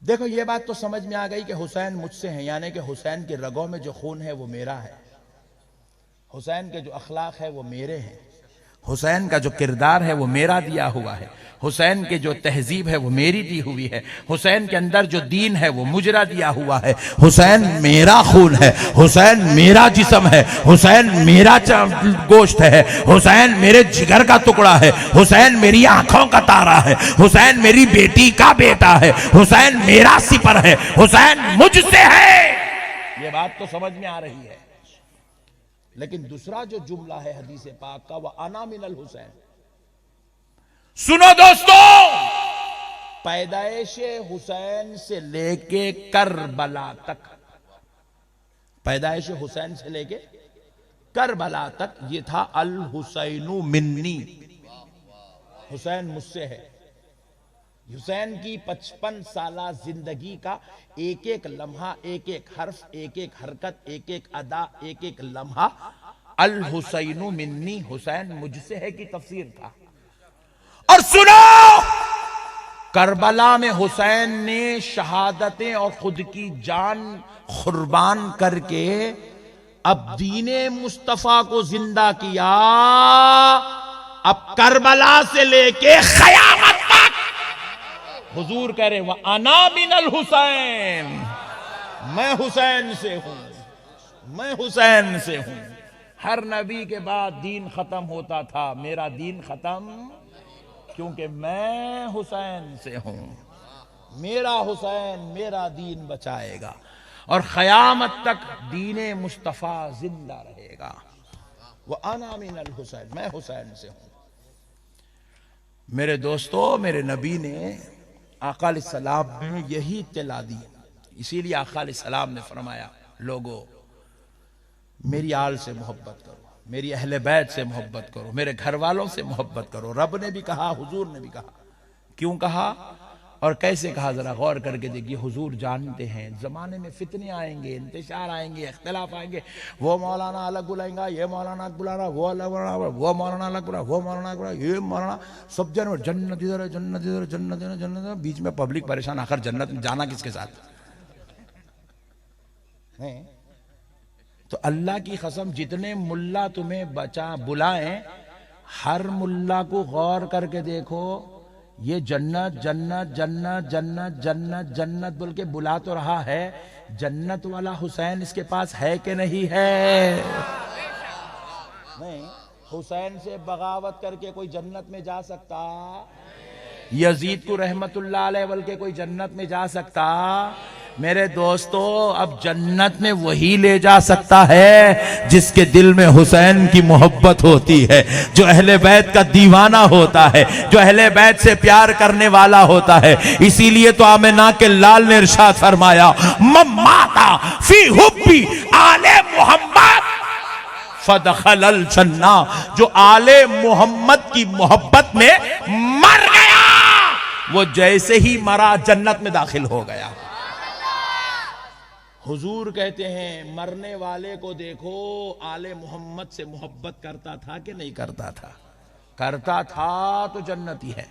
देखो ये बात तो समझ में आ गई कि हुसैन मुझसे है, यानी कि हुसैन के रगों में जो खून है वो मेरा है, हुसैन के जो अखलाक है वो मेरे हैं, हुसैन का जो किरदार है वो मेरा दिया हुआ है, हुसैन के जो तहजीब है वो मेरी दी हुई है, हुसैन के अंदर जो दीन है वो मुजरा दिया हुआ है। हुसैन मेरा खून है, हुसैन मेरा जिस्म है, हुसैन मेरा गोश्त है, हुसैन मेरे जिगर का टुकड़ा है, हुसैन मेरी आंखों का तारा है, हुसैन मेरी बेटी का बेटा है, हुसैन मेरा सिपर है, हुसैन मुझसे है। ये बात तो समझ में आ रही है। लेकिन दूसरा जो जुमला है हदीस पाक का, वह अना मिनल हुसैन। सुनो दोस्तों, पैदाइश हुसैन से लेके करबला तक, पैदाइश हुसैन से लेके करबला तक ये था अल हुसैनु मिन्नी, हुसैन मुझसे है। हुसैन की 55 साला जिंदगी का एक एक लम्हा, एक एक हर्फ, एक एक हरकत, एक एक अदा, एक एक लम्हा अल हुसैनु मिन्नी, हुसैन मुझसे है की तफसीर था। और सुनो, करबला में हुसैन ने शहादतें और खुद की जान कुर्बान करके अब दीने मुस्तफा को जिंदा किया। अब करबला से लेके क़यामत हुजूर कह रहे वह अना मिनल हुसैन, मैं हुसैन से हूं, मैं हुसैन से हूं। हर नबी के बाद दीन खत्म होता था, मेरा दीन खत्म क्योंकि मैं हुसैन से हूं। मेरा हुसैन मेरा दीन बचाएगा और क़यामत तक दीने मुस्तफा जिंदा रहेगा। वह अना मिनल हुसैन, मैं हुसैन से हूं। मेरे दोस्तों, मेरे नबी ने आका अलैहिस्सलाम ने यही इत्तला दी, इसीलिए आका अलैहिस्सलाम ने फरमाया, लोगों मेरी आल से मोहब्बत करो, मेरी अहले बैत से मोहब्बत करो, मेरे घर वालों से मोहब्बत करो। रब ने भी कहा, हुजूर ने भी कहा। क्यों कहा और कैसे कहा, जरा गौर करके देखिए। हुजूर जानते हैं जमाने में फितने आएंगे, इंतशार आएंगे, इख्तिलाफ आएंगे, वो मौलाना अलग बुलाएंगा, ये मौलाना अलग बुलाना, वो अलग बुलाना, वो मौलाना अलग बुला, वो मौलाना अलग बुला, ये मौलाना, सब जन जन्नत इधर है, जन्नत इधर, जन्नत इधर, जन्नत इधर, बीच में पब्लिक परेशान। आखिर जन्नत में जाना किसके साथ है? तो अल्लाह की कसम, जितने मुल्ला तुम्हें बचा बुलाएं, हर मुल्ला को गौर करके देखो, ये जन्नत जन्नत जन्नत जन्नत जन्नत जन्नत बोल के बुला तो रहा है, जन्नत वाला हुसैन इसके पास है कि नहीं है? नहीं, हुसैन से बगावत करके कोई जन्नत में जा सकता? यजीद को रहमतुल्लाह अलैह बोल के कोई जन्नत में जा सकता? मेरे दोस्तों, अब जन्नत में वही ले जा सकता है जिसके दिल में हुसैन की मोहब्बत होती है, जो अहले बैत का दीवाना होता है, जो अहले बैत से प्यार करने वाला होता है। इसीलिए तो आमिना के लाल ने इरशाद फरमाया, मम्माता फी हुब्बी आले मोहम्मद फदखलल जन्ना, जो आले मोहम्मद की मोहब्बत में मर गया, वो जैसे ही मरा जन्नत में दाखिल हो गया। हुजूर कहते हैं, मरने वाले को देखो, आले मोहम्मद से मोहब्बत करता था कि नहीं करता था? करता था तो जन्नती है।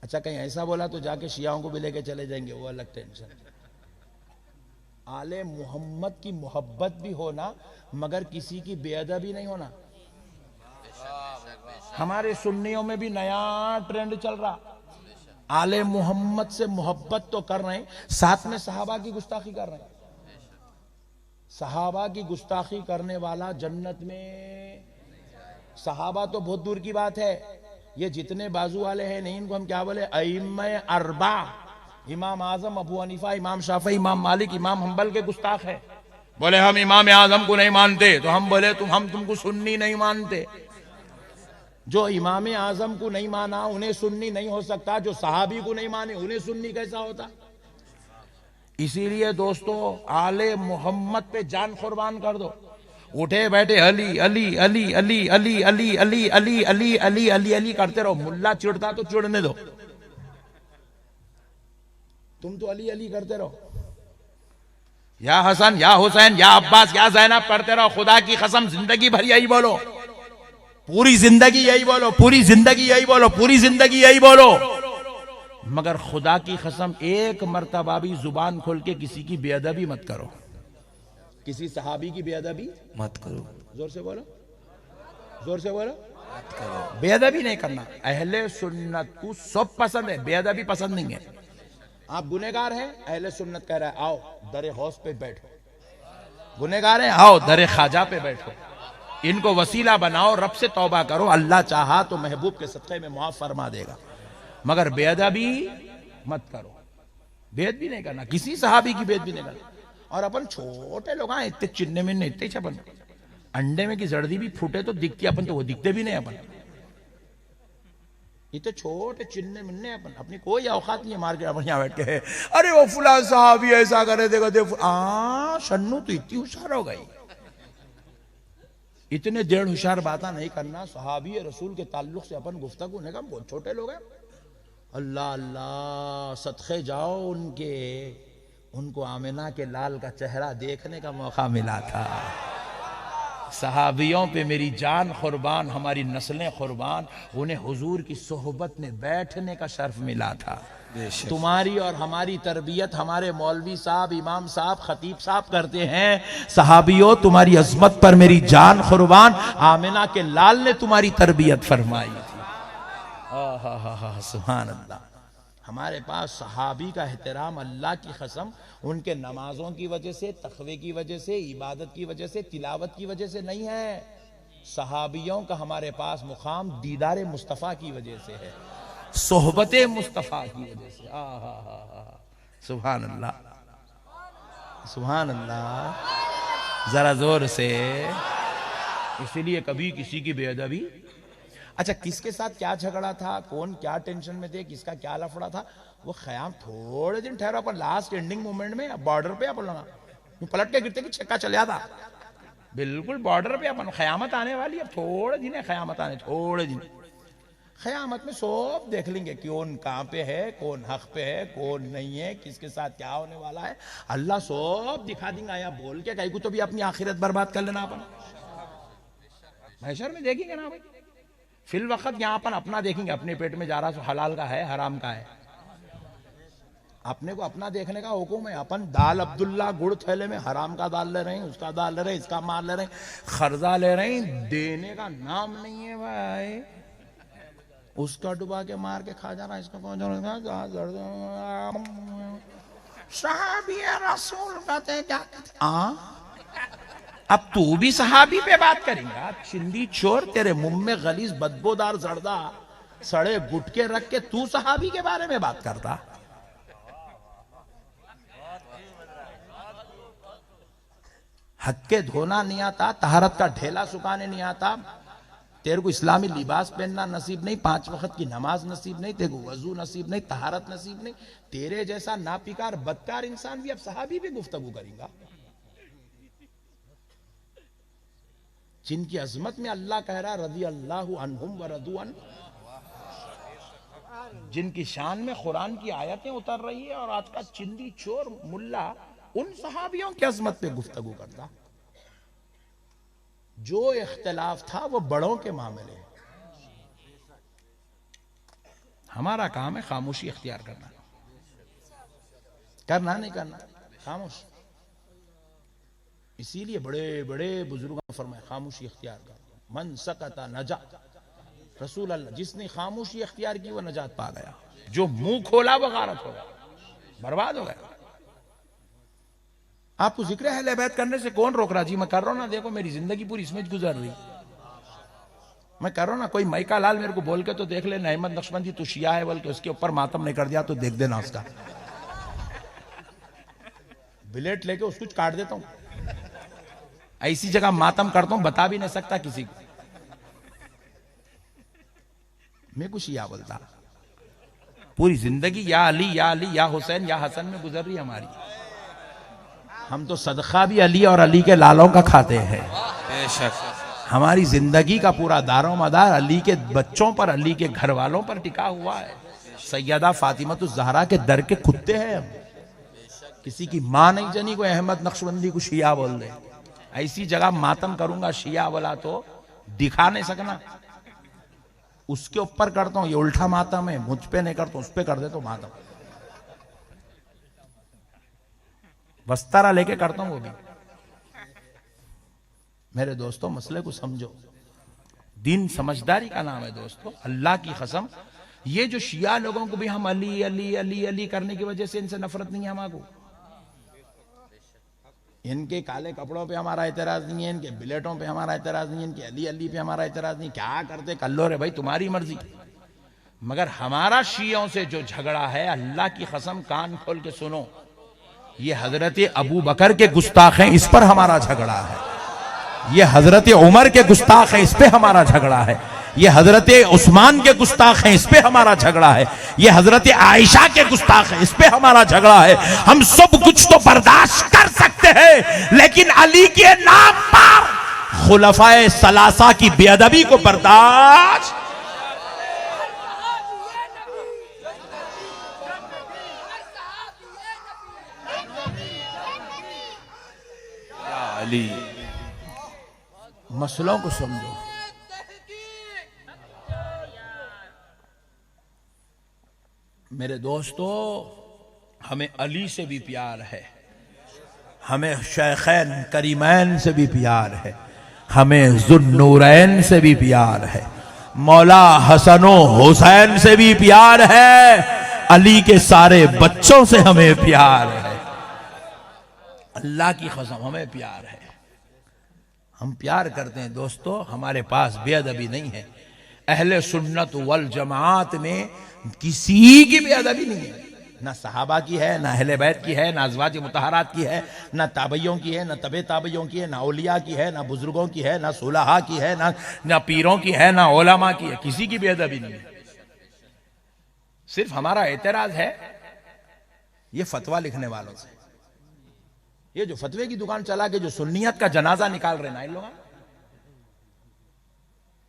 अच्छा, कहीं ऐसा बोला तो जाके शियाओं को भी लेके चले जाएंगे, वो अलग टेंशन। आले मोहम्मद की मोहब्बत भी होना, मगर किसी की बेअदबी नहीं होना। हमारे सुन्नियों में भी नया ट्रेंड चल रहा, आले मोहम्मद से मोहब्बत तो कर रहे हैं, साथ में सहाबा की गुस्ताखी कर रहे हैं। सहाबा की गुस्ताखी करने वाला जन्नत में, सहाबा तो बहुत दूर की बात है, ये जितने बाजू वाले हैं नहीं, इनको हम क्या बोले, अइम्मे अरबा, इमाम आजम अबू हनीफा, इमाम शाफी, इमाम मालिक, इमाम हंबल के गुस्ताख है। बोले हम इमाम आजम को नहीं मानते, तो हम बोले हम तुमको सुन्नी नहीं मानते। जो इमाम आजम को नहीं माना उन्हें सुन्नी नहीं हो सकता, जो सहाबी को नहीं माने उन्हें सुन्नी कैसा होता। इसीलिए दोस्तों आले मोहम्मद पे जान कुर्बान कर दो। उठे बैठे अली अली अली अली अली अली अली अली अली अली अली अली करते रहो। मुल्ला चिढ़ता तो चिढ़ने दो, तुम तो अली अली करते रहो। या हसन या हुसैन या अब्बास या जैनब करते रहो। खुदा की कसम जिंदगी भर यही बोलो, पूरी जिंदगी यही बोलो, पूरी जिंदगी यही बोलो, पूरी जिंदगी यही बोलो। मगर खुदा की कसम एक मर्तबा भी जुबान खोल के किसी की बेअदबी मत करो, किसी सहाबी की बेअदबी मत करो। जोर से बोलो, जोर से बोलो, मत करो। बेअदबी नहीं करना। अहले सुन्नत को सब पसंद है, बेअदबी पसंद नहीं है। आप गुनेगार हैं, अहले सुन्नत कह रहा है आओ दरे हौस पे बैठो। गुनेगार हैं, आओ दरे खाजा पे बैठो। इनको वसीला बनाओ, रब से तौबा करो, अल्लाह चाहा तो महबूब के सदक़े में मुआफ फरमा देगा। मगर बेअदबी मत करो, बेअदबी नहीं करना, किसी सहाबी की बेअदबी नहीं करना। और अपन छोटे लोग हैं, इतने चिन्ने मिन्ने इतने छपन, अंडे में की जर्दी भी फूटे तो दिखती, अपन तो वो दिखते भी नहीं। अपन इतने छोटे चिन्ने मिन्ने, अपन अपनी कोई औकात नहीं है मार के अपन यहाँ बैठ के है अरे वो फुला साहबी ऐसा करे, देखो देखो शन्नू तो इतनी होशियार हो गई। इतने डेढ़ होशियार बातें नहीं करना। सहाबी रसूल के ताल्लुक से अपन गुफ्तगू नहीं, बहुत छोटे लोग हैं। अल्लाह अल्लाह सदक़े जाओ उनके, उनको आमिना के लाल का चेहरा देखने का मौका मिला था। सहाबियों पे मेरी जान कुर्बान, हमारी नस्लें कुर्बान, उन्हें हुजूर की सोहबत में बैठने का शर्फ मिला था। तुम्हारी और हमारी तरबियत हमारे मौलवी साहब, इमाम साहब, खतीब साहब करते हैं। सहाबियों तुम्हारी अजमत पर मेरी जान कुर्बान, आमिना के लाल ने तुम्हारी तरबियत फरमाई थी। सुभान अल्लाह। हमारे पास सहाबी का एहतराम अल्लाह की कसम उनके नमाजों की वजह से, तकवे की वजह से, इबादत की वजह से, तिलावत की वजह से नहीं है। सहाबियों का हमारे पास मुकाम दीदार मुस्तफ़ा की वजह से है, सोहबत मुस्तफ़ा की वजह से। सुभान अल्लाह, सुभान अल्लाह, जरा जोर से। इसीलिए कभी किसी की बेअदबी। अच्छा किसके साथ क्या झगड़ा था, कौन क्या टेंशन में थे, किसका क्या लफड़ा था, वो ख्याम थोड़े दिन ठहरा। अपन लास्ट एंडिंग मोमेंट में बॉर्डर पे अपन लगा पलट के गिरते कि छक्का चल जाता, बिल्कुल बॉर्डर पे अपन। ख्यामत आने वाली, अब थोड़े दिन है ख्यामत आने, थोड़े दिन। ख्यामत में सब देख लेंगे कौन कहाँ पे है, कौन हक पे है, कौन नहीं है, किसके साथ क्या होने वाला है, अल्लाह सब दिखा देंगे। आया बोल के कहीं को तो भी अपनी आखिरत बर्बाद कर लेना अपन, महशर में देखेंगे ना भाई। फिल वक्त यहाँ अपन अपना देखेंगे, अपने पेट में जा रहा सो हलाल का है हराम का है, अपने को अपना देखने का हुक्म है। अपन दाल अब्दुल्ला गुड़ थैले में हराम का दाल ले रहे हैं, उसका दाल ले रहे हैं, इसका माल ले रहे हैं, खर्जा ले रहे हैं, देने का नाम नहीं है भाई। उसका डुबा के मार के खा जा रहा है, इसका कौन साहबी रसूल कहते क्या कहते। अब तू भी सहाबी पे बात करेंगा, चिंदी चोर, तेरे मुंह में गलीज बदबूदार जर्दा सड़े गुटके रख के तू सहाबी के बारे में बात करता। हक के धोना नहीं आता, तहारत का ढेला सुखाने नहीं आता, तेरे को इस्लामी लिबास पहनना नसीब नहीं, 5 वक्त की नमाज नसीब नहीं, तेरे को वजू नसीब नहीं, तहारत नसीब नहीं, तेरे जैसा नापिकार बदकार इंसान भी अब सहाबी पे गुफ्तगू करेगा। जिनकी अजमत में अल्लाह कह रहा रज़ी अल्लाहु अन्हुम व रदू अन, जिनकी शान में कुरान की आयतें उतर रही है, और आज का चिंदी चोर मुल्ला उन सहाबियों की अजमत पे गुफ्तगू करता। जो इख्तिलाफ था वो बड़ों के मामले, हमारा काम है खामोशी इख्तियार करना, करना नहीं करना खामोश। इसीलिए बड़े बड़े बुजुर्गों ने फरमाया खामोशी इख्तियार कर, मन सकता नजा। रसूल अल्लाह, जिसने खामोशी इख्तियार की वो नजात पा गया, जो मुंह खोला वो गारत हो गया, बर्बाद हो गया। आपको जिक्र अहले बैत करने से कौन रोक रहा? जी मैं कर रहा हूं ना, देखो मेरी जिंदगी पूरी इसमें गुजर रही, मैं कर रहा हूं ना। कोई माइका लाल मेरे को बोल के तो देख ले, अहमद नक्शबंदी तू शिया है बोल के उसके ऊपर मातम नहीं कर दिया तो देख देना, उसका बिलेट लेके उसको काट देता हूं। ऐसी जगह मातम करता हूं बता भी नहीं सकता किसी को। मैं कुछ शिया बोलता, पूरी जिंदगी या अली या हुसैन या हसन में गुजर रही हमारी। हम तो सदका भी अली और अली के लालों का खाते हैं। बेशक हमारी जिंदगी का पूरा दारो मदार अली के बच्चों पर, अली के घर वालों पर टिका हुआ है। सैयदा फातिमा ज़हरा के दर के कुत्ते हैं हम। किसी की मां नहीं जनी को अहमद नक्शबंदी को शिया बोल दे, ऐसी जगह मातम करूंगा शिया वाला तो दिखा नहीं सकना। उसके ऊपर करता हूं, ये उल्टा मातम है, मुझ पे नहीं करता हूं, उस पे कर दे तो मातम। वस्तारा लेके करता हूं वो भी। मेरे दोस्तों मसले को समझो, दीन समझदारी का नाम है दोस्तों। अल्लाह की कसम, ये जो शिया लोगों को भी हम अली अली अली अली करने की वजह से इनसे नफरत नहीं है हमारे। इनके काले कपड़ों पे हमारा एतराज नहीं है, इनके बिलेटों पे हमारा एतराज नहीं है, इनके अली अली पे हमारा एतराज नहीं। क्या करते कर लो रे भाई, तुम्हारी मर्जी। मगर हमारा शियों से जो झगड़ा है, अल्लाह की कसम कान खोल के सुनो, ये हजरत अबू बकर के गुस्ताख हैं, इस पर हमारा झगड़ा है। ये हजरत उमर के गुस्ताख हैं, इस पे हमारा झगड़ा है। ये हजरत उस्मान के गुस्ताख हैं, इस पे हमारा झगड़ा है। ये हजरत आयशा के गुस्ताख हैं, इस पे हमारा झगड़ा है। हम सब कुछ तो बर्दाश्त कर सकते हैं, लेकिन अली के नाम पर खुलफाए सलासा की बेअदबी को बर्दाश्त। अली मसलों को समझो। मेरे दोस्तों, हमें अली से भी प्यार है, हमें शेखैन करीमैन से भी प्यार है, हमें जुन्नूरैन से भी प्यार है, मौला हसनो हुसैन से भी प्यार है, अली के सारे बच्चों से हमें प्यार है। अल्लाह की कसम हमें प्यार है, हम प्यार करते हैं दोस्तों। हमारे पास बेअदबी नहीं है। अहले सुन्नत वल जमात में किसी की बेअदबी नहीं है, ना सहाबा की है, ना अहले बैत की है, ना अज़वाज मुतहरात की है, ना ताबइयों की है, ना तबे ताबइयों की है, ना औलिया की है, ना बुजुर्गों की है, ना सुलहा की है, ना पीरों की है, ना उलमा की है। किसी की बेअदबी नहीं है। सिर्फ हमारा एतराज है ये फतवा लिखने वालों से। ये जो फतवे की दुकान चला के जो सुन्नियत का जनाजा निकाल रहे ना इन लोग,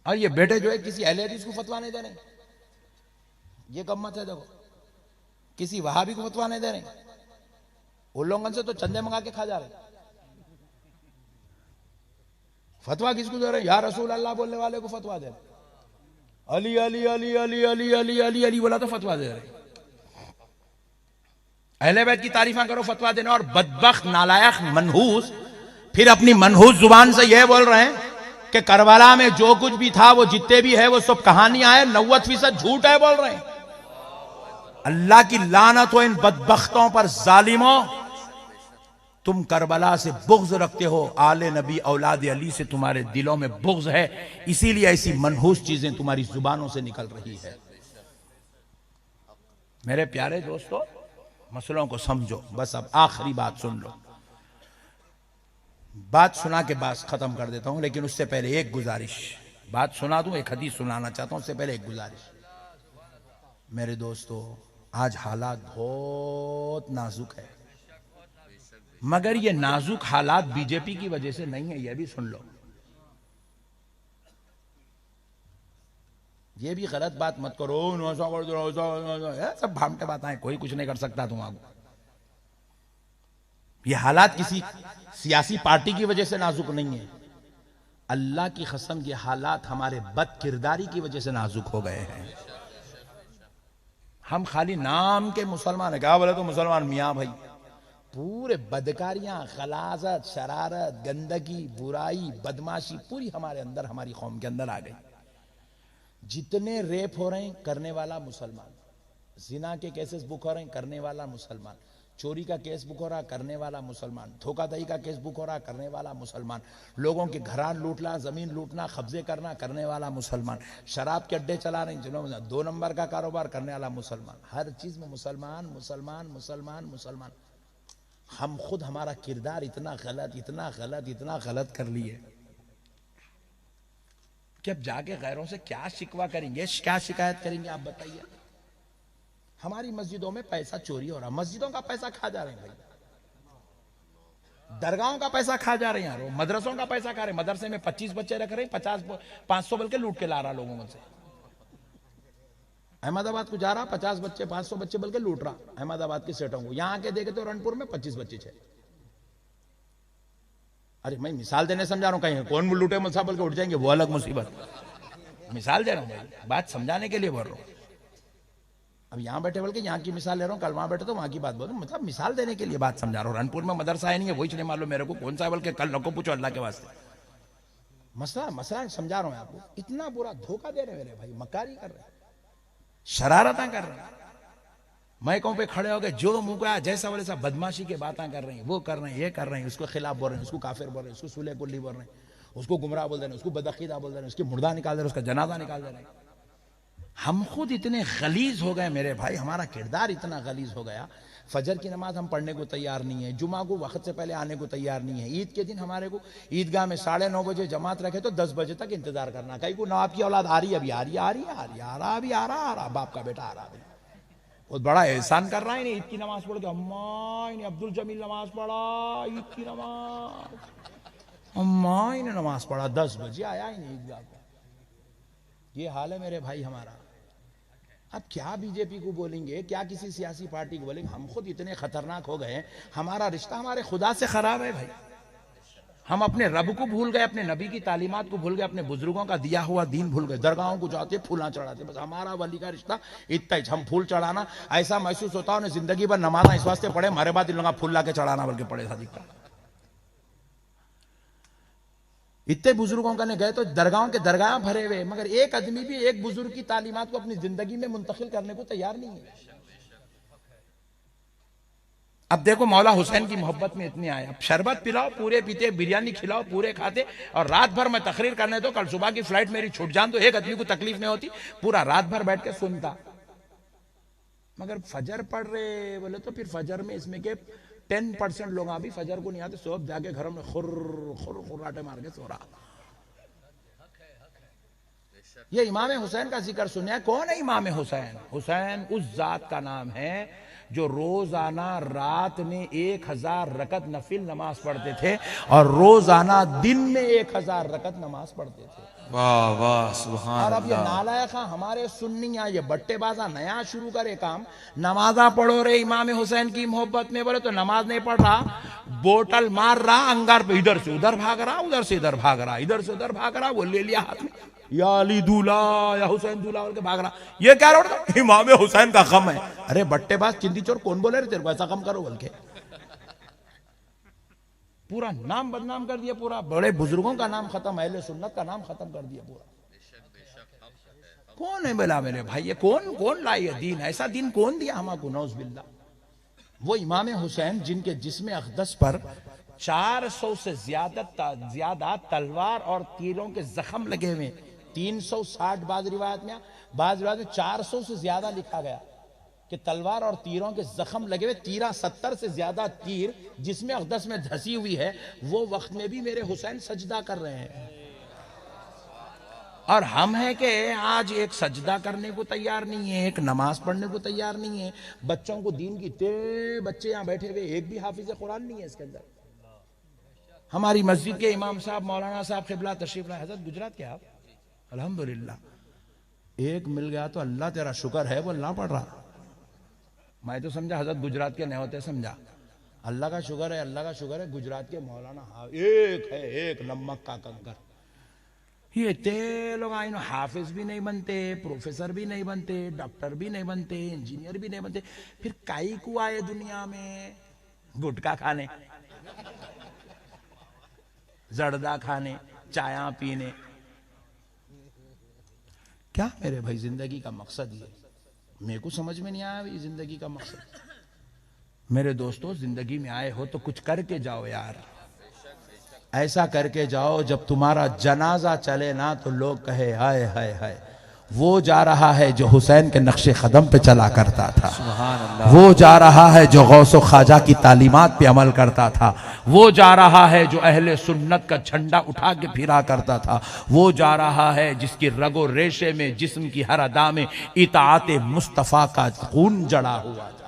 और ये बेटे जो है किसी अहले हदीस को फतवा नहीं दे रहे, ये गम्मत है। देखो, किसी वहाबी को फतवा नहीं दे रहे, उन लोगों से तो चंदे मंगा के खा जा रहे। फतवा किसको दे रहे? या रसूल अल्लाह बोलने वाले को फतवा दे रहे। अली अली अली अली अली अली अली अली बोला तो फतवा दे रहे। अहले बैत की तारीफा करो, फतवा देना। और बदबख्त नालायक मनहूस फिर अपनी मनहूस जुबान से यह बोल रहे हैं कि करबला में जो कुछ भी था, वो जितने भी है, वो सब कहानियां है, 90% झूठ है, बोल रहे हैं। अल्लाह की लानत हो इन बदबख्तों पर, जालिमों। तुम करबला से बुग़्ज़ रखते हो, आले नबी औलाद अली से तुम्हारे दिलों में बुग़्ज़ है, इसीलिए ऐसी मनहूस चीजें तुम्हारी जुबानों से निकल रही है। मेरे प्यारे दोस्तों, मसलों को समझो। बस अब आखिरी बात सुन लो। बात सुना के बाद खत्म कर देता हूं, लेकिन उससे पहले एक गुजारिश। बात सुना दूं, एक हदीस सुनाना चाहता हूं, उससे पहले एक गुजारिश। मेरे दोस्तों, आज हालात बहुत नाजुक है, मगर ये नाजुक हालात बीजेपी की वजह से नहीं है, यह भी सुन लो। ये भी गलत बात मत करो, सब भामटे बात आए, कोई कुछ नहीं कर सकता तुम्हारा। ये हालात किसी सियासी पार्टी की वजह से नाजुक नहीं है। अल्लाह की कसम, ये हालात हमारे बद किरदारी की वजह से नाजुक हो गए हैं। हम खाली नाम के मुसलमान है, क्या बोले तो मुसलमान मियाँ भाई, पूरे बदकारियां, खलासत, शरारत, गंदगी, बुराई, बदमाशी पूरी हमारे अंदर, हमारी कौम के अंदर आ गई। जितने रेप हो रहे हैं, करने वाला मुसलमान। जिना के केसेस बुक हो रहे हैं, करने वाला मुसलमान। चोरी का केस बुक हो रहा, करने वाला मुसलमान। धोखाधड़ी का केस बुक हो रहा, करने वाला मुसलमान। लोगों के घरान लूटना, जमीन लूटना, कब्जे करना, करने वाला मुसलमान। शराब के अड्डे चला रहे हैं, जिन्होंने 2 नंबर का कारोबार, करने वाला मुसलमान। हर चीज में मुसलमान मुसलमान मुसलमान मुसलमान। हम खुद हमारा किरदार इतना गलत, इतना गलत, इतना गलत कर लिए कि अब जाके गैरों से क्या शिकवा करेंगे, क्या शिकायत करेंगे, आप बताइए। हमारी मस्जिदों में पैसा चोरी हो रहा, मस्जिदों का पैसा खा जा रहे हैं भाई, दरगाहों का पैसा खा जा रहे हैं यार, मदरसों का पैसा खा रहे हैं। मदरसे में 25 बच्चे रख रहे हैं, 500 बल्कि लूट के ला रहा लोगों से। अहमदाबाद को जा रहा 50 बच्चे 500 बच्चे बल्कि लूट रहा अहमदाबाद के सेठों को। यहां आके देखे तो रनपुर में 25 बच्चे थे। अरे मैं मिसाल देने समझा रहा हूं, कहीं कौन लूटे मुसा बल्कि उठ जाएंगे वो अलग मुसीबत। मिसाल दे रहा हूं भाई, बात समझाने के लिए बोल रहा हूं। अब यहां बैठे बल्कि यहां की मिसाल ले रहा हूं, कल वहां बैठे तो वहां की बात बोल, मतलब मिसाल देने के लिए बात समझा रहा हूं। रनपुर में मदरसा है नहीं है, वही नहीं मालूम मेरे को कौन सा है, बल्कि कल नको पूछो अल्लाह के वास्ते। मसला समझा रहा हूं आपको। इतना बुरा धोखा दे रहे मेरे भाई, मक्कारी कर रहे, शरारता कर रहे हैं। माइकों पे खड़े हो गए, जो मुंह को आया जैसा बोले सब बदमाशी के बातें कर रहे हैं, वो कर रहे हैं, ये कर रहे हैं, उसको खिलाफ बोल रहे हैं, उसको काफिर बोल रहे हैं, उसको सुले कुल्ली बोल रहे हैं, उसको गुमराह बोल रहे हैं, उसको बदअकीदा बोल रहे हैं, उसकी मुर्दा निकाल दे रहे हैं, उसका जनाजा निकाल दे रहे हैं। हम खुद इतने गलीज हो गए मेरे भाई, हमारा किरदार इतना गलीज हो गया। फजर की नमाज हम पढ़ने को तैयार नहीं है, जुमा को वक्त से पहले आने को तैयार नहीं है। ईद के दिन हमारे को ईदगाह में 9:30 बजे जमात रखे तो 10 बजे तक इंतजार करना। कहीं को नवाब की औलाद आ रही है, अभी आ रही आ रही आ रही आ रहा अभी आ रहा बाप का बेटा आ रहा। बहुत बड़ा एहसान कर रहा है नहीं, ईद की नमाज पढ़ के। अम्मा इन्हें अब्दुल जमील नमाज पढ़ा, ईद की नमाज, अम्मा इन्हें नमाज पढ़ा, 10 बजे आया ही नहीं ईदगाह को। ये हाल है मेरे भाई हमारा। अब क्या बीजेपी को बोलेंगे, क्या किसी सियासी पार्टी को बोलेंगे, हम खुद इतने खतरनाक हो गए। हमारा रिश्ता हमारे खुदा से खराब है भाई। हम अपने रब को भूल गए, अपने नबी की तालीमात को भूल गए, अपने बुजुर्गों का दिया हुआ दीन भूल गए। दरगाहों को जाते फूला चढ़ाते, बस हमारा वली का रिश्ता इतना ही। हम फूल चढ़ाना ऐसा महसूस होता है जिंदगी भर नमाज़ इस वास्ते पढ़े, हमारे बाद इन लोगों का फूल ला के चढ़ाना बल्कि पड़े था दिखता। इतने बुजुर्गों का ने गए तो दरगाहों के दरगाह भरे हुए, मगर एक आदमी भी एक बुजुर्ग की तालीमात को अपनी जिंदगी में मुंतकिल करने को तैयार नहीं है। अब देखो मौला हुसैन की मोहब्बत में इतने आए, अब शरबत पिलाओ पूरे पीते, बिरयानी खिलाओ पूरे खाते, और रात भर मैं तकरीर करने दो, कल सुबह की फ्लाइट मेरी छूट जान तो एक आदमी को तकलीफ नहीं होती, पूरा रात भर बैठ के सुनता। मगर फजर पढ़ रहे बोले तो फिर फजर में इसमें के 10% लोग अभी फजर को नहीं आते, सब जाके घरों में खुर्राटे मार के सो रहा। ये इमाम हुसैन का जिक्र सुने। कौन है इमाम हुसैन? हुसैन उस जात का नाम है जो रोजाना रात में 1000 रकत नफिल नमाज पढ़ते थे और रोजाना दिन में 1000 रकत नमाज पढ़ते थे। वाह वाह सुभान और अब ये नालायक हमारे सुन्नियां, ये बट्टेबाजा नया शुरू करे काम, नमाजा पढ़ो रे इमाम हुसैन की मोहब्बत में, बोले तो नमाज नहीं पढ़ रहा, बोतल मार रहा अंगार पे, इधर से उधर भाग रहा, उधर से इधर भाग रहा, इधर से उधर भाग रहा, वो ले लिया हाथ में, या अली दूल्हा या हुसैन दूल्हा बोल के भाग रहा। ये क्या रोड था? इमाम हुसैन का गम है। अरे बट्टेबाज चिंदी चोर कौन बोले रे तेरे को ऐसा गम करो बोल के? पूरा नाम बदनाम कर दिया, पूरा बड़े बुजुर्गों का नाम खत्म, अहले सुन्नत का नाम खत्म कर दिया पूरा। कौन है बोला मेरे भाई, ये कौन लाई है दीन? ऐसा दीन कौन दिया हमको? नौज बिल्ला। वो इमाम हुसैन जिनके जिस्म अक़दस पर 400 से ज्यादा तलवार और तीरों के जख्म लगे हुए, 360 बाज रिवायत में, बाज रिवायत में 400 से ज्यादा लिखा गया कि तलवार और तीरों के जख्म लगे हुए, 70 से ज्यादा तीर जिसमें अक़दस में धसी हुई है, वो वक्त में भी मेरे हुसैन सजदा कर रहे हैं। और हम हैं कि आज एक सजदा करने को तैयार नहीं है, एक नमाज पढ़ने को तैयार नहीं है। बच्चों को दीन की बच्चे यहाँ बैठे हुए, एक भी हाफिज कुरान नहीं है इसके अंदर। हमारी मस्जिद के इमाम साहब मौलाना साहब क़िबला तशरीफ लाए, हज़रत गुजरात के आप, अल्हम्दुलिल्लाह एक मिल गया तो अल्लाह तेरा शुक्र है, वो अल्लाह पढ़ रहा। मैं तो समझा हज़रत गुजरात के नहीं होते, समझा अल्लाह का शुक्र है, अल्लाह का शुक्र है गुजरात के मौलाना एक है, एक नमक का कंकर। ये इतने लोग आए, हाफिज भी नहीं बनते, प्रोफेसर भी नहीं बनते, डॉक्टर भी नहीं बनते, इंजीनियर भी नहीं बनते, फिर काई को आए दुनिया में? गुटखा खाने, जर्दा खाने, चाया पीने। क्या मेरे भाई जिंदगी का मकसद ये? मेरे को समझ में नहीं आया ये जिंदगी का मकसद। मेरे दोस्तों, जिंदगी में आए हो तो कुछ करके जाओ यार, ऐसा करके जाओ जब तुम्हारा जनाजा चले ना तो लोग कहे हाय हाय हाय, वो जा रहा है जो हुसैन के नक्शे कदम पे चला करता था। सुभान अल्लाह। वो जा रहा है जो गौसो ख्वाजा की तालीमात पे अमल करता था। वो जा रहा है जो अहले सुन्नत का झंडा उठा के फिरा करता था। वो जा रहा है जिसकी रगो रेशे में, जिस्म की हर अदा में इताअत मुस्तफ़ा का खून जड़ा हुआ था।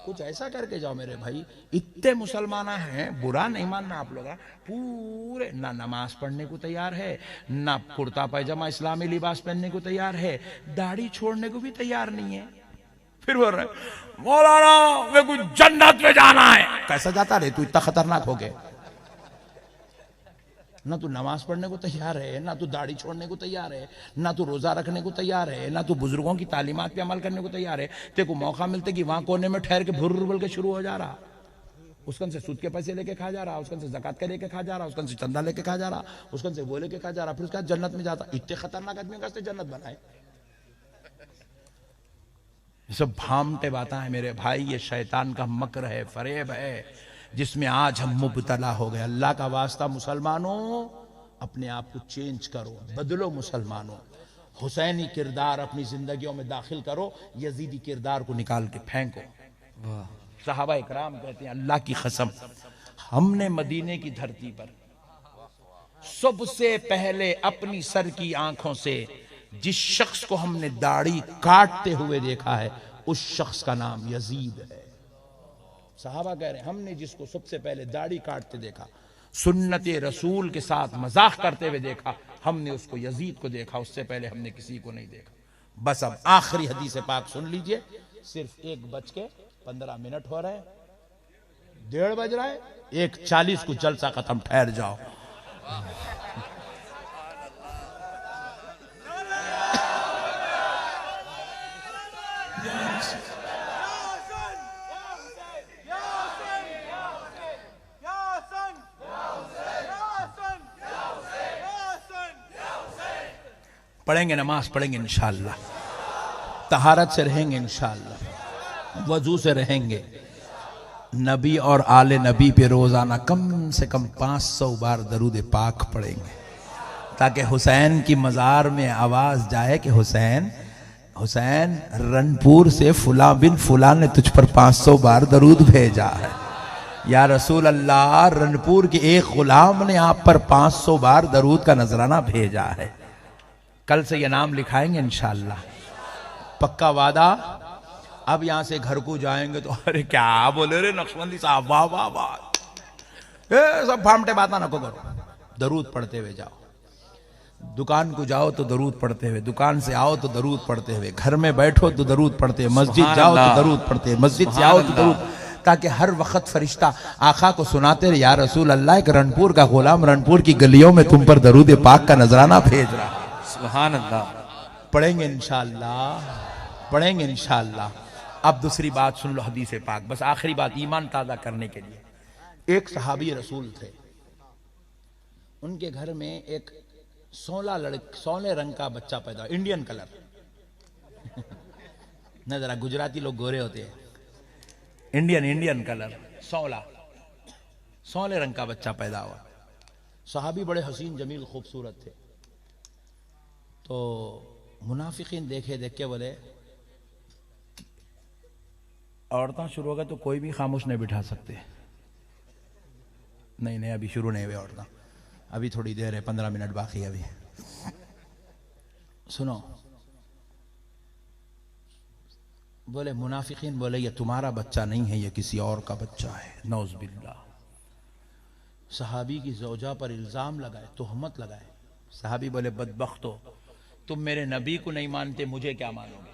कुछ ऐसा करके जाओ मेरे भाई। इतने मुसलमान हैं, बुरा नहीं मानना आप लोग, पूरे ना नमाज पढ़ने को तैयार है, ना कुर्ता पैजामा इस्लामी लिबास पहनने को तैयार है, दाढ़ी छोड़ने को भी तैयार नहीं है। फिर बोल रहे मौलाना मेरे को जन्नत में जाना है। कैसा जाता रे तू, इतना खतरनाक हो गए। ना तू नमाज पढ़ने को तैयार है, ना तू दाढ़ी छोड़ने को तैयार है, ना तू रोजा रखने को तैयार है, ना तू बुजुर्गों की तालीमात पे अमल करने को तैयार है। तेरे को मौका मिलते कि वहां कोने में ठहर के भुर्र बोल के शुरू हो जा रहा, उसकन से सूद के पैसे लेके खा जा रहा, उसकन से ज़कात के लेके खा जा रहा, उसकन से चंदा लेके खा जा रहा, उसकन से वो लेके खा जा रहा, फिर उसके बाद जन्नत में जाता। इतने खतरनाक आदमी कैसे जन्नत बनाए? ये सब भामटे बातें हैं मेरे भाई। ये शैतान का मकर है, फरेब है, जिसमें आज हम मुब्तला हो गए। अल्लाह का वास्ता मुसलमानों, अपने आप को चेंज करो, बदलो मुसलमानों। हुसैनी किरदार अपनी जिंदगियों में दाखिल करो, यजीदी किरदार को निकाल के फेंको। सहाबा इकराम कहते हैं अल्लाह की कसम, हमने मदीने की धरती पर सबसे पहले अपनी सर की आंखों से जिस शख्स को हमने दाढ़ी काटते हुए देखा है, उस शख्स का नाम यजीद है। सहाबा कह रहे हैं हमने जिसको सबसे पहले दाढ़ी काटते देखा, सुन्नत रसूल के साथ मजाक करते हुए देखा, हमने उसको यजीद को देखा। उससे पहले हमने किसी को नहीं देखा। बस अब आखिरी हदीस पाक सुन लीजिए। सिर्फ 1:15 हो रहे हैं, 1:30 बज रहा है, 1:40 को जलसा खत्म, ठहर जाओ। पढ़ेंगे, नमाज पढ़ेंगे इंशाअल्लाह, तहारत से रहेंगे इंशाअल्लाह, वजू से रहेंगे, नबी और आले नबी पे रोजाना कम से कम 500 बार दरूद पाक पढ़ेंगे, ताकि हुसैन की मज़ार में आवाज जाए कि हुसैन, हुसैन रनपुर से फुला बिन फुला ने तुझ पर 500 बार दरूद भेजा है। या रसूल अल्लाह, रनपुर के एक गुलाम ने आप पर 500 बार दरूद का नजराना भेजा है। कल से ये नाम लिखाएंगे इंशाअल्लाह, पक्का वादा। अब यहां से घर को जाएंगे तो अरे क्या बोले रे नक्शबंदी साहब, वाह वाह वाह, ये सब फामटे बात ना करो। दरूद पढ़ते हुए जाओ, दुकान को जाओ तो दरूद पढ़ते हुए, दुकान से आओ तो दरूद पढ़ते हुए, घर में बैठो तो दरूद पढ़ते हुए, मस्जिद जाओ तो दरूद पढ़ते हुए, मस्जिद से आओ तो दरूद, ताकि हर वक्त फरिश्ता आका को सुनाते रहे, या रसूल अल्लाह, एक रनपुर का गुलाम रनपुर की गलियों में तुम पर दरूद पाक का नजराना भेज रहा है। सुभान अल्लाह। पढ़ेंगे इंशाअल्लाह, पढ़ेंगे इंशाअल्लाह। अब दूसरी बात सुन लो, हदीस पाक, बस आखिरी बात ईमान ताज़ा करने के लिए। एक सहाबी रसूल थे, उनके घर में एक 16 रंग का बच्चा पैदा, इंडियन कलर न, जरा गुजराती लोग गोरे होते हैं, इंडियन कलर, 16 रंग का बच्चा पैदा हुआ। सहाबी बड़े हसीन जमील खूबसूरत थे। तो मुनाफिकीन देखे देख के बोले, औरतें शुरू हो गए तो कोई भी खामोश नहीं बिठा सकते। नहीं अभी शुरू नहीं हुए औरतें, अभी थोड़ी देर है, 15 मिनट बाकी है अभी। सुनो, बोले मुनाफिकीन बोले ये तुम्हारा बच्चा नहीं है, ये किसी और का बच्चा है, नौज़ बिल्लाह। सहाबी की ज़ौजा पर इल्जाम लगाए, तोहमत लगाए। सहाबी बोले बदबख्तो, तुम मेरे नबी को नहीं मानते, मुझे क्या मानोगे?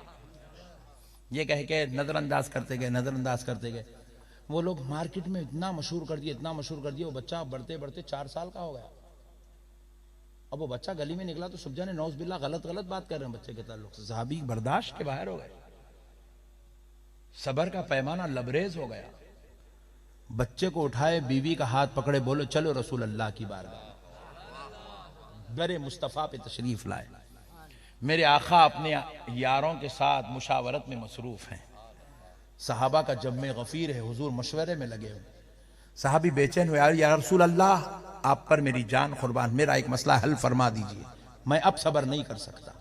ये कह के नजरअंदाज करते गए। वो लोग मार्केट में इतना मशहूर कर दिए, वो बच्चा बढ़ते बढ़ते 4 साल का हो गया। अब वो बच्चा गली में निकला तो सब जाने नौज़ बिल्लाह गलत बात कर रहे हैं बच्चे के ताल्लुक से। सहाबी बर्दाश्त के बाहर हो गए, सबर का पैमाना लबरेज हो गया। बच्चे को उठाए, बीवी का हाथ पकड़े, बोलो चलो रसूल अल्लाह की बारगाह, दरे मुस्तफ़ा पे तशरीफ लाए। मेरे आका अपने यारों के साथ मुशावरत में मसरूफ हैं। सहाबा का जम्मे गफीर है, हुजूर मशवरे में लगे हुए। सहाबी बेचैन हुए, या रसूल अल्लाह, आप पर मेरी जान कुर्बान, मेरा एक मसला हल फरमा दीजिए, मैं अब सब्र नहीं कर सकता।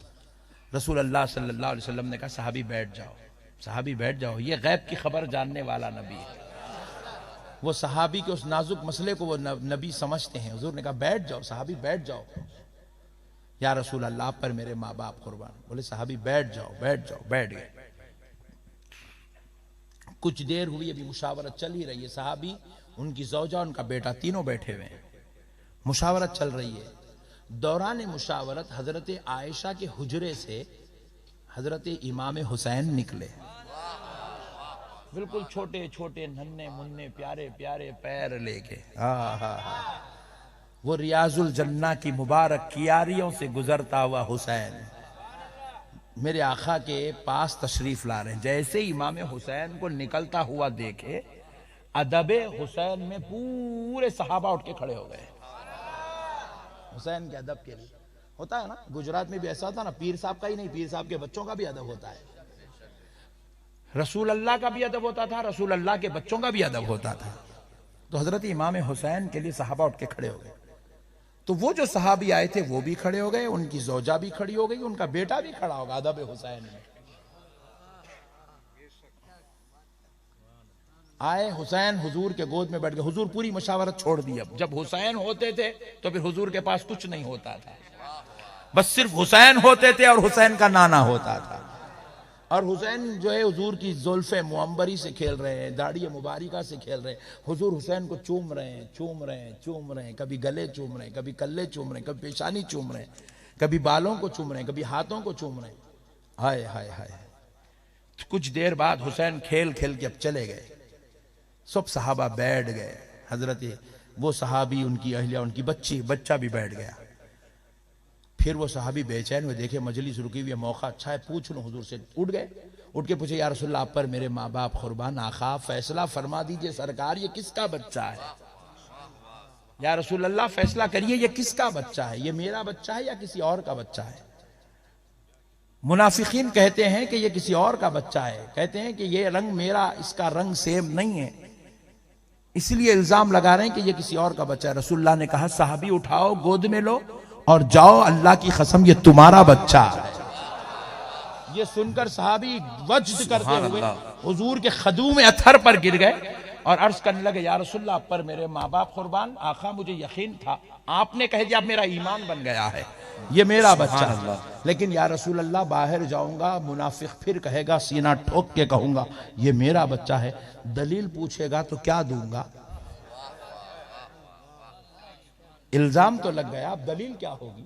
रसूल अल्लाह सल्लल्लाहु अलैहि वसल्लम ने कहा सहाबी बैठ जाओ, सहाबी बैठ जाओ, ये गैब की खबर जानने वाला नबी है। वो सहाबी के उस नाजुक मसले को वो नबी समझते हैं। हुजूर ने कहा बैठ जाओ, सहाबी बैठ जाओ। या रसूल अल्लाह पर मेरे माँ बाप कुर्बान। बोले सहाबी बैठ जाओ, बैठ जाओ। बैठ गए। कुछ देर हुई, अभी मुशावरत चल ही रही है। सहाबी, उनकी ज़ौजा, उनका बेटा, तीनों बैठे हुए हैं, मुशावरत चल रही है। दौरान मुशावरत हजरत आयशा के हुजरे से हजरत इमाम हुसैन निकले। बिल्कुल छोटे छोटे नन्हे मुन्ने प्यारे प्यारे पैर लेके, वो रियाजुल जन्ना की मुबारक कियारियों से गुजरता हुआ हुसैन मेरे आका के पास तशरीफ ला रहे हैं। जैसे इमाम हुसैन को निकलता हुआ देखे, अदबे हुसैन में पूरे सहाबा उठ के खड़े हो गए। हुसैन के अदब के लिए होता है ना, गुजरात में भी ऐसा होता है ना, पीर साहब का ही नहीं, पीर साहब के बच्चों का भी अदब होता है। रसूल अल्लाह का भी अदब होता था, रसूल अल्लाह के बच्चों का भी अदब होता था। तो हजरत इमाम हुसैन के लिए सहाबा उठ के खड़े हो गए। तो वो जो सहाबी आए थे वो भी खड़े हो गए, उनकी ज़ौजा भी खड़ी हो गई, उनका बेटा भी खड़ा होगा अदब हुसैन में। आए हुसैन हुजूर के गोद में बैठ गए। हुजूर पूरी मशावरत छोड़ दी। अब जब हुसैन होते थे तो फिर हुजूर के पास कुछ नहीं होता था, बस सिर्फ हुसैन होते थे और हुसैन का नाना होता था। और हुसैन जो है हुजूर की जुल्फे मुअम्बरी से खेल रहे हैं, दाढ़ी मुबारिका से खेल रहे हैं। हुजूर हुसैन को चूम रहे हैं, चूम रहे हैं, चूम रहे हैं, कभी गले चूम रहे हैं, कभी कल्ले चूम रहे हैं, कभी पेशानी चूम रहे हैं, कभी बालों को चूम रहे हैं, कभी हाथों को चूम रहे हैं। हाय हाय हाय। कुछ देर बाद हुसैन खेल खेल के अब चले गए। सब सहाबा बैठ गए। हजरत वो सहाबी, उनकी अहलिया, उनकी बच्चा भी बैठ गया। फिर वो सहाबी बेचैन हुए, देखे मजलिस रुकी हुई है, मौका अच्छा है, पूछ लो हुजूर से। उठ गए, उठ के पूछे या रसूलल्लाह आप पर मेरे माँ बाप कुर्बान, आका फैसला फरमा दीजिए सरकार, ये किसका बच्चा है? या रसूलल्लाह फैसला करिए, ये किसका बच्चा है? ये मेरा बच्चा है या किसी और का बच्चा है? मुनाफिकीन कहते हैं कि ये किसी और का बच्चा है, कहते हैं कि ये रंग मेरा, इसका रंग सेम नहीं है, इसलिए इल्जाम लगा रहे हैं कि ये किसी और का बच्चा है। रसूलुल्लाह ने कहा साहबी उठाओ, गोद में लो और जाओ, अल्लाह की कसम ये तुम्हारा बच्चा है। ये सुनकर साहबी वज्द करते हुए हुजूर के खदूम अथर पर गिर गए और अर्ज करने लगे या रसूलल्लाह पर मेरे माँ बाप कुर्बान, आका मुझे यकीन था, आपने कह दिया अब मेरा ईमान बन गया है, ये मेरा बच्चा है। लेकिन या रसूल अल्लाह बाहर जाऊंगा, मुनाफिक फिर कहेगा, सीना ठोक के कहूंगा ये मेरा बच्चा है, दलील पूछेगा तो क्या दूंगा? इल्जाम तो लग गया, अब दलील क्या होगी?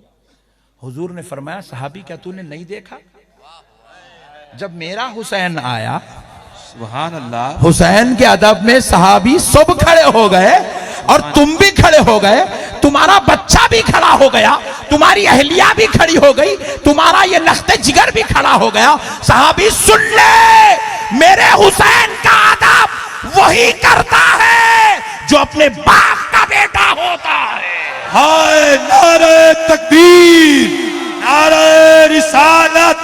हुजूर ने फरमाया सहाबी क्या तूने नहीं देखा, जब मेरा हुसैन आया, सुभान अल्लाह, हुसैन के अदब में सहाबी सब खड़े हो गए और तुम भी खड़े हो गए, तुम्हारा बच्चा भी खड़ा हो गया, तुम्हारी अहलिया भी खड़ी हो गई, तुम्हारा ये लख्ते जिगर भी खड़ा हो गया। सहाबी सुन ले, मेरे हुसैन का अदब वही करता है जो अपने बाप का बेटा होता है। हाय नारे तकबीर, नारे रिसालत,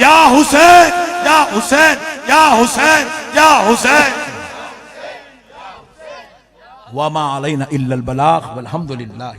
या हुसैन या हुसैन या हुसैन या हुसैन। वमा अलैना इल्लल बलाग वल्हम्दुलिल्लाह।